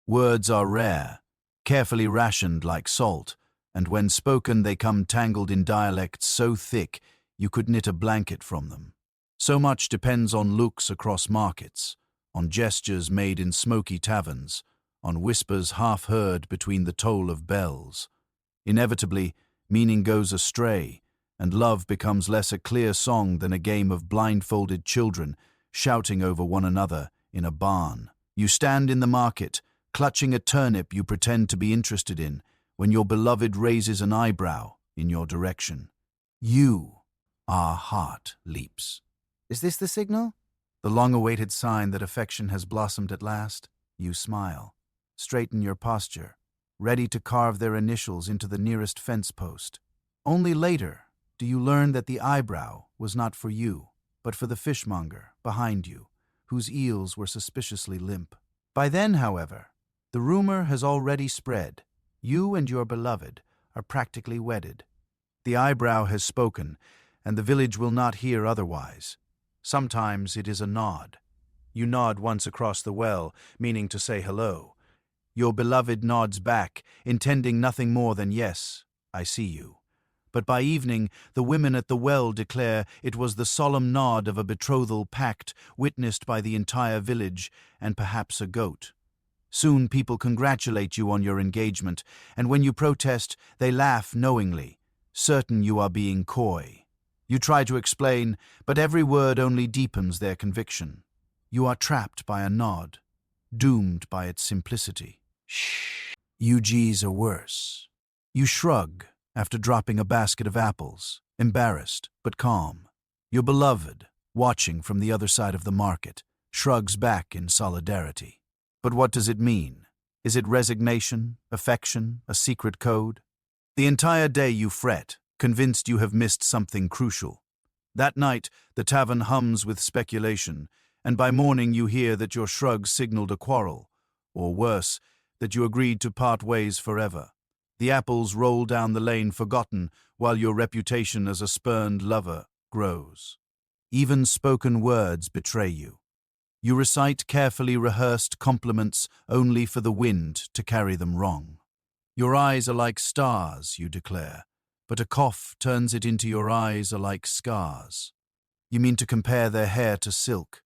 Words are rare, carefully rationed like salt, and when spoken they come tangled in dialects so thick you could knit a blanket from them. So much depends on looks across markets, on gestures made in smoky taverns, on whispers half heard between the toll of bells. Inevitably, meaning goes astray, and love becomes less a clear song than a game of blindfolded children shouting over one another in a barn. You stand in the market, clutching a turnip you pretend to be interested in, when your beloved raises an eyebrow in your direction. Our heart leaps. Is this the signal? The long-awaited sign that affection has blossomed at last? You smile, straighten your posture, ready to carve their initials into the nearest fence post. Only later do you learn that the eyebrow was not for you, but for the fishmonger behind you, whose eels were suspiciously limp. By then, however, the rumor has already spread. You and your beloved are practically wedded. The eyebrow has spoken, and the village will not hear otherwise. Sometimes it is a nod. You nod once across the well, meaning to say hello. Your beloved nods back, intending nothing more than yes, I see you. But by evening, the women at the well declare it was the solemn nod of a betrothal pact witnessed by the entire village and perhaps a goat. Soon people congratulate you on your engagement, and when you protest, they laugh knowingly, certain you are being coy. You try to explain, but every word only deepens their conviction. You are trapped by a nod, doomed by its simplicity. Shh. UGs are worse. You shrug after dropping a basket of apples, embarrassed but calm. Your beloved, watching from the other side of the market, shrugs back in solidarity. But what does it mean? Is it resignation, affection, a secret code? The entire day you fret, convinced you have missed something crucial. That night, the tavern hums with speculation, and by morning you hear that your shrug signaled a quarrel, or worse, that you agreed to part ways forever. The apples roll down the lane forgotten, while your reputation as a spurned lover grows. Even spoken words betray you. You recite carefully rehearsed compliments only for the wind to carry them wrong. Your eyes are like stars, you declare, but a cough turns it into your eyes are like scars. You mean to compare their hair to silk,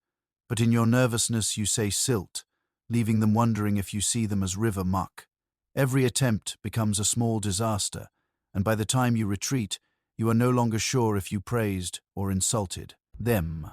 but in your nervousness you say silt, leaving them wondering if you see them as river muck. Every attempt becomes a small disaster, and by the time you retreat, you are no longer sure if you praised or insulted them.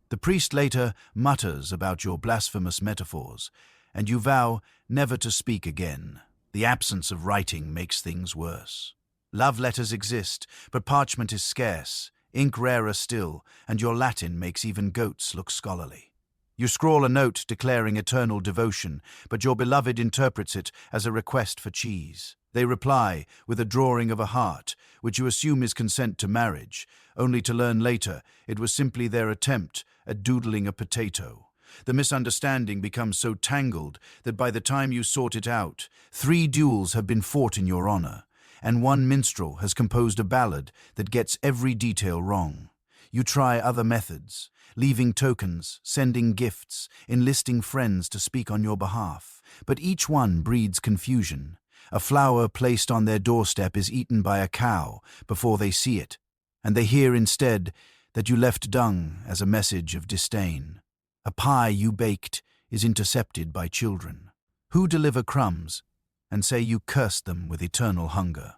The priest later mutters about your blasphemous metaphors, and you vow never to speak again. The absence of writing makes things worse. Love letters exist, but parchment is scarce, ink rarer still, and your Latin makes even goats look scholarly. You scrawl a note declaring eternal devotion, but your beloved interprets it as a request for cheese. They reply with a drawing of a heart, which you assume is consent to marriage, only to learn later it was simply their attempt at doodling a potato. The misunderstanding becomes so tangled that by the time you sort it out, 3 duels have been fought in your honor, and 1 minstrel has composed a ballad that gets every detail wrong. You try other methods, leaving tokens, sending gifts, enlisting friends to speak on your behalf, but each one breeds confusion. A flower placed on their doorstep is eaten by a cow before they see it, and they hear instead that you left dung as a message of disdain. A pie you baked is intercepted by children, who deliver crumbs and say you cursed them with eternal hunger.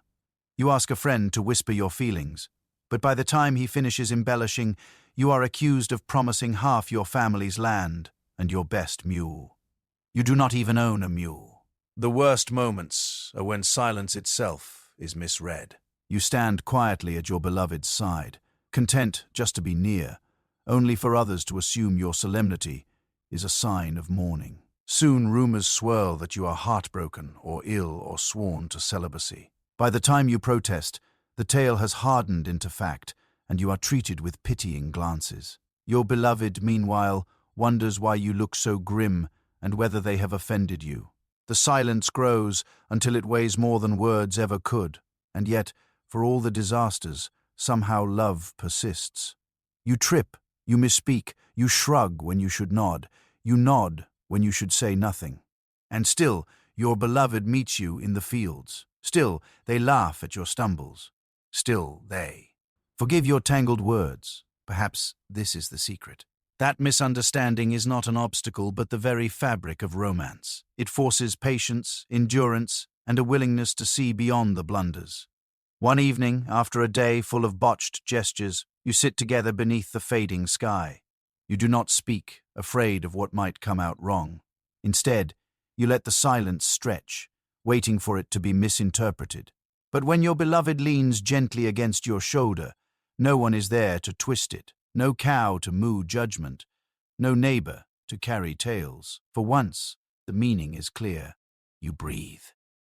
You ask a friend to whisper your feelings, but by the time he finishes embellishing, you are accused of promising half your family's land and your best mule. You do not even own a mule. The worst moments are when silence itself is misread. You stand quietly at your beloved's side, content just to be near, only for others to assume your solemnity is a sign of mourning. Soon rumors swirl that you are heartbroken or ill or sworn to celibacy. By the time you protest, the tale has hardened into fact, and you are treated with pitying glances. Your beloved, meanwhile, wonders why you look so grim and whether they have offended you. The silence grows until it weighs more than words ever could, and yet, for all the disasters, somehow love persists. You trip, you misspeak, you shrug when you should nod when you should say nothing. And still, your beloved meets you in the fields. Still, they laugh at your stumbles. Still, they forgive your tangled words. Perhaps this is the secret. That misunderstanding is not an obstacle but the very fabric of romance. It forces patience, endurance, and a willingness to see beyond the blunders. One evening, after a day full of botched gestures, you sit together beneath the fading sky. You do not speak, afraid of what might come out wrong. Instead, you let the silence stretch, waiting for it to be misinterpreted. But when your beloved leans gently against your shoulder, no one is there to twist it, no cow to moo judgment, no neighbor to carry tales. For once, the meaning is clear. You breathe,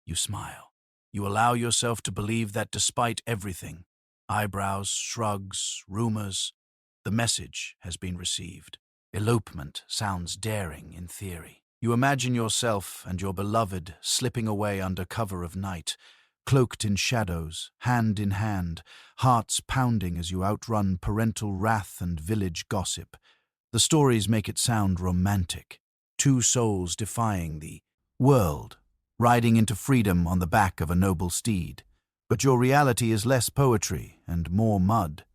you smile. You allow yourself to believe that despite everything, eyebrows, shrugs, rumors, the message has been received. Elopement sounds daring in theory. You imagine yourself and your beloved slipping away under cover of night, cloaked in shadows, hand in hand, hearts pounding as you outrun parental wrath and village gossip. The stories make it sound romantic. 2 souls defying the world, riding into freedom on the back of a noble steed. But your reality is less poetry and more mud.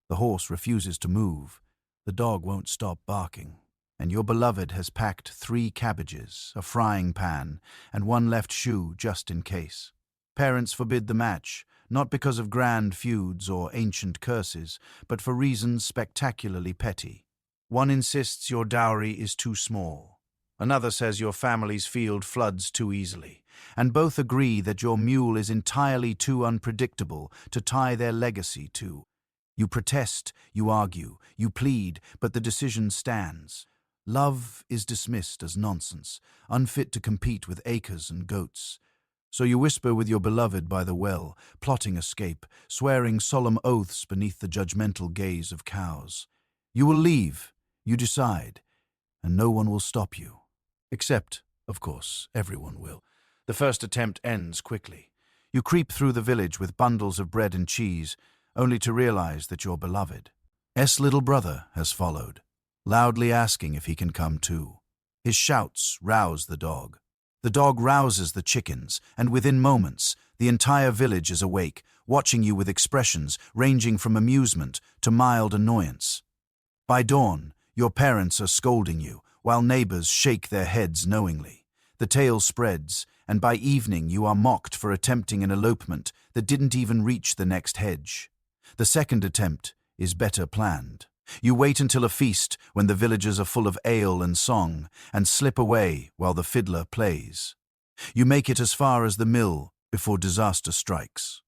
The horse refuses to move. The dog won't stop barking. And your beloved has packed 3 cabbages, a frying pan, and 1 left shoe just in case. Parents forbid the match, not because of grand feuds or ancient curses, but for reasons spectacularly petty. One insists your dowry is too small. Another says your family's field floods too easily. And both agree that your mule is entirely too unpredictable to tie their legacy to. You protest, you argue, you plead, but the decision stands. Love is dismissed as nonsense, unfit to compete with acres and goats. So you whisper with your beloved by the well, plotting escape, swearing solemn oaths beneath the judgmental gaze of cows. You will leave, you decide, and no one will stop you. Except, of course, everyone will. The first attempt ends quickly. You creep through the village with bundles of bread and cheese, only to realize that your beloved's little brother has followed, loudly asking if he can come too. His shouts rouse the dog. The dog rouses the chickens, and within moments, the entire village is awake, watching you with expressions ranging from amusement to mild annoyance. By dawn, your parents are scolding you, while neighbors shake their heads knowingly. The tale spreads, and by evening you are mocked for attempting an elopement that didn't even reach the next hedge. The second attempt is better planned. You wait until a feast when the villagers are full of ale and song, and slip away while the fiddler plays. You make it as far as the mill before disaster strikes.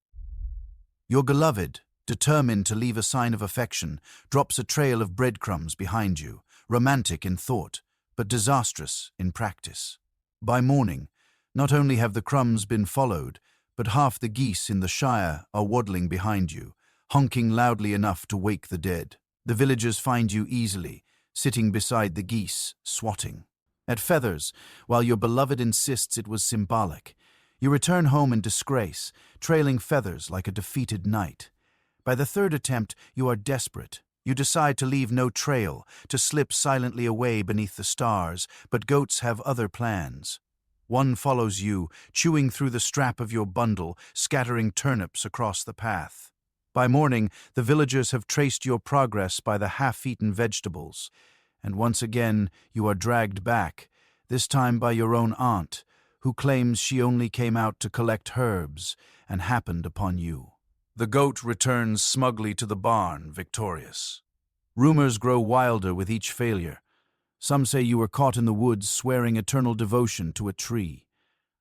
Your beloved, determined to leave a sign of affection, drops a trail of breadcrumbs behind you, romantic in thought, but disastrous in practice. By morning, not only have the crumbs been followed, but half the geese in the shire are waddling behind you, honking loudly enough to wake the dead. The villagers find you easily, sitting beside the geese, swatting at feathers, while your beloved insists it was symbolic. You return home in disgrace, trailing feathers like a defeated knight. By the third attempt, you are desperate. You decide to leave no trail, to slip silently away beneath the stars, but goats have other plans. One follows you, chewing through the strap of your bundle, scattering turnips across the path. By morning, the villagers have traced your progress by the half-eaten vegetables, and once again you are dragged back, this time by your own aunt, who claims she only came out to collect herbs and happened upon you. The goat returns smugly to the barn, victorious. Rumors grow wilder with each failure. Some say you were caught in the woods swearing eternal devotion to a tree.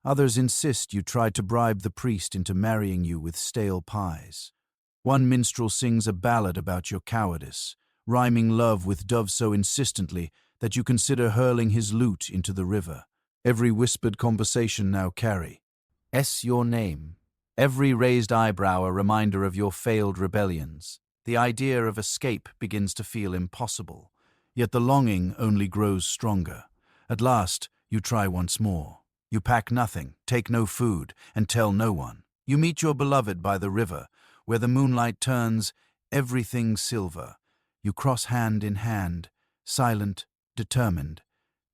Others insist you tried to bribe the priest into marrying you with stale pies. One minstrel sings a ballad about your cowardice, rhyming love with dove so insistently that you consider hurling his lute into the river. Every whispered conversation now carry your name. Every raised eyebrow a reminder of your failed rebellions. The idea of escape begins to feel impossible, yet the longing only grows stronger. At last, you try once more. You pack nothing, take no food, and tell no one. You meet your beloved by the river, where the moonlight turns everything silver. You cross hand in hand, silent, determined,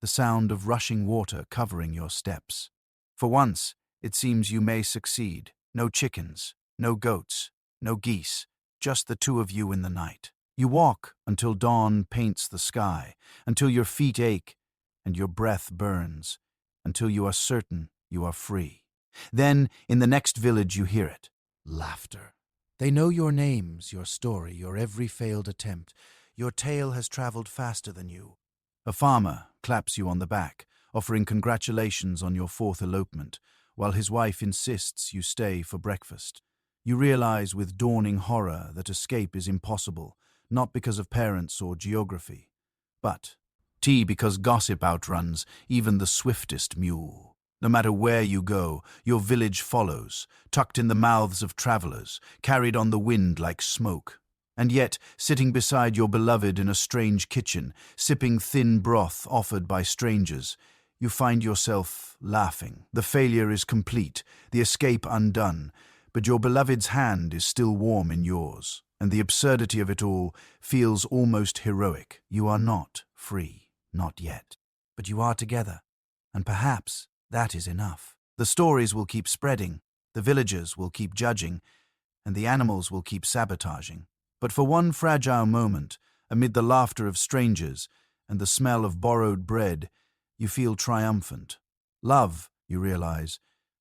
the sound of rushing water covering your steps. For once, it seems you may succeed. No chickens, no goats, no geese, just the two of you in the night. You walk until dawn paints the sky, until your feet ache and your breath burns, until you are certain you are free. Then, in the next village, you hear it. Laughter. They know your names, your story, your every failed attempt. Your tale has traveled faster than you. A farmer claps you on the back, offering congratulations on your fourth elopement, while his wife insists you stay for breakfast. You realize with dawning horror that escape is impossible, not because of parents or geography, but because gossip outruns even the swiftest mule. No matter where you go, your village follows, tucked in the mouths of travelers, carried on the wind like smoke. And yet, sitting beside your beloved in a strange kitchen, sipping thin broth offered by strangers, you find yourself laughing. The failure is complete, the escape undone, but your beloved's hand is still warm in yours, and the absurdity of it all feels almost heroic. You are not free, not yet, but you are together, and perhaps that is enough. The stories will keep spreading, the villagers will keep judging, and the animals will keep sabotaging. But for one fragile moment, amid the laughter of strangers and the smell of borrowed bread, you feel triumphant. Love, you realize,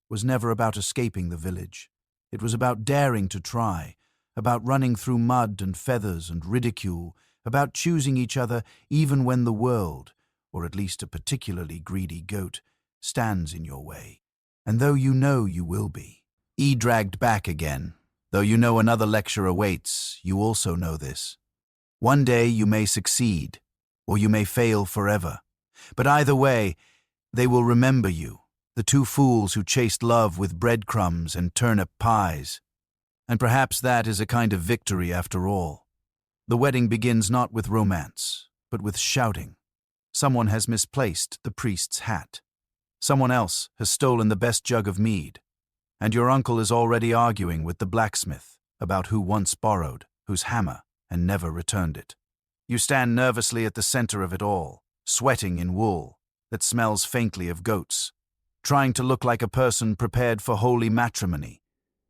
was never about escaping the village. It was about daring to try, about running through mud and feathers and ridicule, about choosing each other even when the world, or at least a particularly greedy goat, stands in your way. And though you know you will be. Dragged back again. Though you know another lecture awaits, you also know this. One day you may succeed, or you may fail forever. But either way, they will remember you, the two fools who chased love with breadcrumbs and turnip pies. And perhaps that is a kind of victory after all. The wedding begins not with romance, but with shouting. Someone has misplaced the priest's hat. Someone else has stolen the best jug of mead. And your uncle is already arguing with the blacksmith about who once borrowed whose hammer and never returned it. You stand nervously at the center of it all, sweating in wool that smells faintly of goats, trying to look like a person prepared for holy matrimony,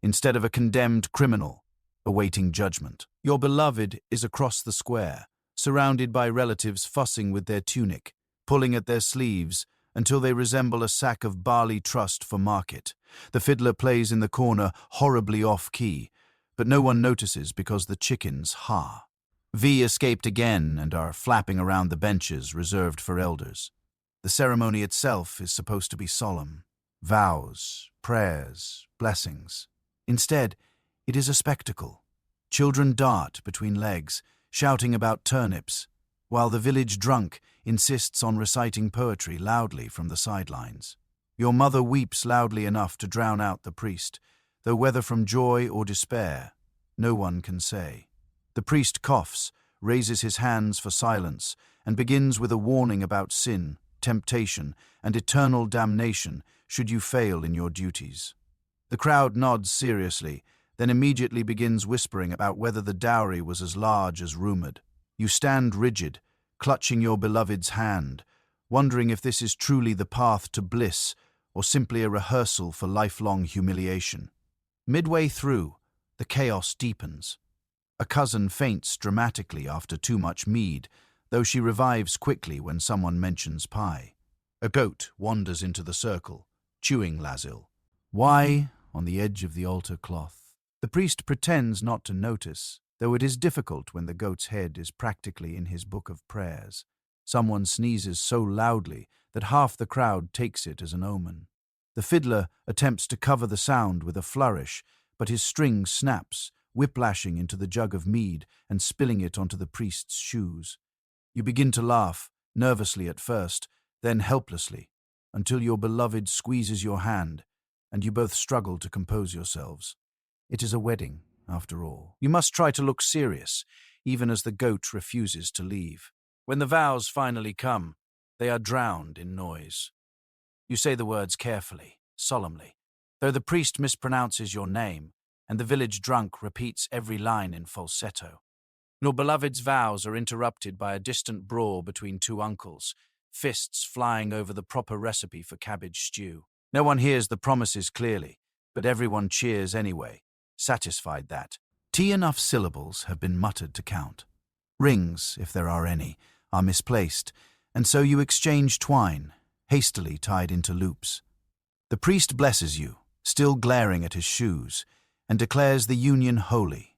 instead of a condemned criminal awaiting judgment. Your beloved is across the square, surrounded by relatives fussing with their tunic, pulling at their sleeves until they resemble a sack of barley trussed for market. The fiddler plays in the corner, horribly off-key, but no one notices because the chickens ha. V escaped again and are flapping around the benches reserved for elders. The ceremony itself is supposed to be solemn. vows, prayers, blessings. Instead, it is a spectacle. Children dart between legs, shouting about turnips, while the village drunk insists on reciting poetry loudly from the sidelines. Your mother weeps loudly enough to drown out the priest, though whether from joy or despair, no one can say. The priest coughs, raises his hands for silence, and begins with a warning about sin, temptation, and eternal damnation should you fail in your duties. The crowd nods seriously, then immediately begins whispering about whether the dowry was as large as rumored. You stand rigid, clutching your beloved's hand, wondering if this is truly the path to bliss or simply a rehearsal for lifelong humiliation. Midway through, the chaos deepens. A cousin faints dramatically after too much mead, though she revives quickly when someone mentions pie. A goat wanders into the circle, chewing lazil. Why, on the edge of the altar cloth? The priest pretends not to notice, though it is difficult when the goat's head is practically in his book of prayers. Someone sneezes so loudly that half the crowd takes it as an omen. The fiddler attempts to cover the sound with a flourish, but his string snaps, whiplashing into the jug of mead and spilling it onto the priest's shoes. You begin to laugh, nervously at first, then helplessly, until your beloved squeezes your hand, and you both struggle to compose yourselves. It is a wedding, after all. You must try to look serious, even as the goat refuses to leave. When the vows finally come, they are drowned in noise. You say the words carefully, solemnly, though the priest mispronounces your name, and the village drunk repeats every line in falsetto. Your beloved's vows are interrupted by a distant brawl between two uncles, fists flying over the proper recipe for cabbage stew. No one hears the promises clearly, but everyone cheers anyway, satisfied that enough syllables have been muttered to count. Rings, if there are any, are misplaced, and so you exchange twine, hastily tied into loops. The priest blesses you, still glaring at his shoes, and declares the union holy.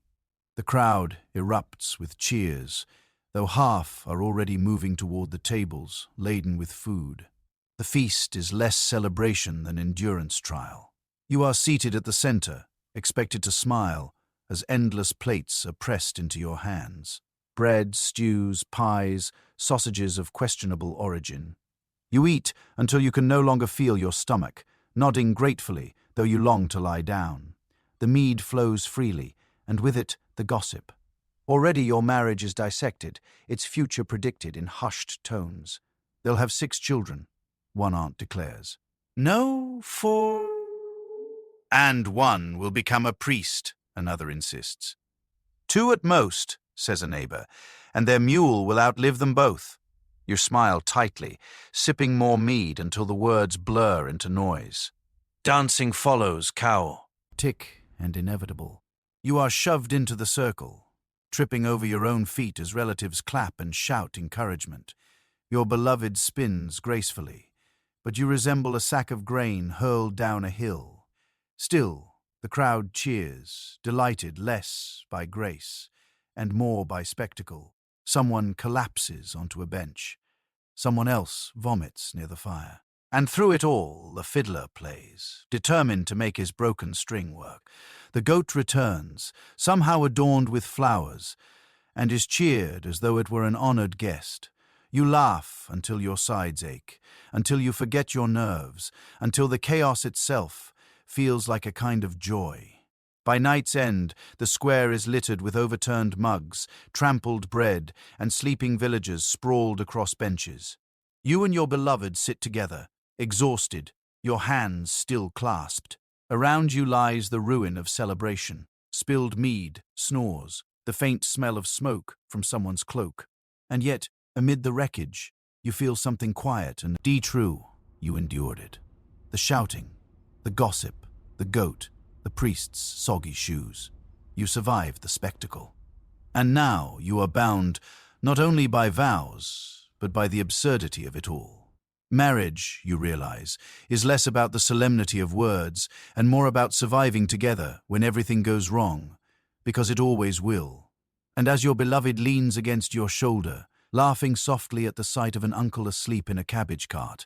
The crowd erupts with cheers, though half are already moving toward the tables, laden with food. The feast is less celebration than endurance trial. You are seated at the center, expected to smile, as endless plates are pressed into your hands. Bread, stews, pies, sausages of questionable origin. You eat until you can no longer feel your stomach, nodding gratefully, though you long to lie down. The mead flows freely, and with it the gossip. Already your marriage is dissected, its future predicted in hushed tones. They'll have 6 children, one aunt declares. No, 4. And 1 will become a priest, another insists. 2 at most, says a neighbor, and their mule will outlive them both. You smile tightly, sipping more mead until the words blur into noise. Dancing follows, cow. Tick and inevitable. You are shoved into the circle, tripping over your own feet as relatives clap and shout encouragement. Your beloved spins gracefully, but you resemble a sack of grain hurled down a hill. Still, the crowd cheers, delighted less by grace and more by spectacle. Someone collapses onto a bench. Someone else vomits near the fire. And through it all, the fiddler plays, determined to make his broken string work. The goat returns, somehow adorned with flowers, and is cheered as though it were an honored guest. You laugh until your sides ache, until you forget your nerves, until the chaos itself feels like a kind of joy. By night's end, the square is littered with overturned mugs, trampled bread, and sleeping villagers sprawled across benches. You and your beloved sit together, exhausted, your hands still clasped. Around you lies the ruin of celebration. Spilled mead, snores, the faint smell of smoke from someone's cloak. And yet, amid the wreckage, you feel something quiet and true. You endured it. The shouting, the gossip, the goat, the priest's soggy shoes. You survived the spectacle. And now you are bound not only by vows, but by the absurdity of it all. Marriage, you realize, is less about the solemnity of words and more about surviving together when everything goes wrong, because it always will. And as your beloved leans against your shoulder, laughing softly at the sight of an uncle asleep in a cabbage cart,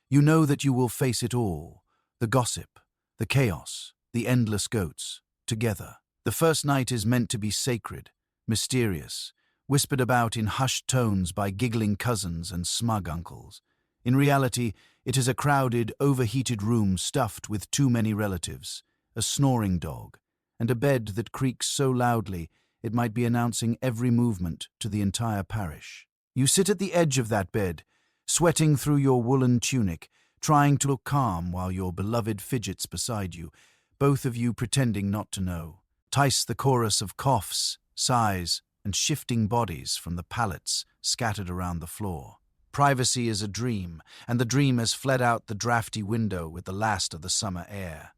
you know that you will face it all, The gossip, the chaos, the endless goats, together. The first night is meant to be sacred, mysterious, whispered about in hushed tones by giggling cousins and smug uncles. In reality, it is a crowded, overheated room stuffed with too many relatives, a snoring dog, and a bed that creaks so loudly it might be announcing every movement to the entire parish. You sit at the edge of that bed, sweating through your woolen tunic, trying to look calm while your beloved fidgets beside you, both of you pretending not to know. Tice the chorus of coughs, sighs, and shifting bodies from the pallets scattered around the floor. Privacy is a dream, and the dream has fled out the drafty window with the last of the summer air.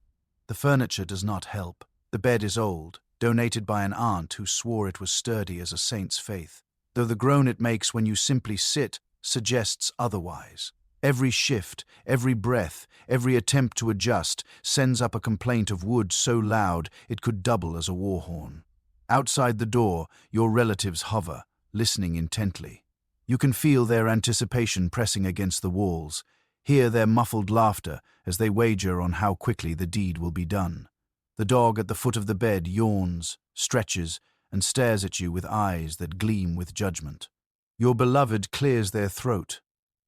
The furniture does not help. The bed is old, donated by an aunt who swore it was sturdy as a saint's faith, though the groan it makes when you simply sit suggests otherwise. Every shift, every breath, every attempt to adjust sends up a complaint of wood so loud it could double as a war horn. Outside the door, your relatives hover, listening intently. You can feel their anticipation pressing against the walls, hear their muffled laughter as they wager on how quickly the deed will be done. The dog at the foot of the bed yawns, stretches, and stares at you with eyes that gleam with judgment. Your beloved clears their throat.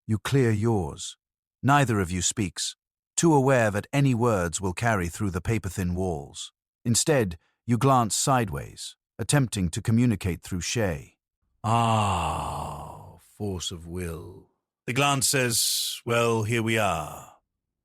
You clear yours. Neither of you speaks, too aware that any words will carry through the paper-thin walls. Instead, you glance sideways, attempting to communicate through Shay. Force of will. The glance says, well, here we are.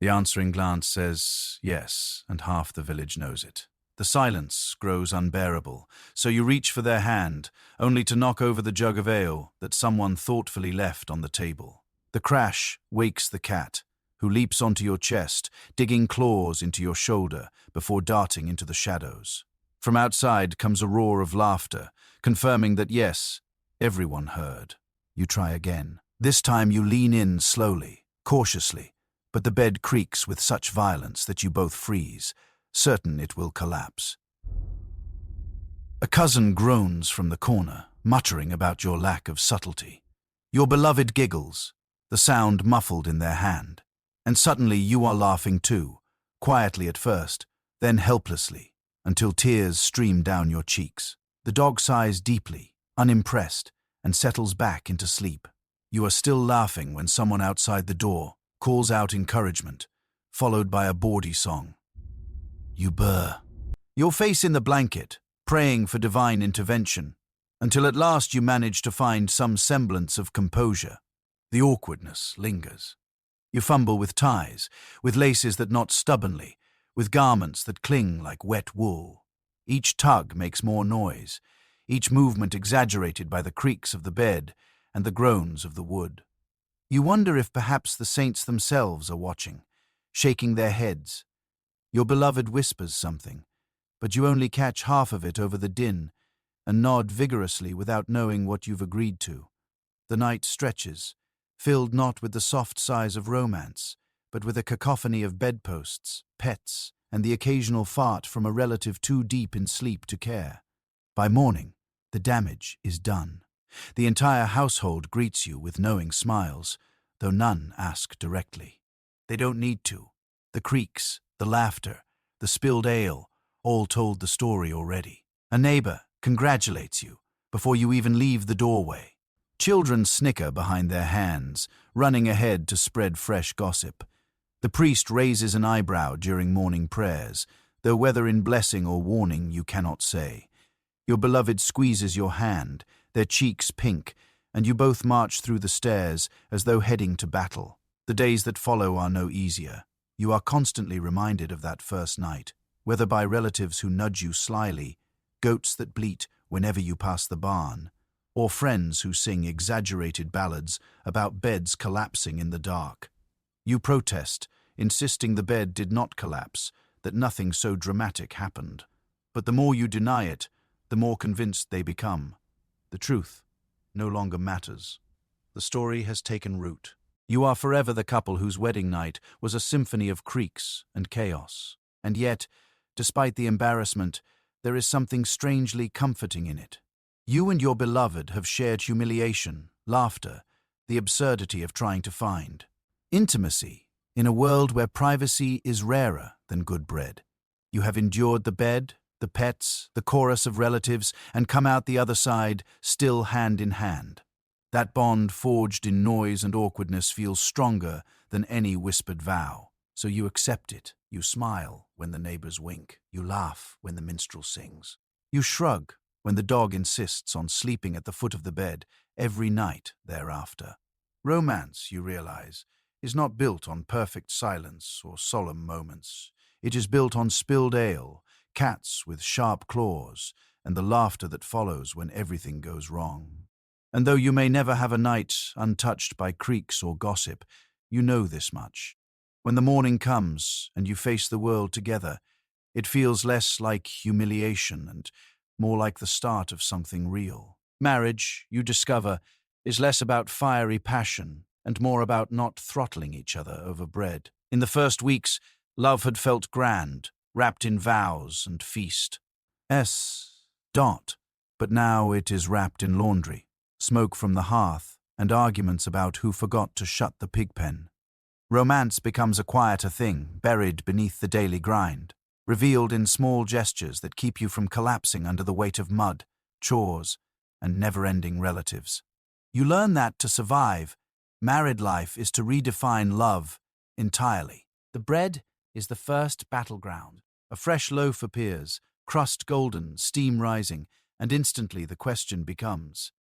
The answering glance says, yes, and half the village knows it. The silence grows unbearable, so you reach for their hand, only to knock over the jug of ale that someone thoughtfully left on the table. The crash wakes the cat, who leaps onto your chest, digging claws into your shoulder before darting into the shadows. From outside comes a roar of laughter, confirming that yes, everyone heard. You try again. This time you lean in slowly, cautiously, but the bed creaks with such violence that you both freeze, certain it will collapse. A cousin groans from the corner, muttering about your lack of subtlety. Your beloved giggles, the sound muffled in their hand, and suddenly you are laughing too, quietly at first, then helplessly, until tears stream down your cheeks. The dog sighs deeply, unimpressed, and settles back into sleep. You are still laughing when someone outside the door calls out encouragement, followed by a bawdy song. You burr, your face in the blanket, praying for divine intervention, until at last you manage to find some semblance of composure. The awkwardness lingers. You fumble with ties, with laces that knot stubbornly, with garments that cling like wet wool. Each tug makes more noise, each movement exaggerated by the creaks of the bed and the groans of the wood. You wonder if perhaps the saints themselves are watching, shaking their heads. Your beloved whispers something, but you only catch half of it over the din and nod vigorously without knowing what you've agreed to. The night stretches, filled not with the soft sighs of romance, but with a cacophony of bedposts, pets, and the occasional fart from a relative too deep in sleep to care. By morning, the damage is done. The entire household greets you with knowing smiles, though none ask directly. They don't need to. The creaks, the laughter, the spilled ale, all told the story already. A neighbor congratulates you before you even leave the doorway. Children snicker behind their hands, running ahead to spread fresh gossip. The priest raises an eyebrow during morning prayers, though whether in blessing or warning you cannot say. Your beloved squeezes your hand, their cheeks pink, and you both march through the stairs as though heading to battle. The days that follow are no easier. You are constantly reminded of that first night, whether by relatives who nudge you slyly, goats that bleat whenever you pass the barn, or friends who sing exaggerated ballads about beds collapsing in the dark. You protest, insisting the bed did not collapse, that nothing so dramatic happened. But the more you deny it, the more convinced they become. The truth no longer matters. The story has taken root. You are forever the couple whose wedding night was a symphony of creaks and chaos. And yet, despite the embarrassment, there is something strangely comforting in it. You and your beloved have shared humiliation, laughter, the absurdity of trying to find. Intimacy, In a world where privacy is rarer than good bread, you have endured the bed, the pets, the chorus of relatives, and come out the other side, still hand in hand. That bond forged in noise and awkwardness feels stronger than any whispered vow. So you accept it. You smile when the neighbors wink. You laugh when the minstrel sings. You shrug when the dog insists on sleeping at the foot of the bed every night thereafter. Romance, you realize, is not built on perfect silence or solemn moments. It is built on spilled ale, cats with sharp claws, and the laughter that follows when everything goes wrong. And though you may never have a night untouched by creaks or gossip, you know this much. When the morning comes and you face the world together, it feels less like humiliation and more like the start of something real. Marriage, you discover, is less about fiery passion and more about not throttling each other over bread. In the first weeks, love had felt grand, wrapped in vows and feast. But now it is wrapped in laundry, smoke from the hearth, and arguments about who forgot to shut the pigpen. Romance becomes a quieter thing, buried beneath the daily grind, revealed in small gestures that keep you from collapsing under the weight of mud, chores, and never-ending relatives. You learn that to survive, married life is to redefine love entirely. The bread is the first battleground. A fresh loaf appears, crust golden, steam rising, and instantly the question becomes,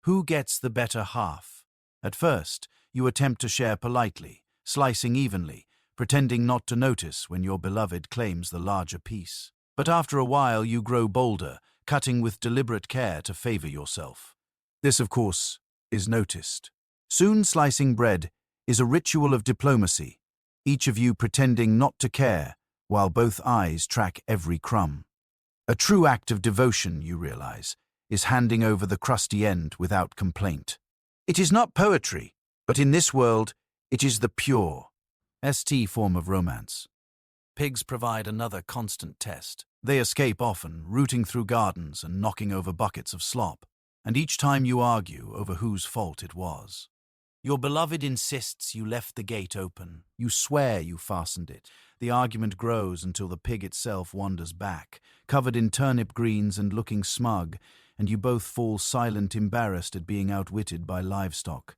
who gets the better half? At first, you attempt to share politely, slicing evenly, pretending not to notice when your beloved claims the larger piece. But after a while you grow bolder, cutting with deliberate care to favor yourself. This, of course, is noticed. Soon slicing bread is a ritual of diplomacy, each of you pretending not to care while both eyes track every crumb. A true act of devotion, you realize, is handing over the crusty end without complaint. It is not poetry, but in this world, it is the pure, form of romance. Pigs provide another constant test. They escape often, rooting through gardens and knocking over buckets of slop, and each time you argue over whose fault it was. Your beloved insists you left the gate open. You swear you fastened it. The argument grows until the pig itself wanders back, covered in turnip greens and looking smug, and you both fall silent, embarrassed at being outwitted by livestock.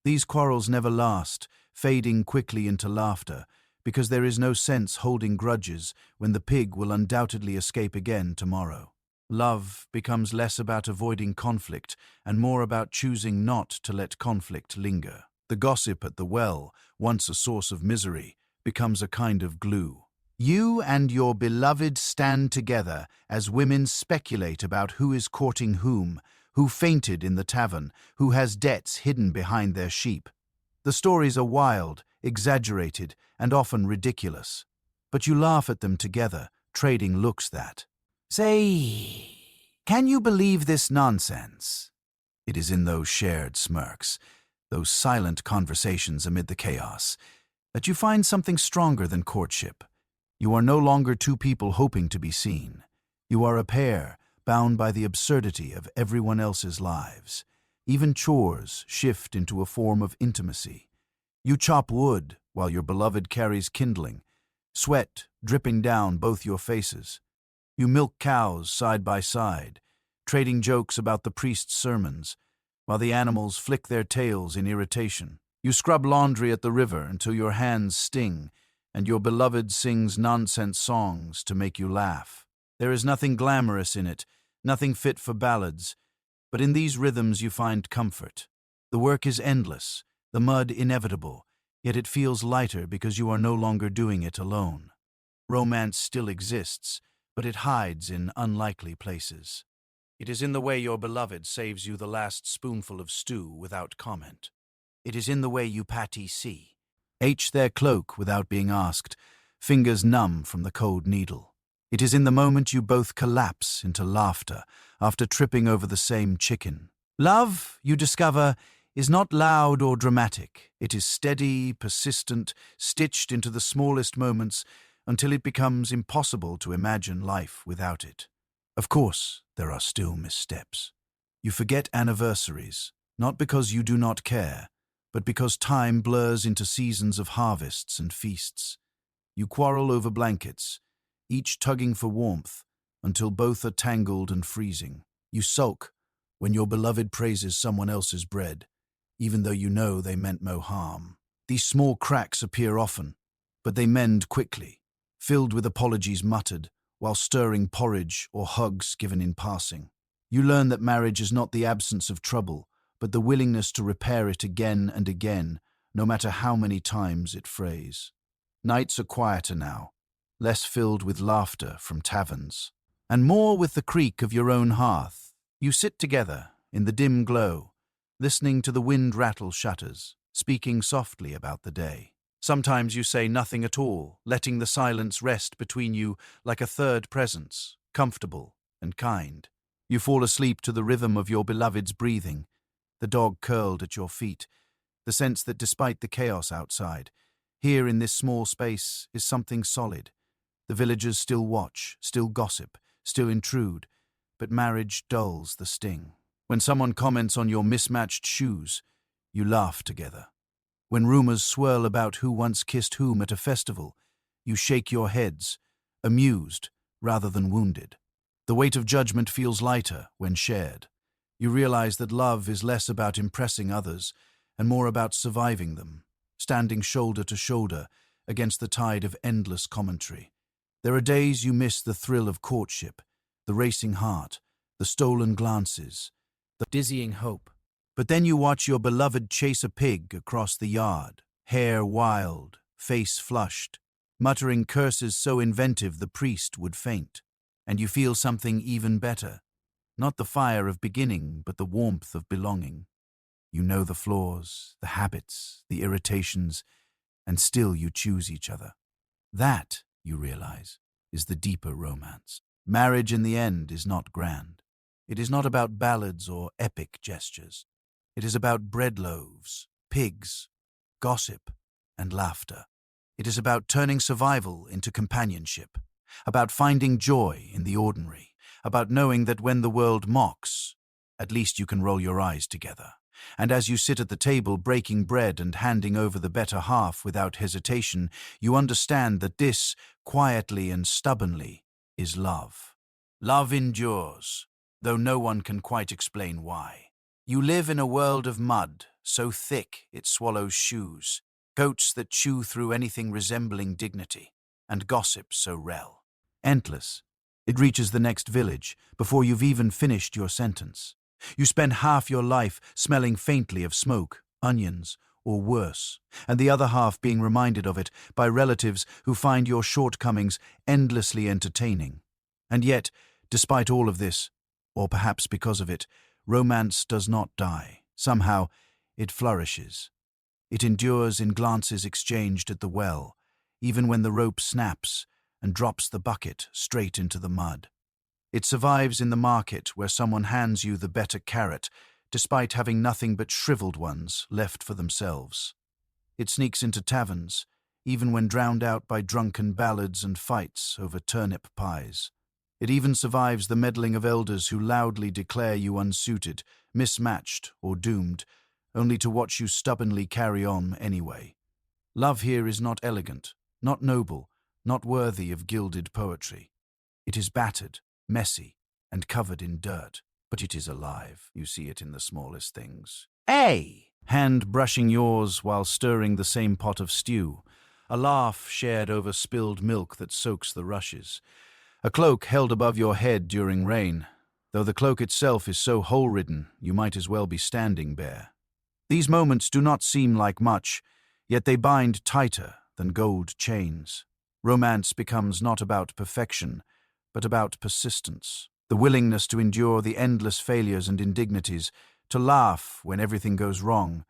These quarrels never last, fading quickly into laughter, because there is no sense holding grudges when the pig will undoubtedly escape again tomorrow. Love becomes less about avoiding conflict and more about choosing not to let conflict linger. The gossip at the well, once a source of misery, becomes a kind of glue. You and your beloved stand together as women speculate about who is courting whom, who fainted in the tavern, who has debts hidden behind their sheep. The stories are wild, exaggerated, and often ridiculous. But you laugh at them together, trading looks that say, "Can you believe this nonsense?" It is in those shared smirks, those silent conversations amid the chaos, that you find something stronger than courtship. You are no longer two people hoping to be seen. You are a pair, bound by the absurdity of everyone else's lives. Even chores shift into a form of intimacy. You chop wood while your beloved carries kindling, sweat dripping down both your faces. You milk cows side by side, trading jokes about the priest's sermons, while the animals flick their tails in irritation. You scrub laundry at the river until your hands sting, and your beloved sings nonsense songs to make you laugh. There is nothing glamorous in it, nothing fit for ballads, but in these rhythms you find comfort. The work is endless, the mud inevitable, yet it feels lighter because you are no longer doing it alone. Romance still exists, but it hides in unlikely places. It is in the way your beloved saves you the last spoonful of stew without comment. It is in the way you H their cloak without being asked, fingers numb from the cold needle. It is in the moment you both collapse into laughter after tripping over the same chicken. Love, you discover, is not loud or dramatic. It is steady, persistent, stitched into the smallest moments until it becomes impossible to imagine life without it. Of course, there are still missteps. You forget anniversaries, not because you do not care, but because time blurs into seasons of harvests and feasts. You quarrel over blankets, each tugging for warmth, until both are tangled and freezing. You sulk when your beloved praises someone else's bread, even though you know they meant no harm. These small cracks appear often, but they mend quickly, filled with apologies muttered, while stirring porridge or hugs given in passing. You learn that marriage is not the absence of trouble, but the willingness to repair it again and again, no matter how many times it frays. Nights are quieter now, less filled with laughter from taverns, and more with the creak of your own hearth. You sit together in the dim glow, listening to the wind rattle shutters, speaking softly about the day. Sometimes you say nothing at all, letting the silence rest between you like a third presence, comfortable and kind. You fall asleep to the rhythm of your beloved's breathing, the dog curled at your feet, the sense that despite the chaos outside, here in this small space is something solid. The villagers still watch, still gossip, still intrude, but marriage dulls the sting. When someone comments on your mismatched shoes, you laugh together. When rumors swirl about who once kissed whom at a festival, you shake your heads, amused rather than wounded. The weight of judgment feels lighter when shared. You realize that love is less about impressing others and more about surviving them, standing shoulder to shoulder against the tide of endless commentary. There are days you miss the thrill of courtship, the racing heart, the stolen glances, the dizzying hope. But then you watch your beloved chase a pig across the yard, hair wild, face flushed, muttering curses so inventive the priest would faint. And you feel something even better, not the fire of beginning, but the warmth of belonging. You know the flaws, the habits, the irritations, and still you choose each other. That, you realize, is the deeper romance. Marriage in the end is not grand. It is not about ballads or epic gestures. It is about bread loaves, pigs, gossip, and laughter. It is about turning survival into companionship, about finding joy in the ordinary, about knowing that when the world mocks, at least you can roll your eyes together. And as you sit at the table breaking bread and handing over the better half without hesitation, you understand that this, quietly and stubbornly, is love. Love endures, though no one can quite explain why. You live in a world of mud, so thick it swallows shoes, goats that chew through anything resembling dignity, and gossip so endless. It reaches the next village before you've even finished your sentence. You spend half your life smelling faintly of smoke, onions, or worse, and the other half being reminded of it by relatives who find your shortcomings endlessly entertaining. And yet, despite all of this, or perhaps because of it, romance does not die. Somehow, it flourishes. It endures in glances exchanged at the well, even when the rope snaps and drops the bucket straight into the mud. It survives in the market where someone hands you the better carrot, despite having nothing but shriveled ones left for themselves. It sneaks into taverns, even when drowned out by drunken ballads and fights over turnip pies. It even survives the meddling of elders who loudly declare you unsuited, mismatched, or doomed, only to watch you stubbornly carry on anyway. Love here is not elegant, not noble, not worthy of gilded poetry. It is battered, messy, and covered in dirt, but it is alive. You see it in the smallest things. Hand brushing yours while stirring the same pot of stew, a laugh shared over spilled milk that soaks the rushes, a cloak held above your head during rain, though the cloak itself is so hole-ridden you might as well be standing bare. These moments do not seem like much, yet they bind tighter than gold chains. Romance becomes not about perfection, but about persistence, the willingness to endure the endless failures and indignities, to laugh when everything goes wrong,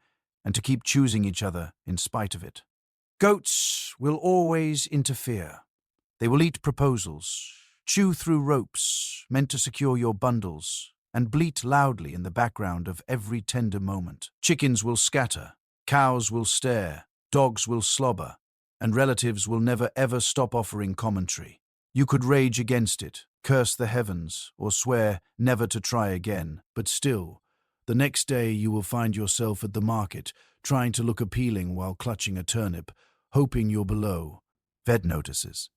and to keep choosing each other in spite of it. Goats will always interfere. They will eat proposals, chew through ropes meant to secure your bundles, and bleat loudly in the background of every tender moment. Chickens will scatter, cows will stare, dogs will slobber, and relatives will never ever stop offering commentary. You could rage against it, curse the heavens, or swear never to try again, but still, The next day you will find yourself at the market, trying to look appealing while clutching a turnip, hoping you're below. Ved notices.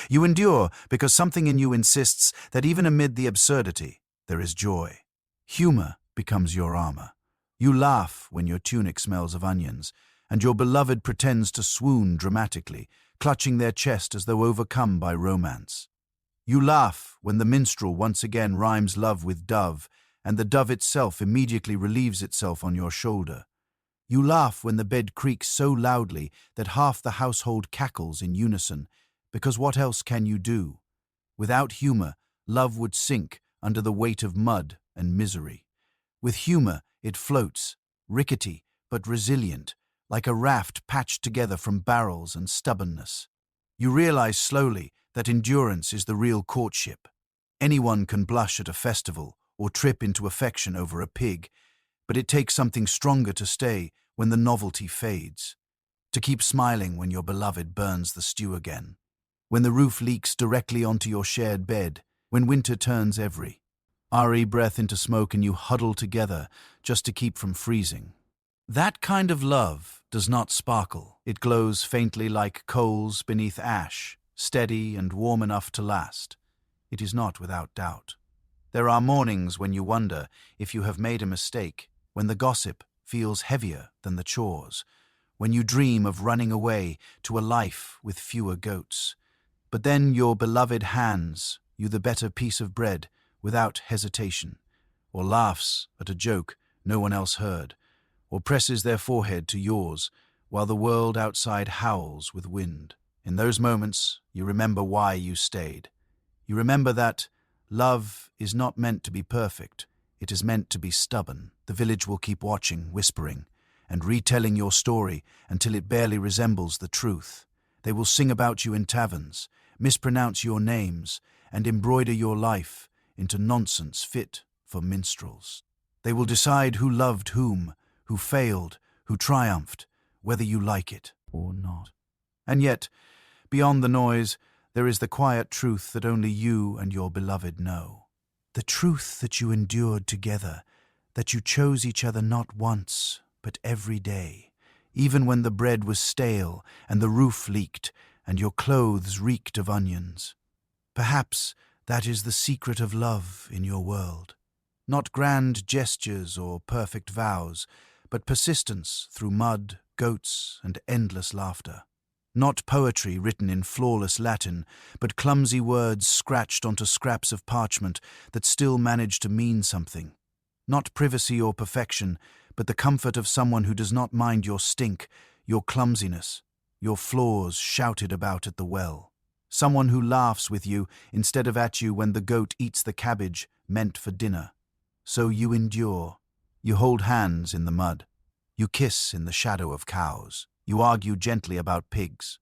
You endure because something in you insists that even amid the absurdity, there is joy. Humor becomes your armor. You laugh when your tunic smells of onions, and your beloved pretends to swoon dramatically, clutching their chest as though overcome by romance. You laugh when the minstrel once again rhymes love with dove, and the dove itself immediately relieves itself on your shoulder. You laugh when the bed creaks so loudly that half the household cackles in unison, because what else can you do? Without humor, love would sink under the weight of mud and misery. With humor, it floats, rickety but resilient, like a raft patched together from barrels and stubbornness. You realize slowly that endurance is the real courtship. Anyone can blush at a festival or trip into affection over a pig, but it takes something stronger to stay when the novelty fades. To keep smiling when your beloved burns the stew again. When the roof leaks directly onto your shared bed, when winter turns every breath into smoke and you huddle together just to keep from freezing. That kind of love does not sparkle. It glows faintly like coals beneath ash, steady and warm enough to last. It is not without doubt. There are mornings when you wonder if you have made a mistake, when the gossip feels heavier than the chores, when you dream of running away to a life with fewer goats. But then your beloved hands you the better piece of bread without hesitation, or laughs at a joke no one else heard, or presses their forehead to yours while the world outside howls with wind. In those moments, you remember why you stayed. You remember that love is not meant to be perfect. It is meant to be stubborn. The village will keep watching, whispering, and retelling your story until it barely resembles the truth. They will sing about you in taverns, mispronounce your names, and embroider your life into nonsense fit for minstrels. They will decide who loved whom, who failed, who triumphed, whether you like it or not. And yet, beyond the noise, there is the quiet truth that only you and your beloved know. The truth that you endured together, that you chose each other not once, but every day, even when the bread was stale and the roof leaked and your clothes reeked of onions. Perhaps that is the secret of love in your world. Not grand gestures or perfect vows, but persistence through mud, goats, and endless laughter. Not poetry written in flawless Latin, but clumsy words scratched onto scraps of parchment that still manage to mean something. Not privacy or perfection, but the comfort of someone who does not mind your stink, your clumsiness, your flaws shouted about at the well. Someone who laughs with you instead of at you when the goat eats the cabbage meant for dinner. So you endure. You hold hands in the mud. You kiss in the shadow of cows. You argue gently about pigs.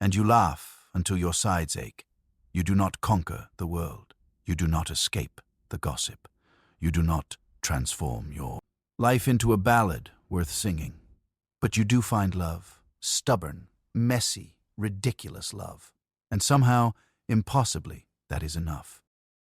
And you laugh until your sides ache. You do not conquer the world. You do not escape the gossip. You do not transform your life into a ballad worth singing. But you do find love. Stubborn, messy, ridiculous love. And somehow, impossibly, that is enough.